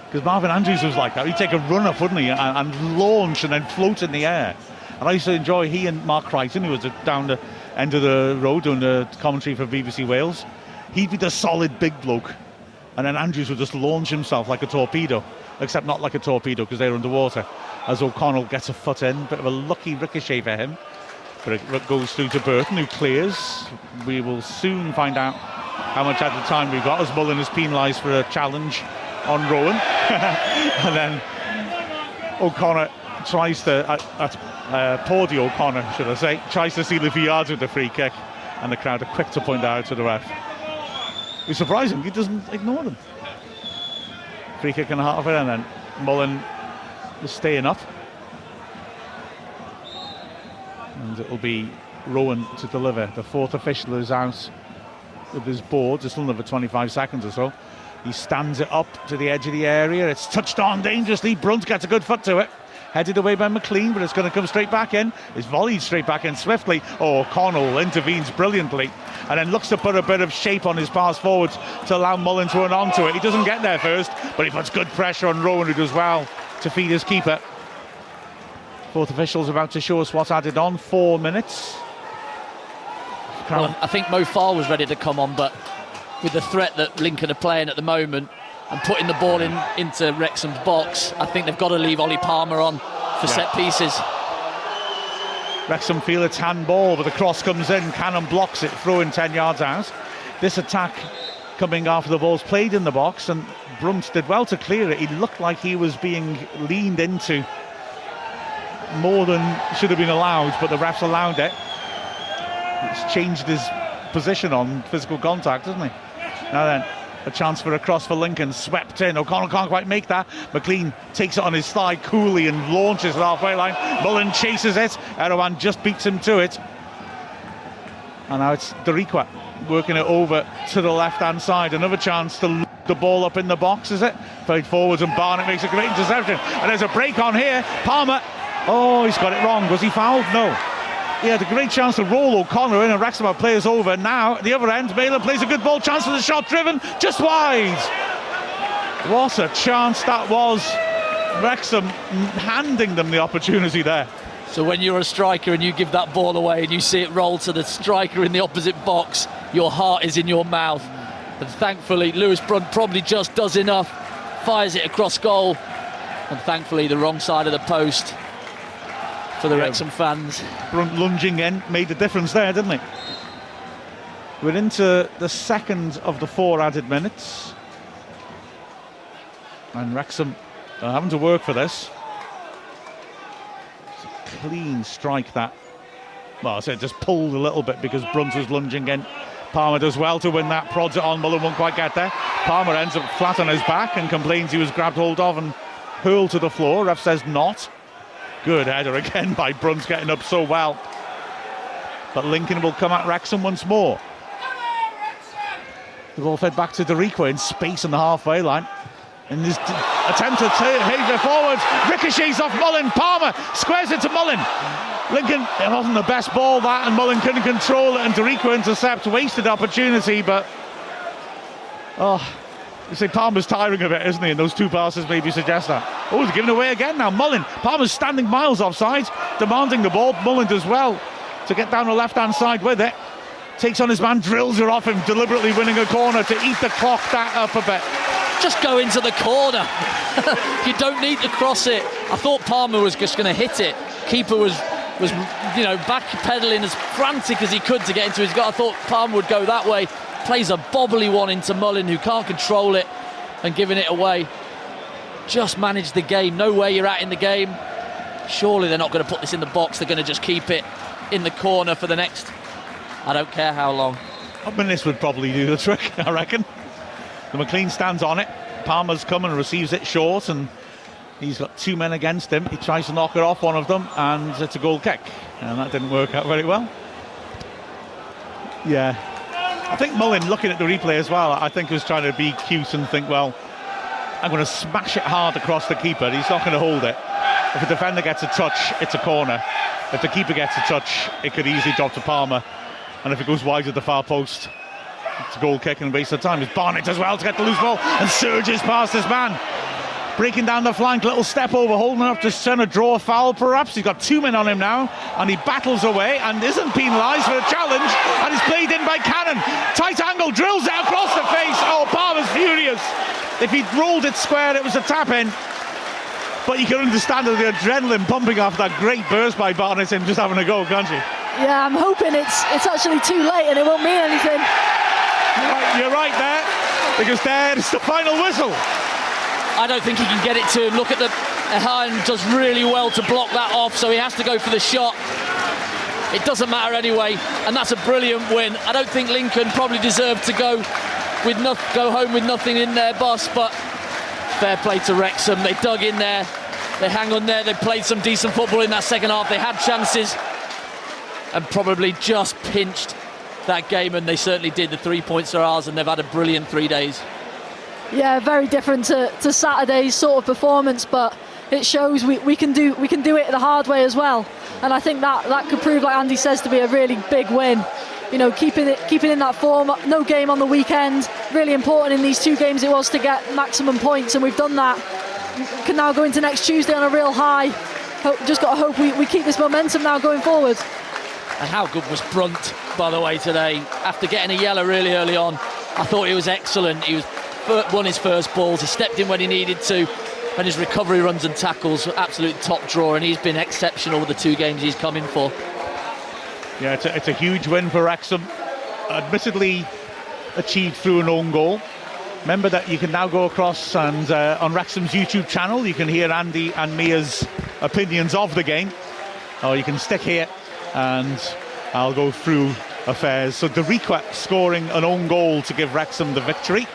Because Marvin Andrews was like that. He'd take a run up, wouldn't he, and launch and then float in the air. And I used to enjoy he and Mark Crichton, who was down the end of the road doing the commentary for BBC Wales. he'd be the solid big bloke, and then Andrews would just launch himself like a torpedo, except not like a torpedo because they're underwater, as O'Connell gets a foot in. Bit of a lucky ricochet for him, but it goes through to Burton, who clears. We will soon find out how much at the time we've got, as Mullen is penalised for a challenge on Rowan. And then O'Connor tries to, Pawdy O'Connor should I say, tries to seal a few yards with the free kick, and the crowd are quick to point that out to the ref. It's surprising, he doesn't ignore them. Free kick and a half it, and then Mullen is staying up. And it'll be Rowan to deliver. The fourth official is out with his board. There's still another 25 seconds or so. He stands it up to the edge of the area. It's touched on dangerously. Brunt gets a good foot to it. Headed away by McLean, but it's going to come straight back in. It's volleyed straight back in swiftly. Oh, O'Connell intervenes brilliantly and then looks to put a bit of shape on his pass forwards to allow Mullen to run onto it. He doesn't get there first, but he puts good pressure on Rowan, who does well to feed his keeper. Fourth official's about to show us what's added on. 4 minutes. Well, I think Mo Farr was ready to come on, but with the threat that Lincoln are playing at the moment and putting the ball into Wrexham's box, I think they've got to leave Ollie Palmer on for set pieces. Wrexham feel it's handball, but the cross comes in. Cannon blocks it, throwing 10 yards out. This attack coming after the ball's played in the box, and Brunt did well to clear it. He looked like he was being leaned into more than should have been allowed, but the refs allowed it. It's changed his position on physical contact, hasn't he? Now then, a chance for a cross for Lincoln, swept in. O'Connell can't quite make that. McLean takes it on his thigh coolly and launches the halfway line. Mullen chases it. Erdogan just beats him to it. And now it's Dariqua working it over to the left-hand side. Another chance to loop the ball up in the box, is it? Played forwards, and Barnett makes a great interception. And there's a break on here. Palmer, oh, he's got it wrong. Was he fouled? No. He had a great chance to roll O'Connor in, and Wrexham players over. Now, at the other end, Malin plays a good ball. Chance for the shot, driven just wide. What a chance that was. Wrexham handing them the opportunity there. So when you're a striker and you give that ball away and you see it roll to the striker in the opposite box, your heart is in your mouth. And thankfully, Lewis Brunt probably just does enough, fires it across goal, and thankfully the wrong side of the post for the Wrexham fans. Brunt lunging in made a difference there, didn't he? We're into the second of the 4 added minutes, and Wrexham are having to work for this. It's a clean strike that, well, I said just pulled a little bit because Brunt was lunging in. Palmer does well to win that, prods it on. Mullen won't quite get there. Palmer ends up flat on his back and complains he was grabbed hold of and hurled to the floor. Ref says not. Good header again by Brunt, getting up so well. But Lincoln will come at Wrexham once more. The ball fed back to Dariqua in space on the halfway line. In his attempt to heave it forward, ricochets off Mullen. Palmer squares it to Mullen. Lincoln, it wasn't the best ball that, and Mullen couldn't control it, and Dariqua intercepts, wasted opportunity, but you say Palmer's tiring a bit, isn't he? And those 2 passes maybe suggest that. Oh, he's giving away again now. Mullen, Palmer's standing miles offside, demanding the ball. Mullen does well to get down the left-hand side with it. Takes on his man, drills her off him, deliberately winning a corner to eat the clock that up a bit. Just go into the corner. You don't need to cross it. I thought Palmer was just going to hit it. Keeper was backpedaling as frantic as he could to get into his goal. I thought Palmer would go that way. Plays a bobbly one into Mullen, who can't control it, and giving it away. Just manage the game. Know where you're at in the game. Surely they're not going to put this in the box. They're going to just keep it in the corner for the next, I don't care how long. I mean, this would probably do the trick, I reckon. The McLean stands on it. Palmer's come and receives it short, and he's got 2 men against him. He tries to knock it off one of them, and it's a goal kick. And that didn't work out very well. Yeah. I think Mullen, looking at the replay as well, I think was trying to be cute and think, well, I'm going to smash it hard across the keeper. He's not going to hold it. If a defender gets a touch, it's a corner. If the keeper gets a touch, it could easily drop to Palmer. And if it goes wide of the far post, it's a goal kick and waste of time. It's Barnett as well to get the loose ball and surges past his man. breaking down the flank, little step over, holding up to trying to draw a foul perhaps. He's got 2 men on him now, and he battles away and isn't penalised for a challenge, and is played in by Cannon. Tight angle, drills it across the face. Oh, Palmer's furious. If he'd rolled it square, it was a tap in. But you can understand the adrenaline pumping off that great burst by Barnett and just having a go, can't you? Yeah, I'm hoping it's actually too late and it won't mean anything. You're right there, because there's the final whistle. I don't think he can get it to him. Look at the Ehan does really well to block that off, so he has to go for the shot. It doesn't matter anyway, and that's a brilliant win. I don't think Lincoln probably deserved to go home with nothing in their bus, but fair play to Wrexham. They dug in there, they hang on there, they played some decent football in that second half. They had chances and probably just pinched that game, and they certainly did. The 3 points are ours, and they've had a brilliant 3 days. Yeah, very different to Saturday's sort of performance, but it shows we can do it the hard way as well. And I think that could prove, like Andy says, to be a really big win. You know, keeping in that form. No game on the weekend. Really important in these 2 games it was to get maximum points, and we've done that. We can now go into next Tuesday on a real high. Just got to hope we keep this momentum now going forward. And how good was Brunt, by the way, today? After getting a yellow really early on, I thought he was excellent. He won his first balls, he stepped in when he needed to, and his recovery runs and tackles were absolute top drawer, and he's been exceptional with the 2 games he's come in for. Yeah, it's a huge win for Wrexham, admittedly achieved through an own goal. Remember that you can now go across and on Wrexham's YouTube channel you can hear Andy and Mia's opinions of the game, or you can stick here and I'll go through affairs. So Deriqua scoring an own goal to give Wrexham the victory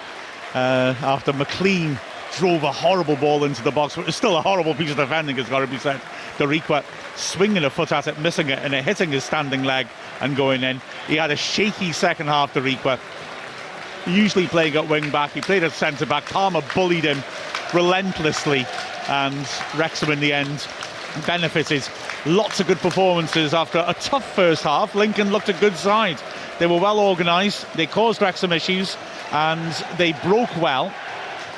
after McLean drove a horrible ball into the box, but it's still a horrible piece of defending, it's got to be said. Deriqua swinging a foot at it, missing it, and it hitting his standing leg and going in. He had a shaky second half, Deriqua. Usually playing at wing back, he played at centre back. Palmer bullied him relentlessly, and Wrexham in the end benefited. Lots of good performances after a tough first half. Lincoln looked a good side. They were well organised, they caused Wrexham issues, and they broke well.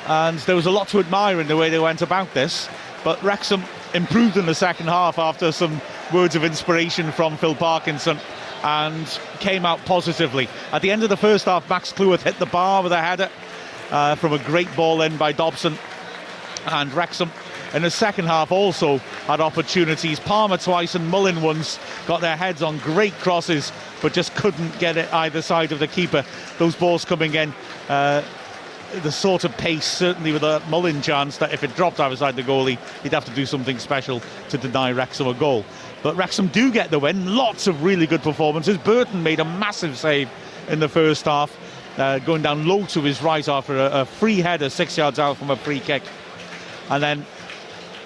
And there was a lot to admire in the way they went about this. But Wrexham improved in the second half after some words of inspiration from Phil Parkinson, and came out positively. At the end of the first half, Max Cleworth hit the bar with a header from a great ball in by Dobson. And Wrexham in the second half also had opportunities. Palmer twice and Mullin once got their heads on great crosses, but just couldn't get it either side of the keeper. Those balls coming in the sort of pace, certainly with a Mullin chance, that if it dropped either side the goalie, he'd have to do something special to deny Wrexham a goal. But Wrexham do get the win. Lots of really good performances. Burton made a massive save in the first half, going down low to his right after a free header 6 yards out from a free kick. And then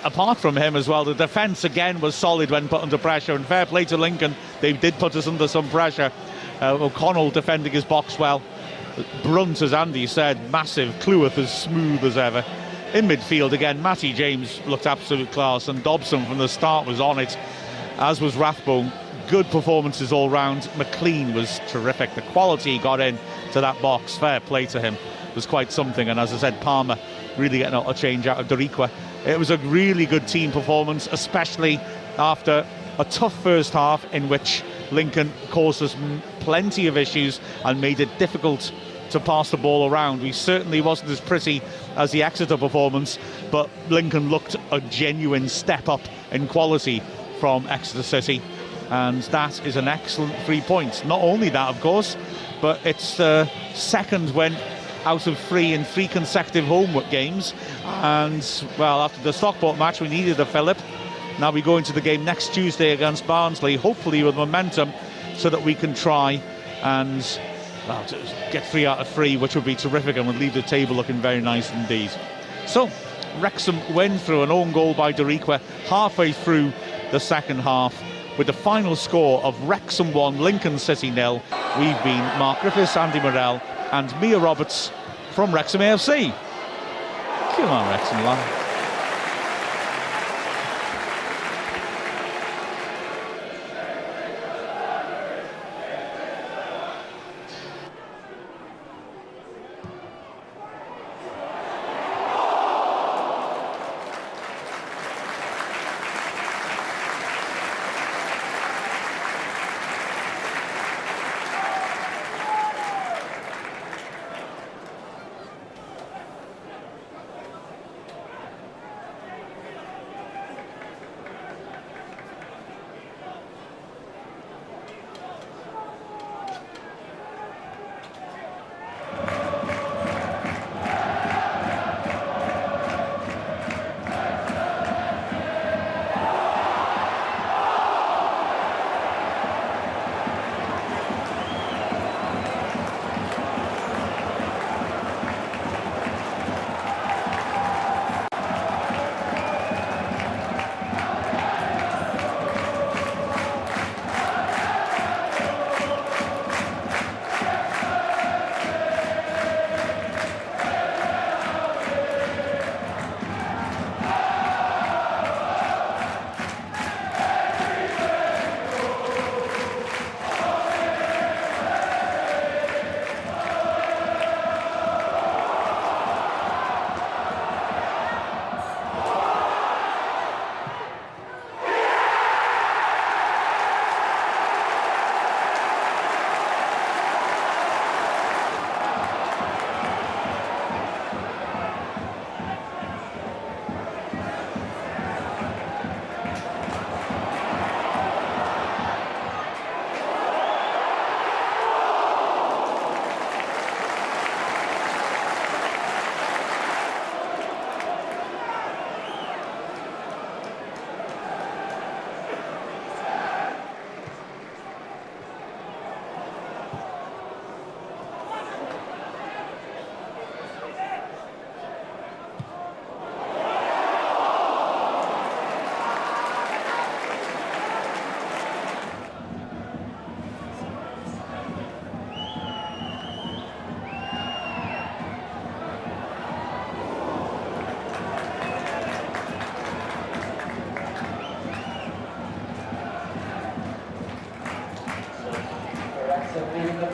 apart from him as well, the defence again was solid when put under pressure, and fair play to Lincoln, they did put us under some pressure. O'Connell defending his box well. Brunt, as Andy said, massive. Cleworth as smooth as ever. In midfield again, Matty James looked absolute class, and Dobson from the start was on it, as was Rathbone. Good performances all round. McLean was terrific. The quality he got in to that box, fair play to him, was quite something. And as I said, Palmer really getting a change out of Deriqua. It was a really good team performance, especially after a tough first half in which Lincoln caused us plenty of issues and made it difficult to pass the ball around. We certainly wasn't as pretty as the Exeter performance, but Lincoln looked a genuine step up in quality from Exeter City, and that is an excellent 3 points. Not only that, of course, but it's the second win out of 3 in 3 consecutive home games. And well, after the Stockport match, we needed a fillip. Now we go into the game next Tuesday against Barnsley, hopefully with momentum, so that we can try and get 3 out of 3, which would be terrific and would leave the table looking very nice indeed. So Wrexham win through an own goal by Deriqua halfway through the second half, with the final score of Wrexham 1, Lincoln City 0. We've been Mark Griffiths, Andy Morrell and Mia Roberts from Wrexham AFC. Come on, Wrexham, lad.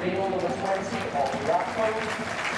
reveal number 20 of Wrexham.